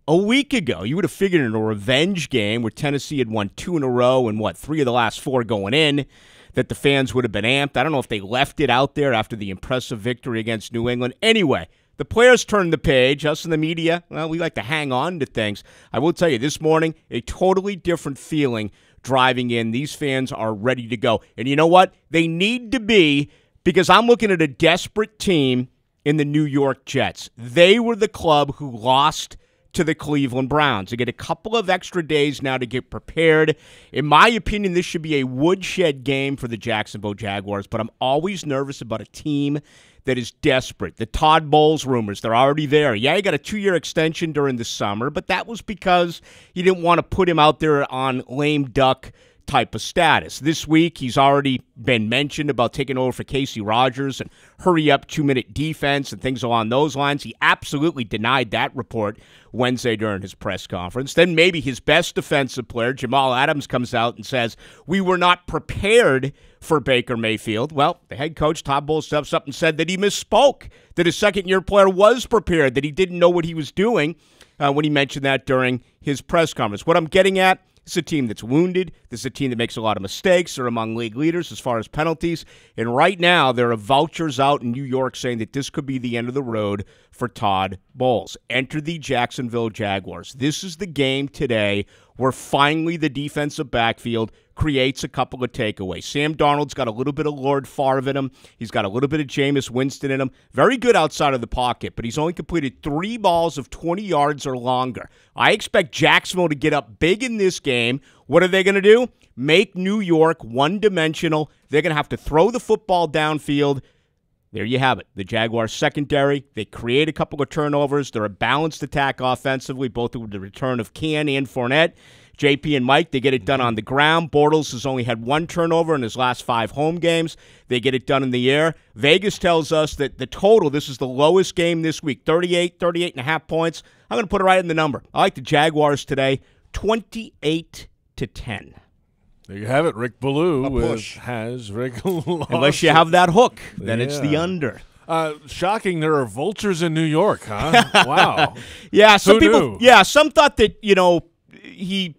S15: a week ago. You would have figured in a revenge game where Tennessee had won 2 in a row and, 3 of the last 4 going in, that the fans would have been amped. I don't know if they left it out there after the impressive victory against New England. Anyway, The players turn the page. Us in the media, well, we like to hang on to things. I will tell you, this morning, a totally different feeling driving in. These fans are ready to go. And you know what? They need to be, because I'm looking at a desperate team in the New York Jets. They were the club who lost to the Cleveland Browns. They get a couple of extra days now to get prepared. In my opinion, this should be a woodshed game for the Jacksonville Jaguars, but I'm always nervous about a team that is desperate. The Todd Bowles rumors, they're already there. Yeah, he got a 2-year extension during the summer, but that was because he didn't want to put him out there on lame duck type of status. This week, he's already been mentioned about taking over for Casey Rogers and hurry-up 2-minute defense and things along those lines. He absolutely denied that report Wednesday during his press conference. Then maybe his best defensive player, Jamal Adams, comes out and says, we were not prepared for Baker Mayfield. Well, the head coach, Todd Bowles, steps up and said that he misspoke, that his second-year player was prepared, that he didn't know what he was doing when he mentioned that during his press conference. What I'm getting at, it's a team that's wounded. This is a team that makes a lot of mistakes. They're among league leaders as far as penalties. And right now, there are vultures out in New York saying that this could be the end of the road for Todd Bowles. Enter the Jacksonville Jaguars. This is the game today where finally the defensive backfield creates a couple of takeaways. Sam Darnold's got a little bit of Lord Favre in him. He's got a little bit of Jameis Winston in him. Very good outside of the pocket, but he's only completed 3 balls of 20 yards or longer. I expect Jacksonville to get up big in this game. What are they going to do? Make New York one-dimensional. They're going to have to throw the football downfield. There you have it. The Jaguars secondary, they create a couple of turnovers. They're a balanced attack offensively, both with the return of Can and Fournette. JP and Mike, they get it done on the ground. Bortles has only had 1 turnover in his last 5 home games. They get it done in the air. Vegas tells us that the total, this is the lowest game this week, 38.5 points. I'm going to put it right in the number. I like the Jaguars today, 28-10.
S1: There you have it. Rick Ballou has Rick lost.
S15: Unless you have that hook, then it's the under.
S1: Shocking, there are vultures in New York, huh? Wow.
S15: Yeah, some
S1: Who
S15: people.
S1: knew?
S15: Yeah, some thought that he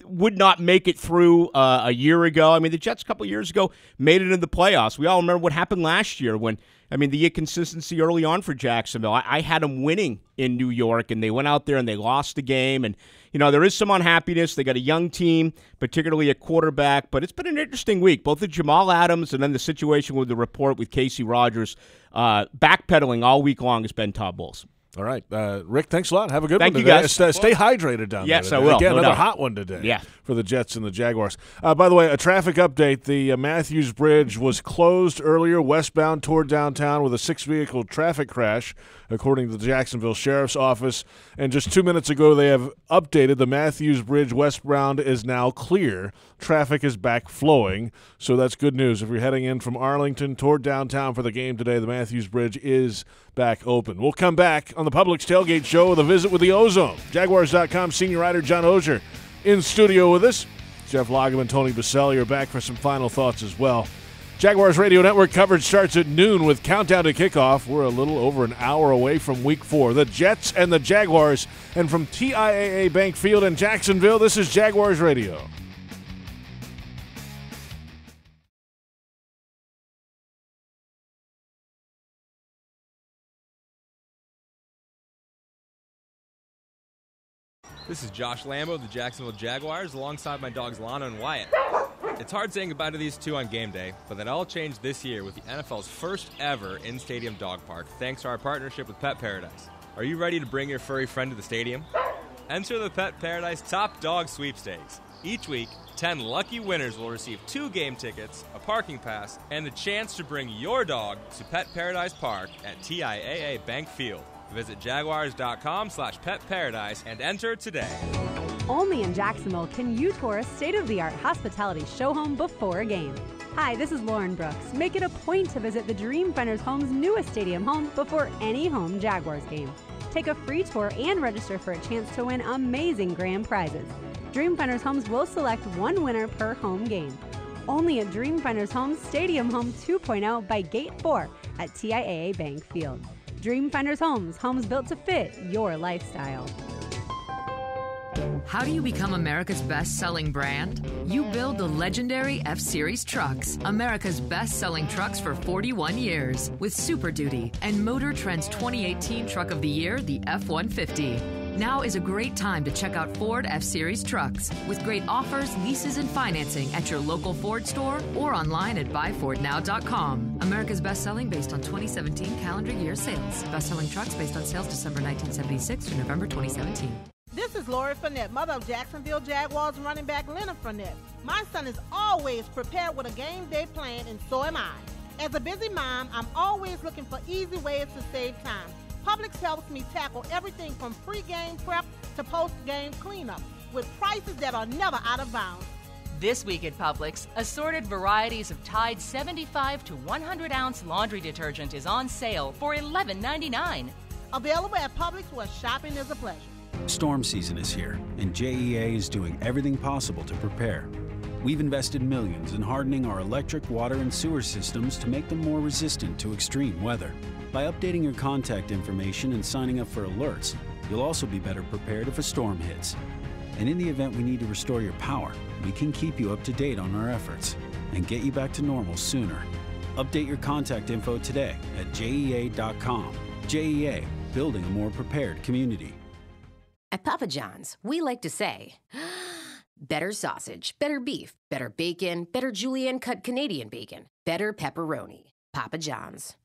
S15: would not make it through a year ago. I mean, the Jets a couple years ago made it into the playoffs. We all remember what happened last year when, the inconsistency early on for Jacksonville. I had them winning in New York, and they went out there and they lost the game. And, there is some unhappiness. They got a young team, particularly at quarterback. But it's been an interesting week. Both the Jamal Adams and then the situation with the report with Casey Rogers backpedaling all week long has been Todd Bowles.
S1: All right. Rick, thanks a lot. Have a good
S15: Thank
S1: one
S15: you,
S1: today.
S15: guys.
S1: Stay hydrated down there.
S15: Yes, I will.
S1: Again,
S15: No
S1: another
S15: doubt.
S1: hot one today
S15: Yeah.
S1: for the Jets and the Jaguars. By the way, a traffic update. The Matthews Bridge was closed earlier westbound toward downtown with a 6-vehicle traffic crash, according to the Jacksonville Sheriff's Office. And just 2 minutes ago, they have updated. The Matthews Bridge westbound is now clear. Traffic is back flowing, so that's good news. If you're heading in from Arlington toward downtown for the game today, the Matthews Bridge is back open. We'll come back on the Publix Tailgate Show with a visit with the Ozone. Jaguars.com senior writer John Ogier in studio with us. Jeff Lageman, Tony Baselli are back for some final thoughts as well. Jaguars Radio Network coverage starts at noon with Countdown to Kickoff. We're a little over an hour away from Week 4. The Jets and the Jaguars. And from TIAA Bank Field in Jacksonville, this is Jaguars Radio.
S17: This is Josh Lambo of the Jacksonville Jaguars alongside my dogs Lana and Wyatt. It's hard saying goodbye to these two on game day, but that all changed this year with the NFL's first ever in-stadium dog park, thanks to our partnership with Pet Paradise. Are you ready to bring your furry friend to the stadium? Enter the Pet Paradise Top Dog Sweepstakes. Each week, 10 lucky winners will receive 2 game tickets, a parking pass, and the chance to bring your dog to Pet Paradise Park at TIAA Bank Field. Visit jaguars.com/petparadise and enter today.
S19: Only in Jacksonville can you tour a state-of-the-art hospitality show home before a game. Hi, this is Lauren Brooks. Make it a point to visit the Dreamfinders Home's newest stadium home before any home Jaguars game. Take a free tour and register for a chance to win amazing grand prizes. Dreamfinders Homes will select one winner per home game. Only at Dreamfinders Homes Stadium Home 2.0 by Gate 4 at TIAA Bank Field. Dreamfinders Homes, homes built to fit your lifestyle.
S5: How do you become America's best-selling brand? You build the legendary F-Series trucks, America's best-selling trucks for 41 years, with Super Duty and Motor Trend's 2018 Truck of the Year, the F-150. Now is a great time to check out Ford F-Series trucks with great offers, leases, and financing at your local Ford store or online at buyfordnow.com. America's best-selling based on 2017 calendar year sales. Best-selling trucks based on sales December 1976 to November 2017.
S20: This is Lori Fournette, mother of Jacksonville Jaguars running back Leonard Fournette. My son is always prepared with a game day plan, and so am I. As a busy mom, I'm always looking for easy ways to save time. Publix helps me tackle everything from pre-game prep to post-game cleanup with prices that are never out of bounds.
S21: This week at Publix, assorted varieties of Tide 75 to 100-ounce laundry detergent is on sale for $11.99.
S20: Available at Publix where shopping is a pleasure.
S22: Storm season is here, and JEA is doing everything possible to prepare. We've invested millions in hardening our electric, water, and sewer systems to make them more resistant to extreme weather. By updating your contact information and signing up for alerts, you'll also be better prepared if a storm hits. And in the event we need to restore your power, we can keep you up to date on our efforts and get you back to normal sooner. Update your contact info today at JEA.com. JEA, building a more prepared community.
S23: At Papa John's, we like to say, better sausage, better beef, better bacon, better julienne-cut Canadian bacon, better pepperoni. Papa John's.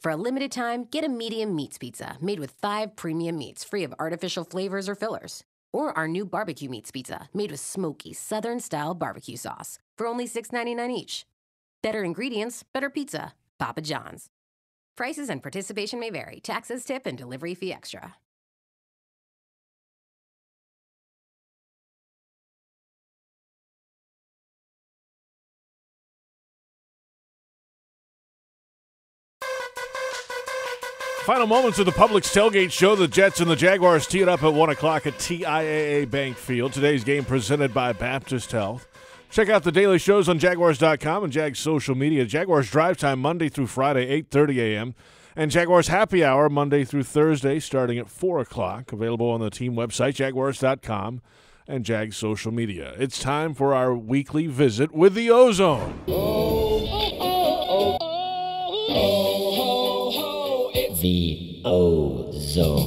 S23: For a limited time, get a medium meats pizza made with 5 premium meats free of artificial flavors or fillers. Or our new barbecue meats pizza made with smoky Southern-style barbecue sauce for only $6.99 each. Better ingredients, better pizza. Papa John's. Prices and participation may vary. Taxes, tip, and delivery fee extra.
S1: Final moments of the Publix Tailgate Show. The Jets and the Jaguars tee it up at 1 o'clock at TIAA Bank Field. Today's game presented by Baptist Health. Check out the daily shows on Jaguars.com and Jags social media. Jaguars Drive Time Monday through Friday, 8:30 a.m. And Jaguars Happy Hour Monday through Thursday starting at 4 o'clock. Available on the team website, Jaguars.com and Jags social media. It's time for our weekly visit with the Ozone.
S24: The Ozone.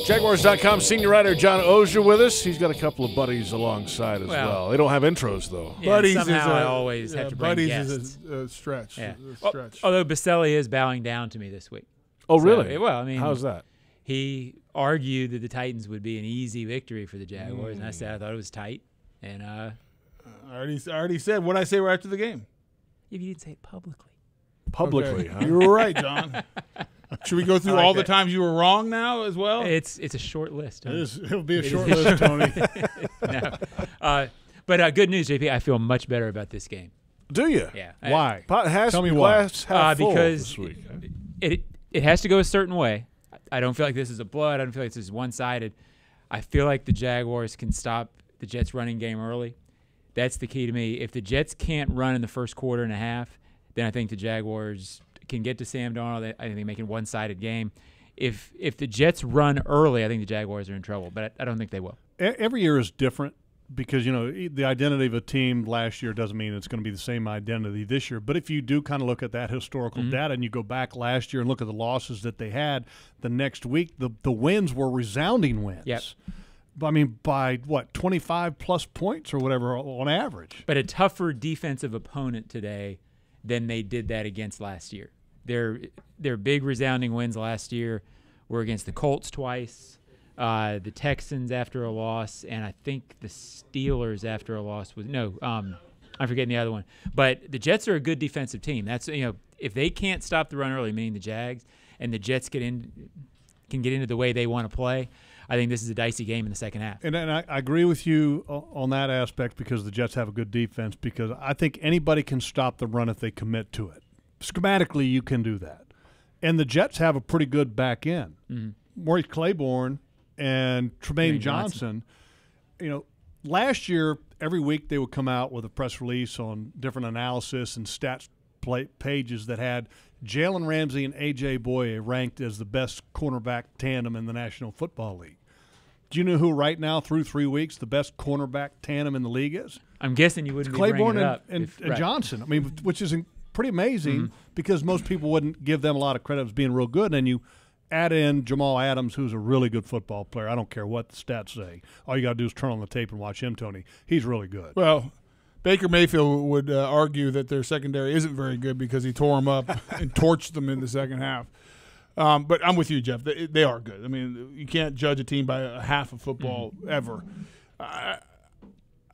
S1: Jaguars.com senior writer John Ozier with us. He's got a couple of buddies alongside as well. They don't have intros, though.
S25: Yeah, buddies somehow I always have to bring
S28: buddies
S25: guests.
S28: is a stretch.
S25: Yeah.
S28: A stretch.
S25: Although Baselli is bowing down to me this week.
S1: Oh, really?
S25: Well, I mean,
S1: how's that?
S25: He argued that the Titans would be an easy victory for the Jaguars, and I said I thought it was tight. And
S28: I already said what I say right after the game.
S25: If you didn't say it publicly.
S1: Publicly, huh?
S28: You were right, John. Should we go through all the times you were wrong now as well?
S25: It's a short list. Tony.
S28: It'll be a short list, Tony.
S25: No. But good news, JP. I feel much better about this game.
S1: Do you?
S25: Yeah.
S1: Why? Tell me
S28: why.
S25: Because
S1: this week.
S25: It has to go a certain way. I don't feel like this is a blood. I don't feel like this is one-sided. I feel like the Jaguars can stop the Jets' running game early. That's the key to me. If the Jets can't run in the first quarter and a half, then I think the Jaguars can get to Sam Darnold. I think they make it a one-sided game. If the Jets run early, I think the Jaguars are in trouble, but I don't think they will.
S28: Every year is different because, the identity of a team last year doesn't mean it's going to be the same identity this year. But if you do kind of look at that historical data and you go back last year and look at the losses that they had the next week, the wins were resounding wins.
S25: Yep.
S28: I mean, by, 25-plus points or whatever on average.
S25: But a tougher defensive opponent today than they did that against last year. Their big resounding wins last year were against the Colts twice, the Texans after a loss, and I think the Steelers after a loss I'm forgetting the other one. But the Jets are a good defensive team. That's if they can't stop the run early, meaning the Jags, and the Jets can get into the way they want to play, I think this is a dicey game in the second half.
S28: And I agree with you on that aspect because the Jets have a good defense because I think anybody can stop the run if they commit to it. Schematically, you can do that. And the Jets have a pretty good back end.
S25: Mm-hmm.
S28: Maurice Claiborne and Tremaine Johnson. Last year, every week they would come out with a press release on different analysis and stats pages that had Jalen Ramsey and A.J. Boye ranked as the best cornerback tandem in the National Football League. Do you know who right now, through 3 weeks, the best cornerback tandem in the league is?
S25: I'm guessing you wouldn't be
S28: Claiborne
S25: bringing it up.
S28: and Johnson. I mean, which is pretty amazing because most people wouldn't give them a lot of credit as being real good. And then you add in Jamal Adams, who's a really good football player. I don't care what the stats say. All you got to do is turn on the tape and watch him, Tony. He's really good.
S2: Well, Baker Mayfield would argue that their secondary isn't very good because he tore them up and torched them in the second half. But I'm with you, Jeff. They are good. I mean, you can't judge a team by a half of football ever. I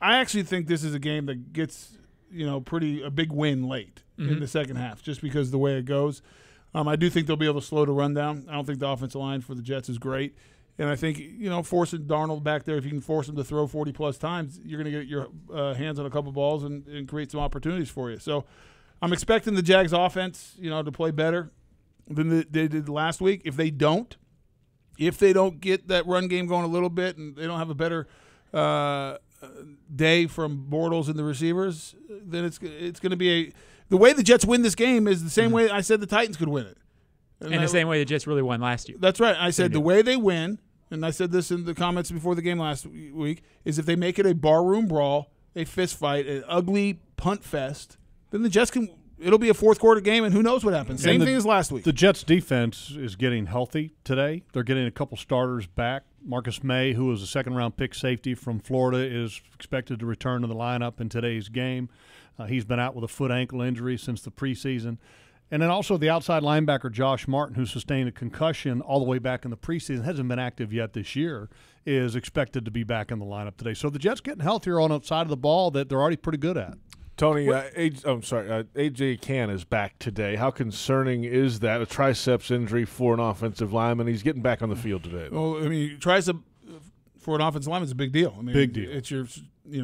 S2: actually think this is a game that gets a big win late in the second half, just because of the way it goes. I do think they'll be able to slow the run down. I don't think the offensive line for the Jets is great. And I think, forcing Darnold back there, if you can force him to throw 40-plus times, you're going to get your hands on a couple balls and create some opportunities for you. So I'm expecting the Jags offense, to play better than they did last week. If they don't get that run game going a little bit and they don't have a better day from Bortles and the receivers, then it's going to be the way the Jets win this game is the same way I said the Titans could win it.
S25: And the same way the Jets really won last year.
S2: That's right. I said the way they win, and I said this in the comments before the game last week, is if they make it a barroom brawl, a fist fight, an ugly punt fest, then the Jets can – it'll be a fourth-quarter game, and who knows what happens. Same thing as last week.
S28: The Jets' defense is getting healthy today. They're getting a couple starters back. Marcus May, who was a second-round pick safety from Florida, is expected to return to the lineup in today's game. He's been out with a foot-ankle injury since the preseason. And then also the outside linebacker, Josh Martin, who sustained a concussion all the way back in the preseason, hasn't been active yet this year, is expected to be back in the lineup today. So the Jets getting healthier on the side of the ball that they're already pretty good at.
S1: Tony, A.J. Cann is back today. How concerning is that? A triceps injury for an offensive lineman. He's getting back on the field today.
S2: Well, I mean, tricep for an offensive lineman is a big deal. I mean,
S28: big deal.
S2: It's your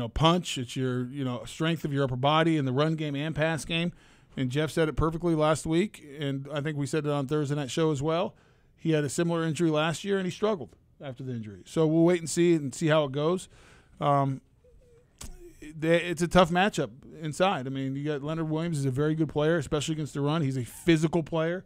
S2: punch. It's your strength of your upper body in the run game and pass game. And Jeff said it perfectly last week, and I think we said it on Thursday night show as well. He had a similar injury last year, and he struggled after the injury. So we'll wait and see how it goes. It's a tough matchup inside. I mean, you got Leonard Williams is a very good player, especially against the run. He's a physical player.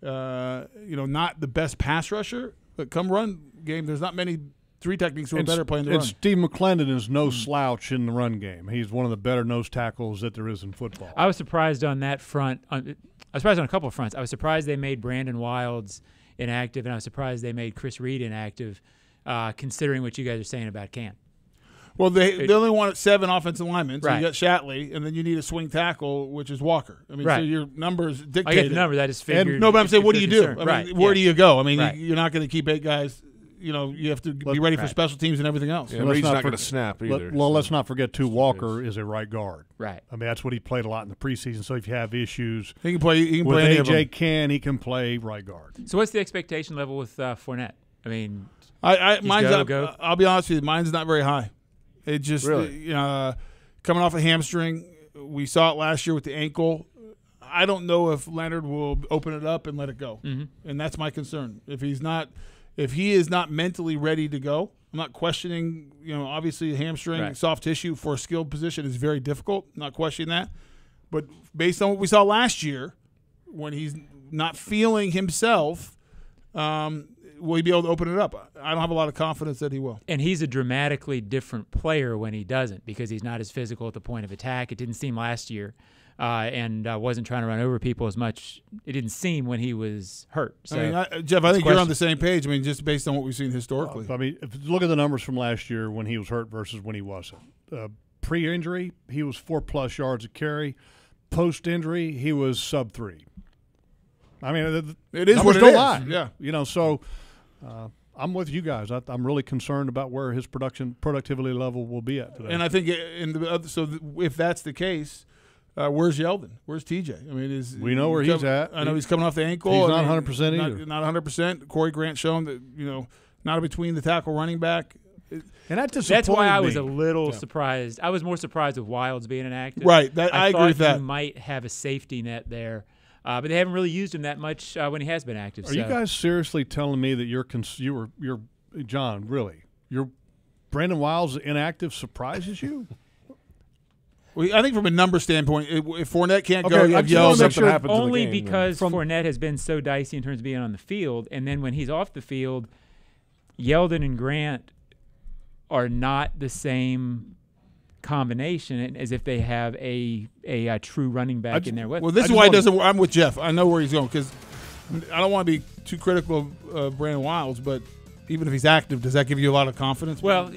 S2: Not the best pass rusher, but come run game, there's not many three techniques who are better playing the run.
S28: And Steve McClendon is no slouch in the run game. He's one of the better nose tackles that there is in football.
S25: I was surprised on that front. I was surprised on a couple of fronts. I was surprised they made Brandon Wilds inactive, and I was surprised they made Chris Reed inactive, considering what you guys are saying about Cann.
S2: Well, they only wanted 7 offensive linemen, so
S25: right.
S2: You got Shatley, and then you need a swing tackle, which is Walker. I mean,
S25: right.
S2: So your numbers dictate.
S25: I get the number. That is figured.
S2: No, but I'm saying, what do you do? I mean,
S25: right.
S2: Where do you go? I mean,
S25: right.
S2: You're not going to keep 8 guys. You have to be ready for special teams and everything else.
S1: Yeah, Reed's not going to snap either.
S28: Let's not forget, too, Walker is a right guard.
S25: Right.
S28: I mean, that's what he played a lot in the preseason, so if you have issues
S2: he can play
S28: with A.J. Cann, he can play right guard.
S25: So what's the expectation level with Fournette? I mean,
S2: I'll be honest with you, mine's not very high. It just coming off a hamstring. We saw it last year with the ankle. I don't know if Leonard will open it up and let it go, and that's my concern. If he is not mentally ready to go, I'm not questioning. Obviously, hamstring, soft tissue for a skilled position is very difficult. I'm not questioning that, but based on what we saw last year, when he's not feeling himself. Will he be able to open it up? I don't have a lot of confidence that he will.
S25: And he's a dramatically different player when he doesn't, because he's not as physical at the point of attack. It didn't seem last year, and wasn't trying to run over people as much. It didn't seem when he was hurt. So,
S2: Jeff, I think you're on the same page. I mean, just based on what we've seen historically.
S28: If you look at the numbers from last year when he was hurt versus when he wasn't. Pre-injury, he was 4+ yards a carry. Post-injury, he was sub-3. I mean,
S2: it is what it is.
S28: Lie.
S2: Yeah,
S28: so. I'm with you guys. I'm really concerned about where his productivity level will be at today.
S2: And I think if that's the case, where's Yeldon? Where's TJ? I mean,
S28: we know where he's at.
S2: I know he's coming off the ankle.
S28: He's not 100% either.
S2: Not 100%. Corey Grant shown that not a between the tackle running back.
S28: And that's
S25: why I was a little surprised. I was more surprised with Wilds being inactive.
S2: Right. I agree with that.
S25: You might have a safety net there. But they haven't really used him that much when he has been active.
S28: Are you guys seriously telling me that you're John? Really, your Brandon Wilds inactive surprises you?
S2: Well, I think from a number standpoint, if Fournette can't go, you have Yeldon.
S1: Something happens
S25: only
S1: in the game,
S25: because Fournette has been so dicey in terms of being on the field, and then when he's off the field, Yeldon and Grant are not the same combination as if they have a true running back in there with.
S2: Well, this is why it doesn't work. I'm with Jeff. I know where he's going because I don't want to be too critical of Brandon Wiles, but even if he's active, does that give you a lot of confidence?
S25: Well,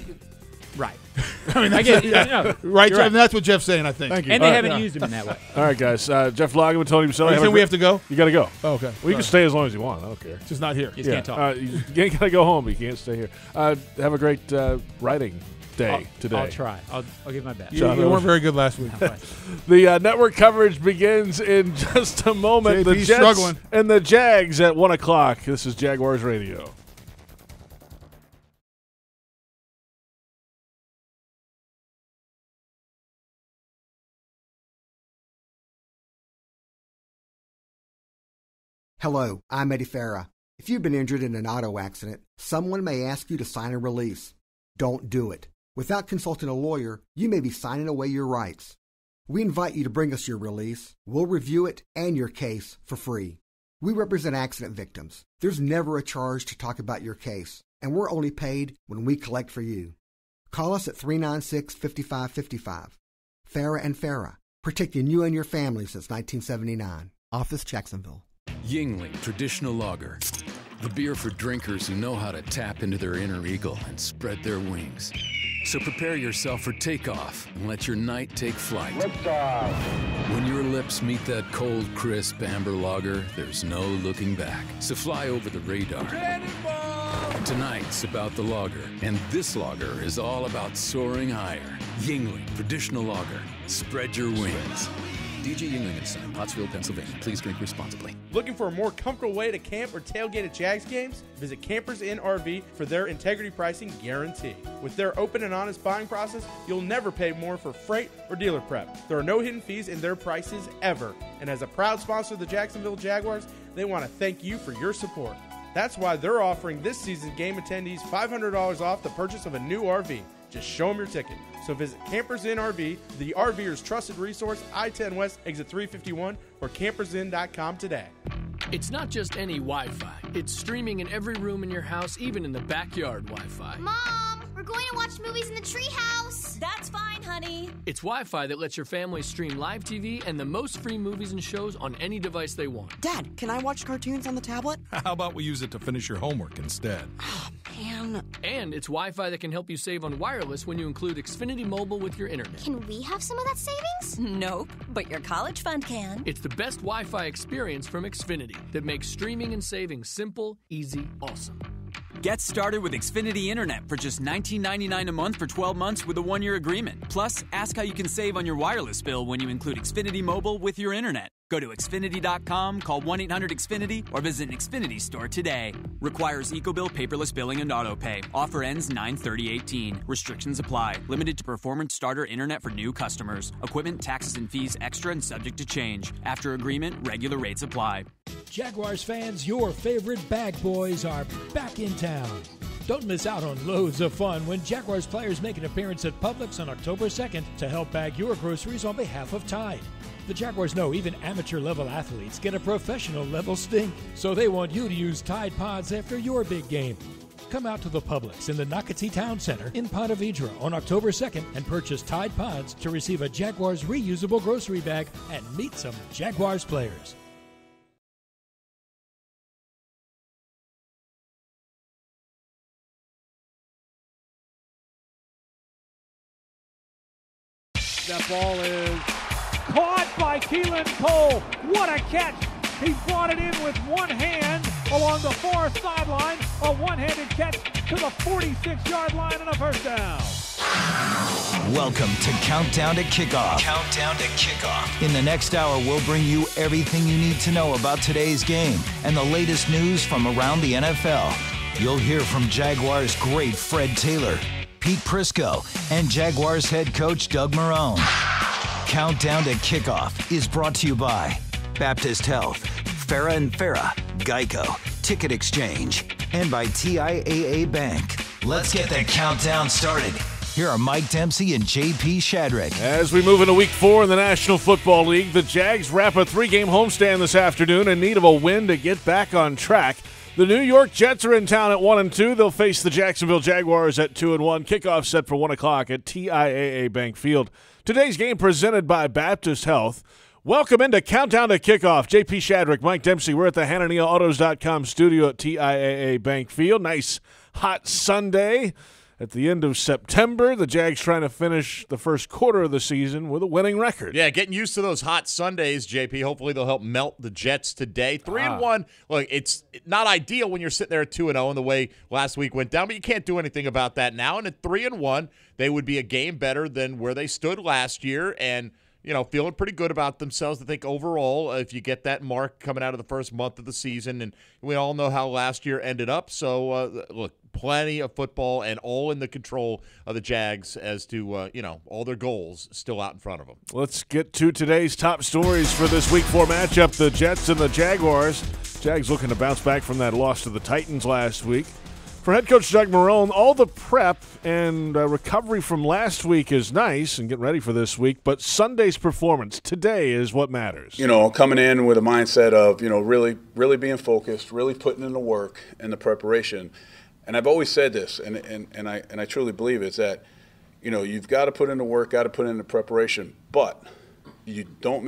S25: right.
S2: I mean, right, Jeff? And that's what Jeff's saying, I think.
S25: Thank you. And they haven't used him in that way.
S1: All right, guys. Jeff Lageman, Tony Maselli.
S2: We have to go?
S1: You got to go.
S2: Oh, okay.
S1: Well, you can stay as long as you want. I don't care.
S2: Just not here.
S25: You just can't talk.
S1: You got to go home, but you can't stay here. Have a great writing day today.
S25: I'll try. I'll give my best.
S2: You weren't very good last week.
S1: The network coverage begins in just a moment. The Jets
S2: struggling.
S1: And the Jags at 1 o'clock. This is Jaguars Radio.
S7: Hello, I'm Eddie Farah. If you've been injured in an auto accident, someone may ask you to sign a release. Don't do it. Without consulting a lawyer, you may be signing away your rights. We invite you to bring us your release. We'll review it and your case for free. We represent accident victims. There's never a charge to talk about your case, and we're only paid when we collect for you. Call us at 396-5555. Farah and Farah, protecting you and your family since 1979. Office, Jacksonville.
S8: Yingling Traditional Lager. The beer for drinkers who know how to tap into their inner eagle and spread their wings. So prepare yourself for takeoff and let your night take flight. Liftoff. When your lips meet that cold, crisp amber lager, there's no looking back. So fly over the radar. Tonight's about the lager, and this lager is all about soaring higher. Yingling Traditional Lager. Spread your wings. DJ Yingling & Son, Pottsville, Pennsylvania. Please drink responsibly.
S28: Looking for a more comfortable way to camp or tailgate at Jags games? Visit Campers Inn RV for their integrity pricing guarantee. With their open and honest buying process, you'll never pay more for freight or dealer prep. There are no hidden fees in their prices ever. And as a proud sponsor of the Jacksonville Jaguars, they want to thank you for your support. That's why they're offering this season's game attendees $500 off the purchase of a new RV. Just show them your ticket. So visit Campers Inn RV, the RVer's trusted resource, I-10 West, exit 351, or campersinn.com today.
S9: It's not just any Wi-Fi. It's streaming in every room in your house, even in the backyard Wi-Fi.
S10: Mom, we're going to watch movies in the treehouse.
S21: That's fine, honey.
S9: It's Wi-Fi that lets your family stream live TV and the most free movies and shows on any device they want.
S16: Dad, can I watch cartoons on the tablet?
S18: How about we use it to finish your homework instead?
S16: Oh, man.
S9: And it's Wi-Fi that can help you save on wireless when you include Xfinity Mobile with your internet.
S10: Can we have some of that savings?
S21: Nope, but your college fund can.
S9: It's the best Wi-Fi experience from Xfinity that makes streaming and saving simple, easy, awesome.
S26: Get started with Xfinity Internet for just $19.99 a month for 12 months with a 1-year agreement. Plus, ask how you can save on your wireless bill when you include Xfinity Mobile with your internet. Go to Xfinity.com, call 1-800-XFINITY, or visit an Xfinity store today. Requires EcoBill, paperless billing, and autopay. Offer ends 9/30/18. Restrictions apply. Limited to performance starter internet for new customers. Equipment, taxes, and fees extra and subject to change. After agreement, regular rates apply.
S27: Jaguars fans, your favorite bag boys are back in town. Don't miss out on loads of fun when Jaguars players make an appearance at Publix on October 2nd to help bag your groceries on behalf of Tide. The Jaguars know even amateur-level athletes get a professional-level stink, so they want you to use Tide Pods after your big game. Come out to the Publix in the Nocatee Town Center in Ponte Vedra on October 2nd and purchase Tide Pods to receive a Jaguars reusable grocery bag and meet some Jaguars players.
S11: That ball is caught by Keelan Cole. What a catch. He brought it in with one hand along the far sideline. A one-handed catch to the 46-yard line and a first down.
S13: Welcome to Countdown to Kickoff. Countdown to Kickoff. In the next hour, we'll bring you everything you need to know about today's game and the latest news from around the NFL. You'll hear from Jaguars great Fred Taylor, Pete Prisco, and Jaguars head coach Doug Marrone. Countdown to Kickoff is brought to you by Baptist Health, Farah and Farah, Geico, Ticket Exchange, and by TIAA Bank. Let's get the countdown started. Here are Mike Dempsey and JP Shadrick.
S1: As we move into Week 4 in the National Football League, the Jags wrap a 3-game homestand this afternoon in need of a win to get back on track. The New York Jets are in town at 1-2. They'll face the Jacksonville Jaguars at 2-1. Kickoff set for 1 o'clock at TIAA Bank Field. Today's game presented by Baptist Health. Welcome into Countdown to Kickoff. JP Shadrick, Mike Dempsey. We're at the HananiahAutos.com studio at TIAA Bank Field. Nice hot Sunday. At the end of September, the Jags trying to finish the first quarter of the season with a winning record.
S3: Yeah, getting used to those hot Sundays, JP. Hopefully they'll help melt the Jets today. 3-1. Look, it's not ideal when you're sitting there at 2-0 and the way last week went down, but you can't do anything about that now. And at 3-1, they would be a game better than where they stood last year and, you know, feeling pretty good about themselves. I think overall, if you get that mark coming out of the first month of the season, and we all know how last year ended up. So, look, plenty of football and all in the control of the Jags as to, all their goals still out in front of them.
S1: Let's get to today's top stories for this Week 4 matchup, the Jets and the Jaguars. Jags looking to bounce back from that loss to the Titans last week. For head coach Doug Marrone, all the prep and recovery from last week is nice and getting ready for this week, but Sunday's performance today is what matters.
S4: You know, coming in with a mindset of, really being focused, really putting in the work and the preparation. And I've always said this, and I truly believe it's that, you've got to put in the work, got to put in the preparation, but you can't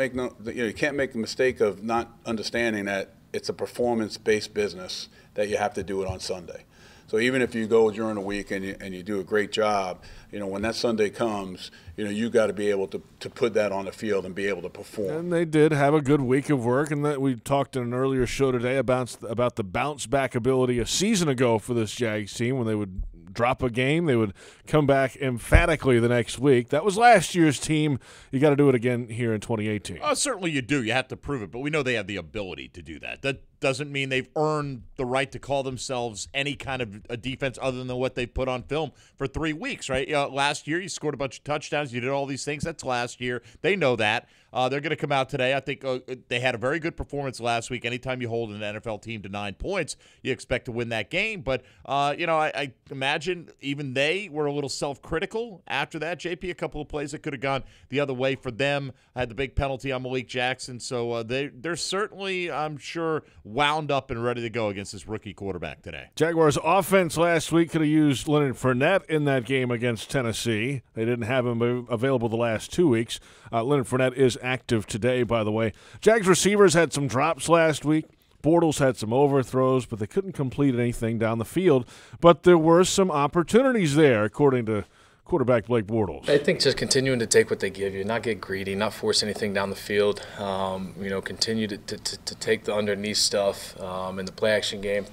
S4: make the mistake of not understanding that it's a performance-based business that you have to do it on Sunday. So even if you go during the week and you do a great job, when that Sunday comes, you got to be able to put that on the field and be able to perform.
S1: And they did have a good week of work, and that we talked in an earlier show today about the bounce back ability a season ago for this Jags team. When they would drop a game, they would come back emphatically the next week. That was last year's team. You got to do it again here in 2018.
S3: Certainly you do. You have to prove it, but we know they have the ability to do that. That doesn't mean they've earned the right to call themselves any kind of a defense other than what they put on film for 3 weeks, right? Last year you scored a bunch of touchdowns. You did all these things. That's last year. They know that. They're going to come out today. I think they had a very good performance last week. Anytime you hold an NFL team to 9 points, you expect to win that game. But, I imagine even they were a little self-critical after that. JP, a couple of plays that could have gone the other way for them. Had the big penalty on Malik Jackson. So they're certainly, I'm sure, wound up and ready to go against this rookie quarterback today.
S1: Jaguars offense last week could have used Leonard Fournette in that game against Tennessee. They didn't have him available the last 2 weeks. Leonard Fournette is active today, by the way. Jags receivers had some drops last week. Bortles had some overthrows, but they couldn't complete anything down the field. But there were some opportunities there, according to quarterback Blake Bortles.
S6: I think just continuing to take what they give you, not get greedy, not force anything down the field. Continue to take the underneath stuff in the play action game.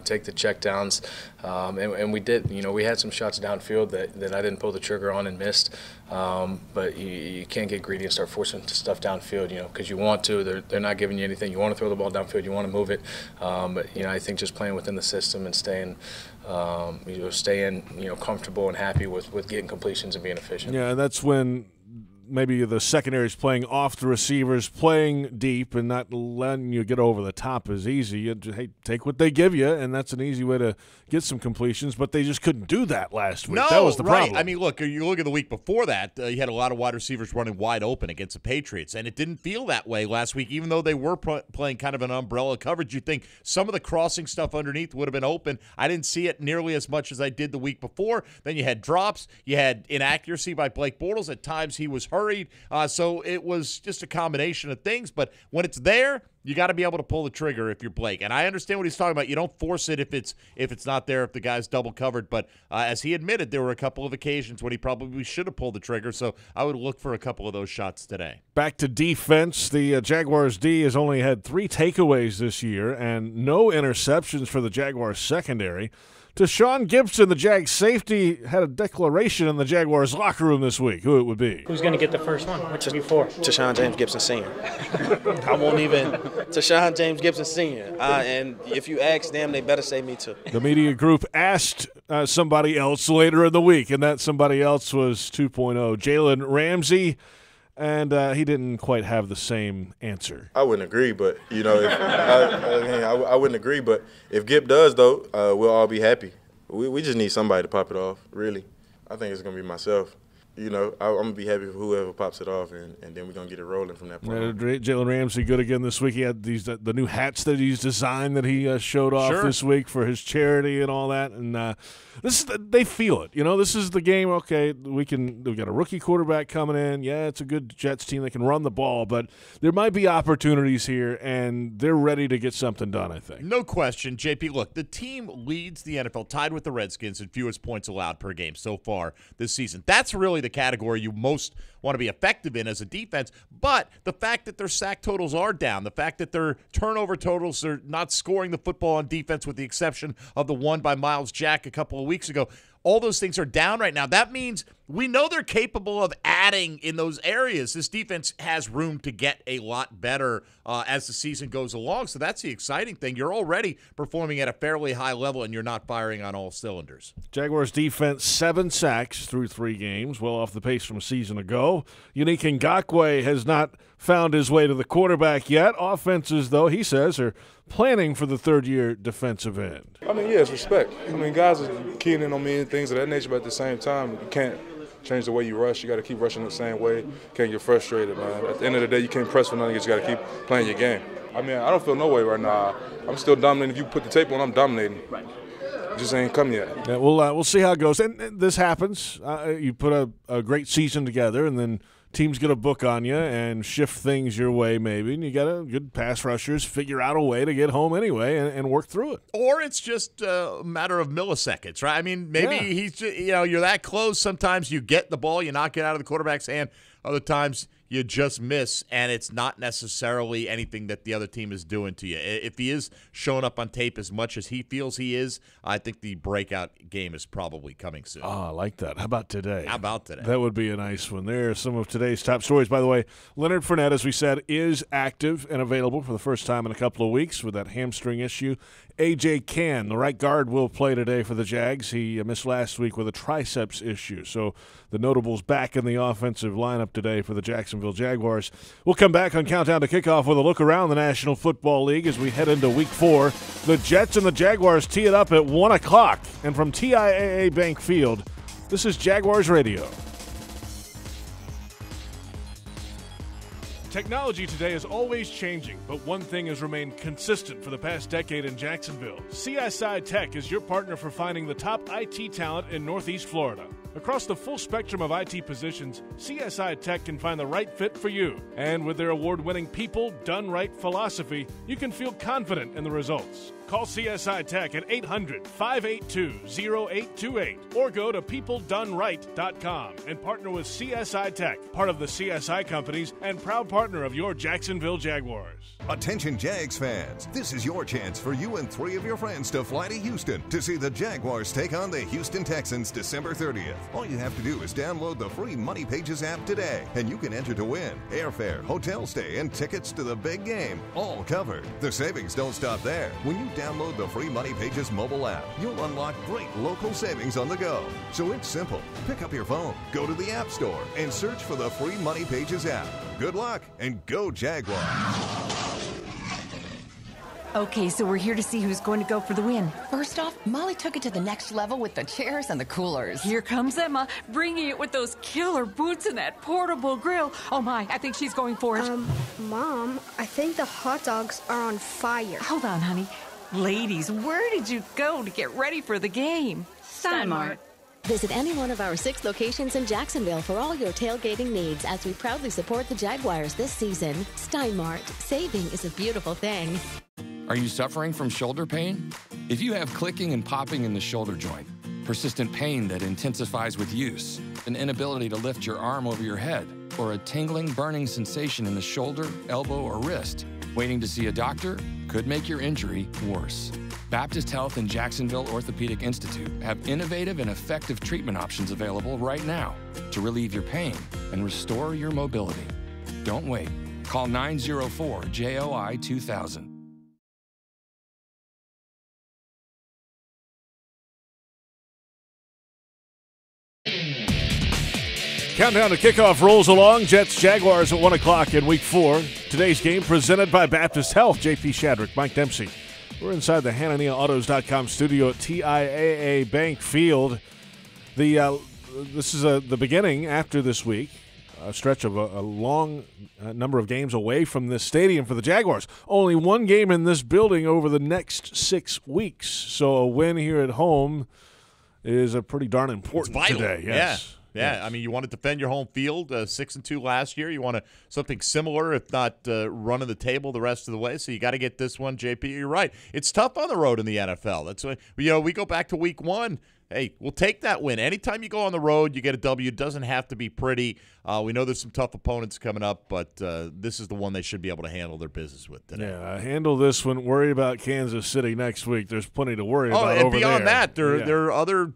S6: Take the checkdowns, and we did. We had some shots downfield that I didn't pull the trigger on and missed. But you can't get greedy and start forcing stuff downfield, because you want to. They're not giving you anything. You want to throw the ball downfield. You want to move it. But I think just playing within the system and staying comfortable and happy with getting completions and being efficient.
S1: Yeah, that's when maybe the secondary is playing off the receivers, playing deep, and not letting you get over the top is easy. You just, take what they give you, and that's an easy way to get some completions, but they just couldn't do that last week.
S3: No,
S1: that was the
S3: right.
S1: problem.
S3: I mean, look, you look at the week before that, you had a lot of wide receivers running wide open against the Patriots, and it didn't feel that way last week, even though they were playing kind of an umbrella coverage. You think some of the crossing stuff underneath would have been open. I didn't see it nearly as much as I did the week before. Then you had drops. You had inaccuracy by Blake Bortles. At times he was hurried. So it was just a combination of things. But when it's there, you got to be able to pull the trigger if you're Blake. And I understand what he's talking about. You don't force it if it's not there, if the guy's double covered. But as he admitted, there were a couple of occasions when he probably should have pulled the trigger. So I would look for a couple of those shots today.
S1: Back to defense. The Jaguars D has only had 3 takeaways this year and no interceptions for the Jaguars secondary. Deshaun Gibson, the Jags safety, had a declaration in the Jaguars locker room this week. Who it would be?
S12: Who's going to get the first one? What's it before?
S14: Deshaun James Gibson Sr. I won't even. Deshaun James Gibson Sr. And if you ask them, they better say me too.
S1: The media group asked somebody else later in the week, and that somebody else was 2.0 Jalen Ramsey. And he didn't quite have the same answer.
S15: I wouldn't agree, but, I wouldn't agree. But if Gip does, though, we'll all be happy. We just need somebody to pop it off, really. I think it's going to be myself. I'm going to be happy for whoever pops it off, and then we're going to get it rolling from that point on.
S1: Jalen Ramsey good again this week. He had the new hats that he's designed that he showed off this week for his charity and all that. And they feel it. This is the game. Okay, we've got a rookie quarterback coming in. Yeah, it's a good Jets team that can run the ball, but there might be opportunities here, and they're ready to get something done, I think.
S3: No question, JP. Look, the team leads the NFL, tied with the Redskins in fewest points allowed per game so far this season. That's really the category you most want to be effective in as a defense, but the fact that their sack totals are down, the fact that their turnover totals are not scoring the football on defense with the exception of the one by Miles Jack a couple of weeks ago, all those things are down right now. That means we know they're capable of adding in those areas. This defense has room to get a lot better as the season goes along, so that's the exciting thing. You're already performing at a fairly high level, and you're not firing on all cylinders.
S1: Jaguars defense, 7 sacks through 3 games, well off the pace from a season ago. Unique Ngakoue has not found his way to the quarterback yet. Offenses, though, he says, are planning for the third-year defensive end.
S5: It's respect. Guys are keying in on me and things of that nature, but at the same time, you can't change the way you rush. You got to keep rushing the same way. You can't get frustrated, man. At the end of the day, you can't press for nothing. You just got to keep playing your game. I don't feel no way right now. I'm still dominating. If you put the tape on, I'm dominating. Right. It just ain't come yet.
S1: Yeah, we'll see how it goes. And this happens. You put a great season together, and then teams get a book on you and shift things your way maybe, and you got a good pass rushers figure out a way to get home anyway and work through it.
S3: Or it's just a matter of milliseconds, right? Maybe he's just, you're that close. Sometimes you get the ball, you knock it out of the quarterback's hand. Other times you just miss, and it's not necessarily anything that the other team is doing to you. If he is showing up on tape as much as he feels he is, I think the breakout game is probably coming soon.
S1: Oh, I like that. How about today?
S3: That
S1: would be a nice one. There are some of today's top stories. By the way, Leonard Fournette, as we said, is active and available for the first time in a couple of weeks with that hamstring issue. A.J. Cann, the right guard, will play today for the Jags. He missed last week with a triceps issue. So the notables back in the offensive lineup today for the Jacksonville Jaguars. We'll come back on Countdown to Kickoff with a look around the National Football League as we head into Week 4. The Jets and the Jaguars tee it up at 1 o'clock. And from TIAA Bank Field, this is Jaguars Radio. Technology today is always changing, but one thing has remained consistent for the past decade in Jacksonville. CSI Tech is your partner for finding the top IT talent in Northeast Florida. Across the full spectrum of IT positions, CSI Tech can find the right fit for you. And with their award-winning People Done Right philosophy, you can feel confident in the results. Call CSI Tech at 800-582-0828 or go to peopledoneright.com and partner with CSI Tech, part of the CSI companies and proud partner of your Jacksonville Jaguars.
S17: Attention Jags fans, this is your chance for you and 3 of your friends to fly to Houston to see the Jaguars take on the Houston Texans December 30th. All you have to do is download the free Money Pages app today, and you can enter to win airfare, hotel stay, and tickets to the big game, all covered. The savings don't stop there. When you download the free Money Pages mobile app, you'll unlock great local savings on the go. So it's simple. Pick up your phone, go to the App Store, and search for the free Money Pages app. Good luck, and go Jaguars.
S19: Okay, so we're here to see who's going to go for the win. First off, Molly took it to the next level with the chairs and the coolers.
S20: Here comes Emma, bringing it with those killer boots and that portable grill. Oh my, I think she's going for it.
S10: Mom, I think the hot dogs are on fire.
S20: Hold on, honey. Ladies, where did you go to get ready for the game?
S22: Stein Mart. Visit any one of our 6 locations in Jacksonville for all your tailgating needs as we proudly support the Jaguars this season. Stein Mart. Saving is a beautiful thing.
S23: Are you suffering from shoulder pain? If you have clicking and popping in the shoulder joint, persistent pain that intensifies with use, an inability to lift your arm over your head, or a tingling, burning sensation in the shoulder, elbow, or wrist, waiting to see a doctor could make your injury worse. Baptist Health and Jacksonville Orthopedic Institute have innovative and effective treatment options available right now to relieve your pain and restore your mobility. Don't wait. Call 904-JOI-2000.
S1: Countdown to Kickoff rolls along. Jets, Jaguars at 1 o'clock in Week 4. Today's game presented by Baptist Health. JP Shadrick, Mike Dempsey. We're inside the HananiaAutos.com studio at TIAA Bank Field. The this is the beginning after this week, a stretch of a long number of games away from this stadium for the Jaguars. Only one game in this building over the next 6 weeks. So a win here at home is a pretty darn important today. Yes.
S3: Yeah. I mean, you want to defend your home field, 6-2 last year. You want something similar, if not running the table the rest of the way. So you got to get this one, JP. You're right. It's tough on the road in the NFL. That's why, we go back to week 1. Hey, we'll take that win. Anytime you go on the road, you get a W. It doesn't have to be pretty. We know there's some tough opponents coming up, but this is the one they should be able to handle their business with today.
S1: Yeah, handle this one. Worry about Kansas City next week. There's plenty to worry about over there.
S3: And beyond that, there are other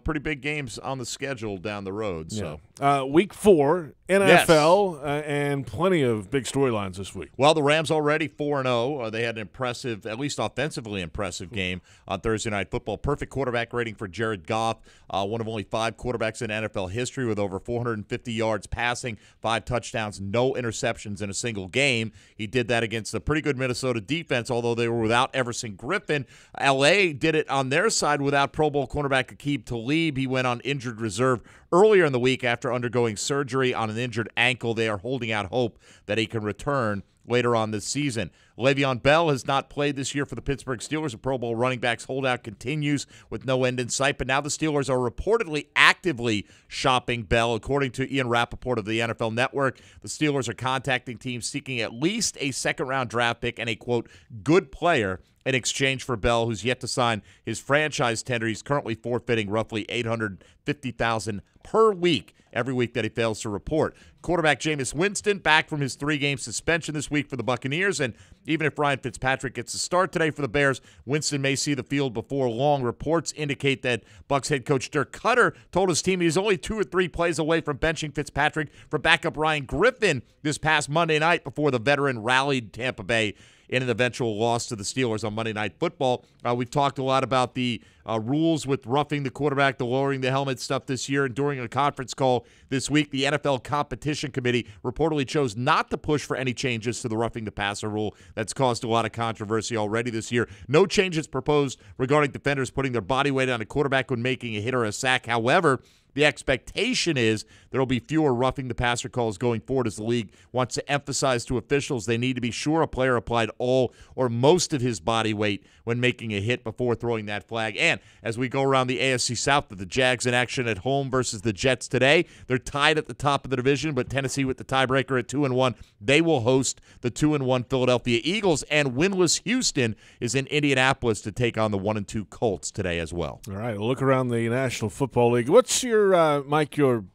S3: pretty big games on the schedule down the road. So
S1: week 4, NFL, and plenty of big storylines this week.
S3: Well, the Rams already 4-0. They had an impressive, at least offensively impressive game on Thursday Night Football. Perfect quarterback rating for Jared Goff, one of only 5 quarterbacks in NFL history with over 450 yards passing, 5 touchdowns, no interceptions in a single game. He did that against a pretty good Minnesota defense, although they were without Everson Griffin. L.A. did it on their side without Pro Bowl cornerback Aqib Talib. He went on injured reserve earlier in the week after undergoing surgery on an injured ankle. They are holding out hope that he can return later on this season. Le'Veon Bell has not played this year for the Pittsburgh Steelers. The Pro Bowl running backs holdout continues with no end in sight, but now the Steelers are reportedly actively shopping Bell. According to Ian Rappaport of the NFL Network, the Steelers are contacting teams seeking at least a second-round draft pick and a, quote, good player in exchange for Bell, who's yet to sign his franchise tender. He's currently forfeiting roughly $850,000 per week every week that he fails to report. Quarterback Jameis Winston back from his 3-game suspension this week for the Buccaneers, and even if Ryan Fitzpatrick gets a start today for the Bears, Winston may see the field before long. Reports indicate that Bucs head coach Dirk Cutter told his team he's only 2 or 3 plays away from benching Fitzpatrick for backup Ryan Griffin this past Monday night before the veteran rallied Tampa Bay in an eventual loss to the Steelers on Monday Night Football. We've talked a lot about the rules with roughing the quarterback, the lowering the helmet stuff this year, and during a conference call this week, the NFL Competition Committee reportedly chose not to push for any changes to the roughing the passer rule that's caused a lot of controversy already this year. No changes proposed regarding defenders putting their body weight on a quarterback when making a hit or a sack. However, the expectation is there will be fewer roughing the passer calls going forward as the league wants to emphasize to officials they need to be sure a player applied all or most of his body weight when making a hit before throwing that flag. And as we go around the AFC South with the Jags in action at home versus the Jets today, they're tied at the top of the division, but Tennessee with the tiebreaker at 2-1. They will host the 2-1 Philadelphia Eagles, and winless Houston is in Indianapolis to take on the 1-2 Colts today as well.
S1: All right, we'll look around the National Football League. What's your, Mike, your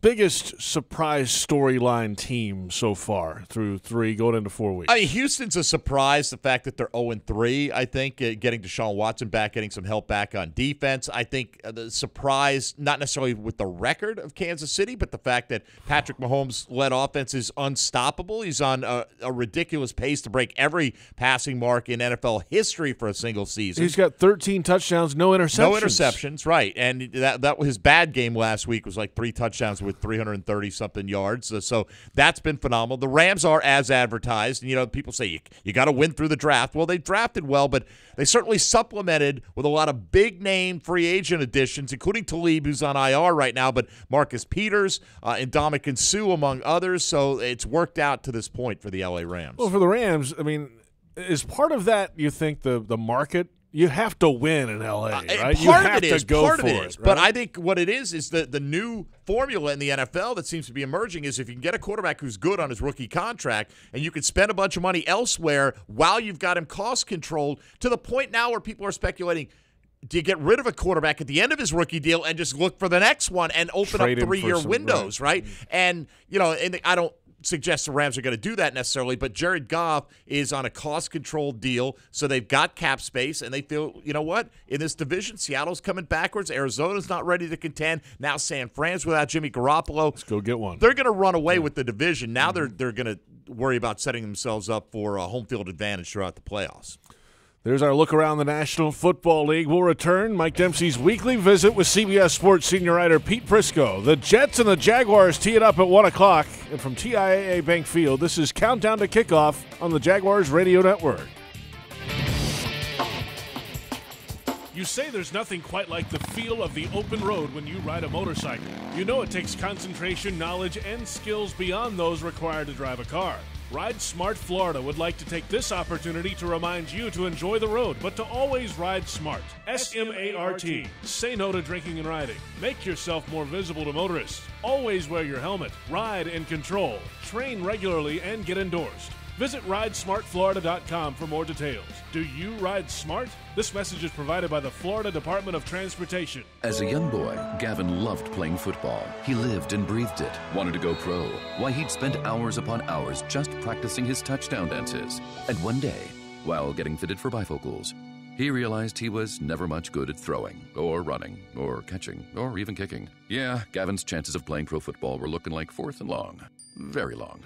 S1: biggest surprise storyline team so far through 3 going into 4 weeks?
S3: I mean, Houston's a surprise, the fact that they're 0-3, I think, getting Deshaun Watson back, getting some help back on defense. I think the surprise, not necessarily with the record of Kansas City, but the fact that Patrick Mahomes-led offense is unstoppable. He's on a ridiculous pace to break every passing mark in NFL history for a single season.
S1: He's got 13 touchdowns, no interceptions.
S3: No interceptions, right. And that his bad game last week was like 3 touchdowns with 330-something yards. So that's been phenomenal. The Rams are as advertised. And, people say you got to win through the draft. Well, they drafted well, but they certainly supplemented with a lot of big-name free agent additions, including Talib, who's on IR right now, but Marcus Peters and Ndamukong Suh, among others. So it's worked out to this point for the L.A. Rams.
S1: Well, for the Rams, I mean, is part of that, you think, the market? You have to win in L.A., right? You have to go for it. Right?
S3: But I think what it is the new formula in the NFL that seems to be emerging is if you can get a quarterback who's good on his rookie contract and you can spend a bunch of money elsewhere while you've got him cost controlled, to the point now where people are speculating, do you get rid of a quarterback at the end of his rookie deal and just look for the next one and open up 3-year windows, right? And, and I don't suggest the Rams are going to do that necessarily, but Jared Goff is on a cost-controlled deal, so they've got cap space, and they feel, you know what, in this division, Seattle's coming backwards, Arizona's not ready to contend, now San Fran's without Jimmy Garoppolo.
S1: Let's go get one.
S3: They're going to run away with the division. Now they're going to worry about setting themselves up for a home field advantage throughout the playoffs.
S1: There's our look around the National Football League. We'll return Mike Dempsey's weekly visit with CBS Sports senior writer Pete Prisco. The Jets and the Jaguars tee it up at 1 o'clock. And from TIAA Bank Field, this is Countdown to Kickoff on the Jaguars Radio Network. You say there's nothing quite like the feel of the open road when you ride a motorcycle. You know it takes concentration, knowledge, and skills beyond those required to drive a car. Ride Smart Florida would like to take this opportunity to remind you to enjoy the road, but to always ride smart. S-M-A-R-T. Say no to drinking and riding. Make yourself more visible to motorists. Always wear your helmet. Ride in control. Train regularly and get endorsed. Visit RideSmartFlorida.com for more details. Do you ride smart? This message is provided by the Florida Department of Transportation.
S2: As a young boy, Gavin loved playing football. He lived and breathed it, wanted to go pro. Why, he'd spend hours upon hours just practicing his touchdown dances. And one day, while getting fitted for bifocals, he realized he was never much good at throwing, or running, or catching, or even kicking. Yeah, Gavin's chances of playing pro football were looking like fourth and long. Very long.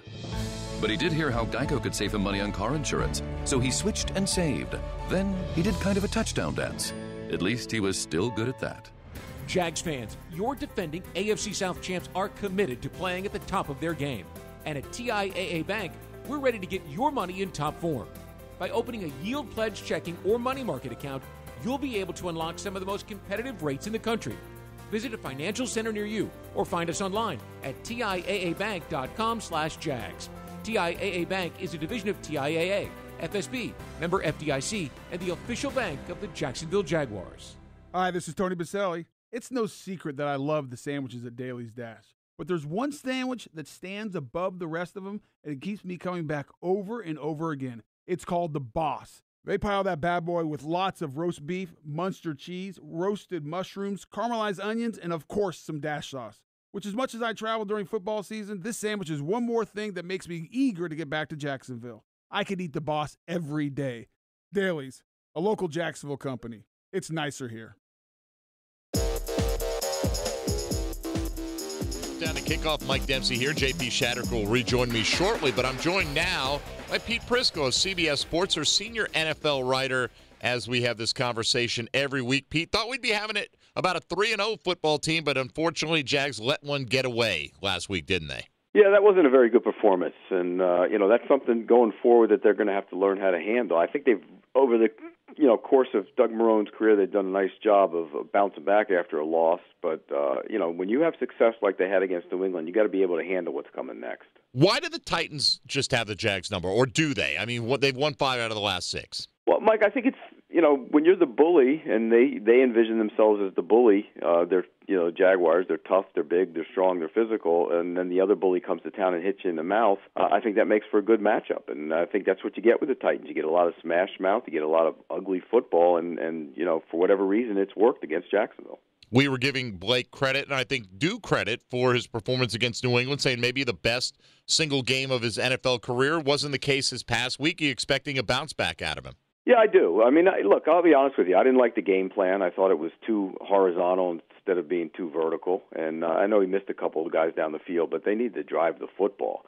S2: But he did hear how Geico could save him money on car insurance, so he switched and saved. Then he did kind of a touchdown dance. At least he was still good at that.
S7: Jags fans, your defending AFC South champs are committed to playing at the top of their game. And at TIAA Bank, we're ready to get your money in top form. By opening a yield pledge checking or money market account, you'll be able to unlock some of the most competitive rates in the country. Visit a financial center near you or find us online at TIAABank.com/Jags. TIAA Bank is a division of TIAA, FSB, member FDIC, and the official bank of the Jacksonville Jaguars.
S8: Hi, this is Tony Baselli. It's no secret that I love the sandwiches at Daly's Dash. But there's one sandwich that stands above the rest of them, and it keeps me coming back over and over again. It's called the Boss. They pile that bad boy with lots of roast beef, Munster cheese, roasted mushrooms, caramelized onions, and of course some Dash sauce. Which, as much as I travel during football season, this sandwich is one more thing that makes me eager to get back to Jacksonville. I could eat the Boss every day. Daly's, a local Jacksonville company. It's nicer here.
S3: Down to kickoff, Mike Dempsey here. JP Shadrick will rejoin me shortly, but I'm joined now by Pete Prisco of CBS Sports, our senior NFL writer, as we have this conversation every week. Pete, thought we'd be having it about a 3-0 football team, but unfortunately, Jags let one get away last week, didn't they?
S16: Yeah, that wasn't a very good performance, and that's something going forward that they're going to have to learn how to handle. I think they've, over the course of Doug Marone's career, they've done a nice job of bouncing back after a loss. But when you have success like they had against New England, you got to be able to handle what's coming next.
S3: Why do the Titans just have the Jags number, or do they? I mean, they've won 5 out of the last 6.
S16: Well, Mike, I think it's when you're the bully, and they envision themselves as the bully. They're Jaguars. They're tough. They're big. They're strong. They're physical. And then the other bully comes to town and hits you in the mouth. I think that makes for a good matchup, and I think that's what you get with the Titans. You get a lot of smash mouth. You get a lot of ugly football, and for whatever reason, it's worked against Jacksonville.
S3: We were giving Blake credit, and I think due credit, for his performance against New England, saying maybe the best single game of his NFL career. Wasn't the case this past week. Are you expecting a bounce back out of him?
S16: Yeah, I do. I mean, look, I'll be honest with you. I didn't like the game plan. I thought it was too horizontal instead of being too vertical. And I know he missed a couple of guys down the field, but they need to drive the football.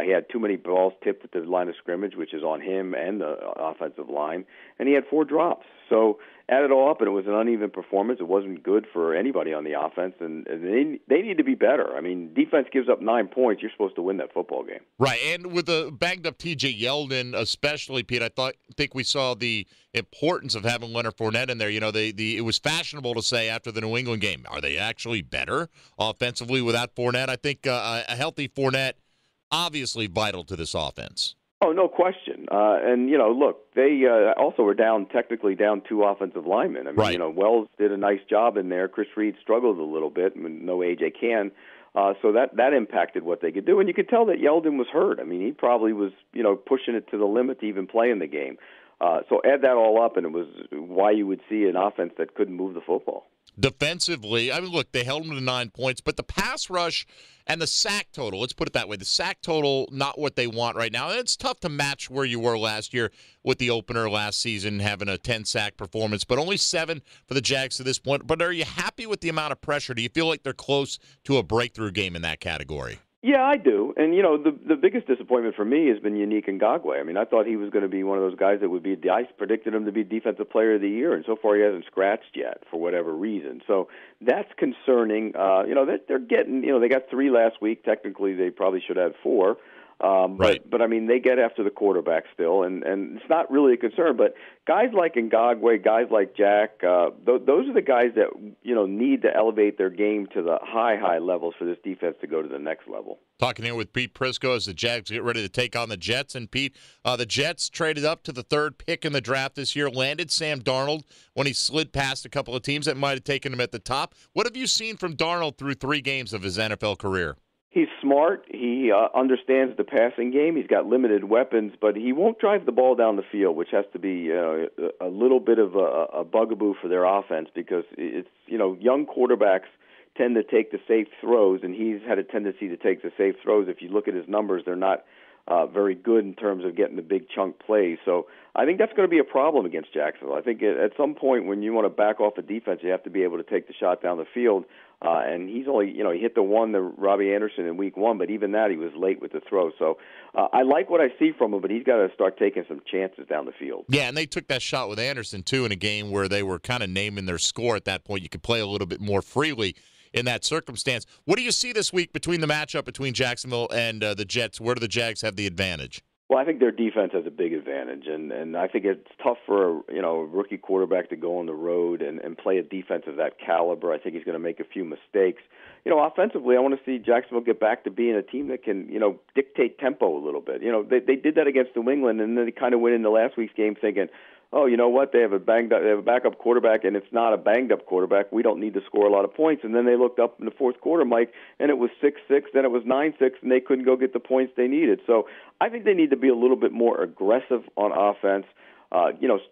S16: He had too many balls tipped at the line of scrimmage, which is on him and the offensive line, and he had 4 drops. So add it all up, and it was an uneven performance. It wasn't good for anybody on the offense, and they need to be better. I mean, defense gives up 9 points. You're supposed to win that football game.
S3: Right, and with the banged-up T.J. Yeldon especially, Pete, I think we saw the importance of having Leonard Fournette in there. It was fashionable to say after the New England game, are they actually better offensively without Fournette? I think a healthy Fournette, obviously vital to this offense.
S16: Oh, no question. Look, they also were technically down 2 offensive linemen. I mean,
S3: right.
S16: Wells did a nice job in there. Chris Reed struggled a little bit. No A.J. Cann. So that impacted what they could do. And you could tell that Yeldon was hurt. I mean, he probably was, pushing it to the limit to even play in the game. So add that all up, and it was why you would see an offense that couldn't move the football.
S3: Defensively, I mean, look, they held them to 9 points, but the pass rush and the sack total, let's put it that way, the sack total, not what they want right now. It's tough to match where you were last year with the opener last season, having a 10-sack performance, but only 7 for the Jags to this point. But are you happy with the amount of pressure? Do you feel like they're close to a breakthrough game in that category?
S16: Yeah, I do. And, the biggest disappointment for me has been Yannick Ngakoue. I mean, I thought he was going to be one of those guys that would be – I predicted him to be Defensive Player of the Year, and so far he hasn't scratched yet for whatever reason. So that's concerning. They're getting – they got 3 last week. Technically, they probably should have 4. But I mean, they get after the quarterback still, and it's not really a concern. But guys like Ngakoue, guys like Jack, those are the guys that need to elevate their game to the high levels for this defense to go to the next level.
S3: Talking here with Pete Prisco as the Jags get ready to take on the Jets. And, Pete, the Jets traded up to the 3rd pick in the draft this year, landed Sam Darnold when he slid past a couple of teams that might have taken him at the top. What have you seen from Darnold through 3 games of his NFL career?
S16: He's smart. He understands the passing game. He's got limited weapons, but he won't drive the ball down the field, which has to be a little bit of a bugaboo for their offense because it's young quarterbacks tend to take the safe throws, and he's had a tendency to take the safe throws. If you look at his numbers, they're not very good in terms of getting the big chunk plays. So I think that's going to be a problem against Jacksonville. I think at some point when you want to back off a defense, you have to be able to take the shot down the field. And he's only, he hit the one to Robbie Anderson in week 1, but even that he was late with the throw. So I like what I see from him, but he's got to start taking some chances down the field.
S3: Yeah, and they took that shot with Anderson, too, in a game where they were kind of naming their score at that point. You could play a little bit more freely in that circumstance. What do you see this week between the matchup between Jacksonville and the Jets? Where do the Jags have the advantage?
S16: Well, I think their defense has a big advantage, and I think it's tough for a rookie quarterback to go on the road and play a defense of that caliber. I think he's going to make a few mistakes. Offensively, I want to see Jacksonville get back to being a team that can, dictate tempo a little bit. They did that against New England, and then they kind of went into last week's game thinking, oh, you know what? They have a backup quarterback, and it's not a banged-up quarterback. We don't need to score a lot of points. And then they looked up in the fourth quarter, Mike, and it was 6-6, then it was 9-6, and they couldn't go get the points they needed. So I think they need to be a little bit more aggressive on offense.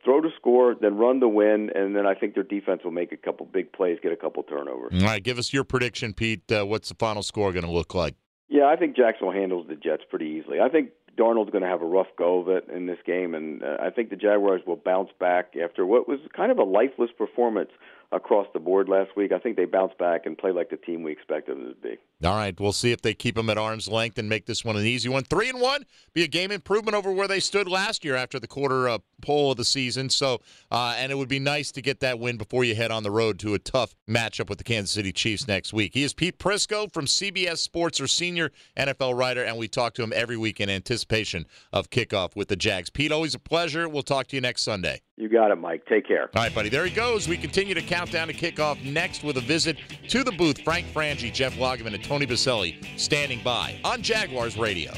S16: Throw to score, then run to win, and then I think their defense will make a couple big plays, get a couple turnovers.
S3: All right, give us your prediction, Pete. What's the final score going to look like?
S16: Yeah, I think Jacksonville handles the Jets pretty easily. I think Darnold's going to have a rough go of it in this game, and I think the Jaguars will bounce back after what was kind of a lifeless performance across the board last week. I think they bounce back and play like the team we expected them to be.
S3: All right, we'll see if they keep them at arm's length and make this one an easy one. 3-1, be a game improvement over where they stood last year after the quarter pole of the season. So, and it would be nice to get that win before you head on the road to a tough matchup with the Kansas City Chiefs next week. He is Pete Prisco from CBS Sports, our senior NFL writer, and we talk to him every week in anticipation of kickoff with the Jags. Pete, always a pleasure. We'll talk to you next Sunday.
S16: You got it, Mike. Take care.
S3: All right, buddy. There he goes. We continue to count down to kickoff next with a visit to the booth. Frank Frangie, Jeff Lageman, and Tony Baselli standing by on Jaguars Radio.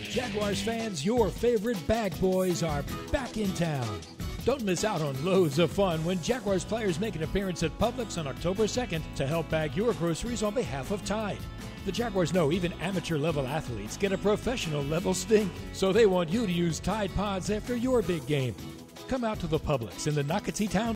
S9: Jaguars fans, your favorite bag boys are back in town. Don't miss out on loads of fun when Jaguars players make an appearance at Publix on October 2nd to help bag your groceries on behalf of Tide. The Jaguars know even amateur-level athletes get a professional-level stink, so they want you to use Tide Pods after your big game. Come out to the Publix in the Nocatee Town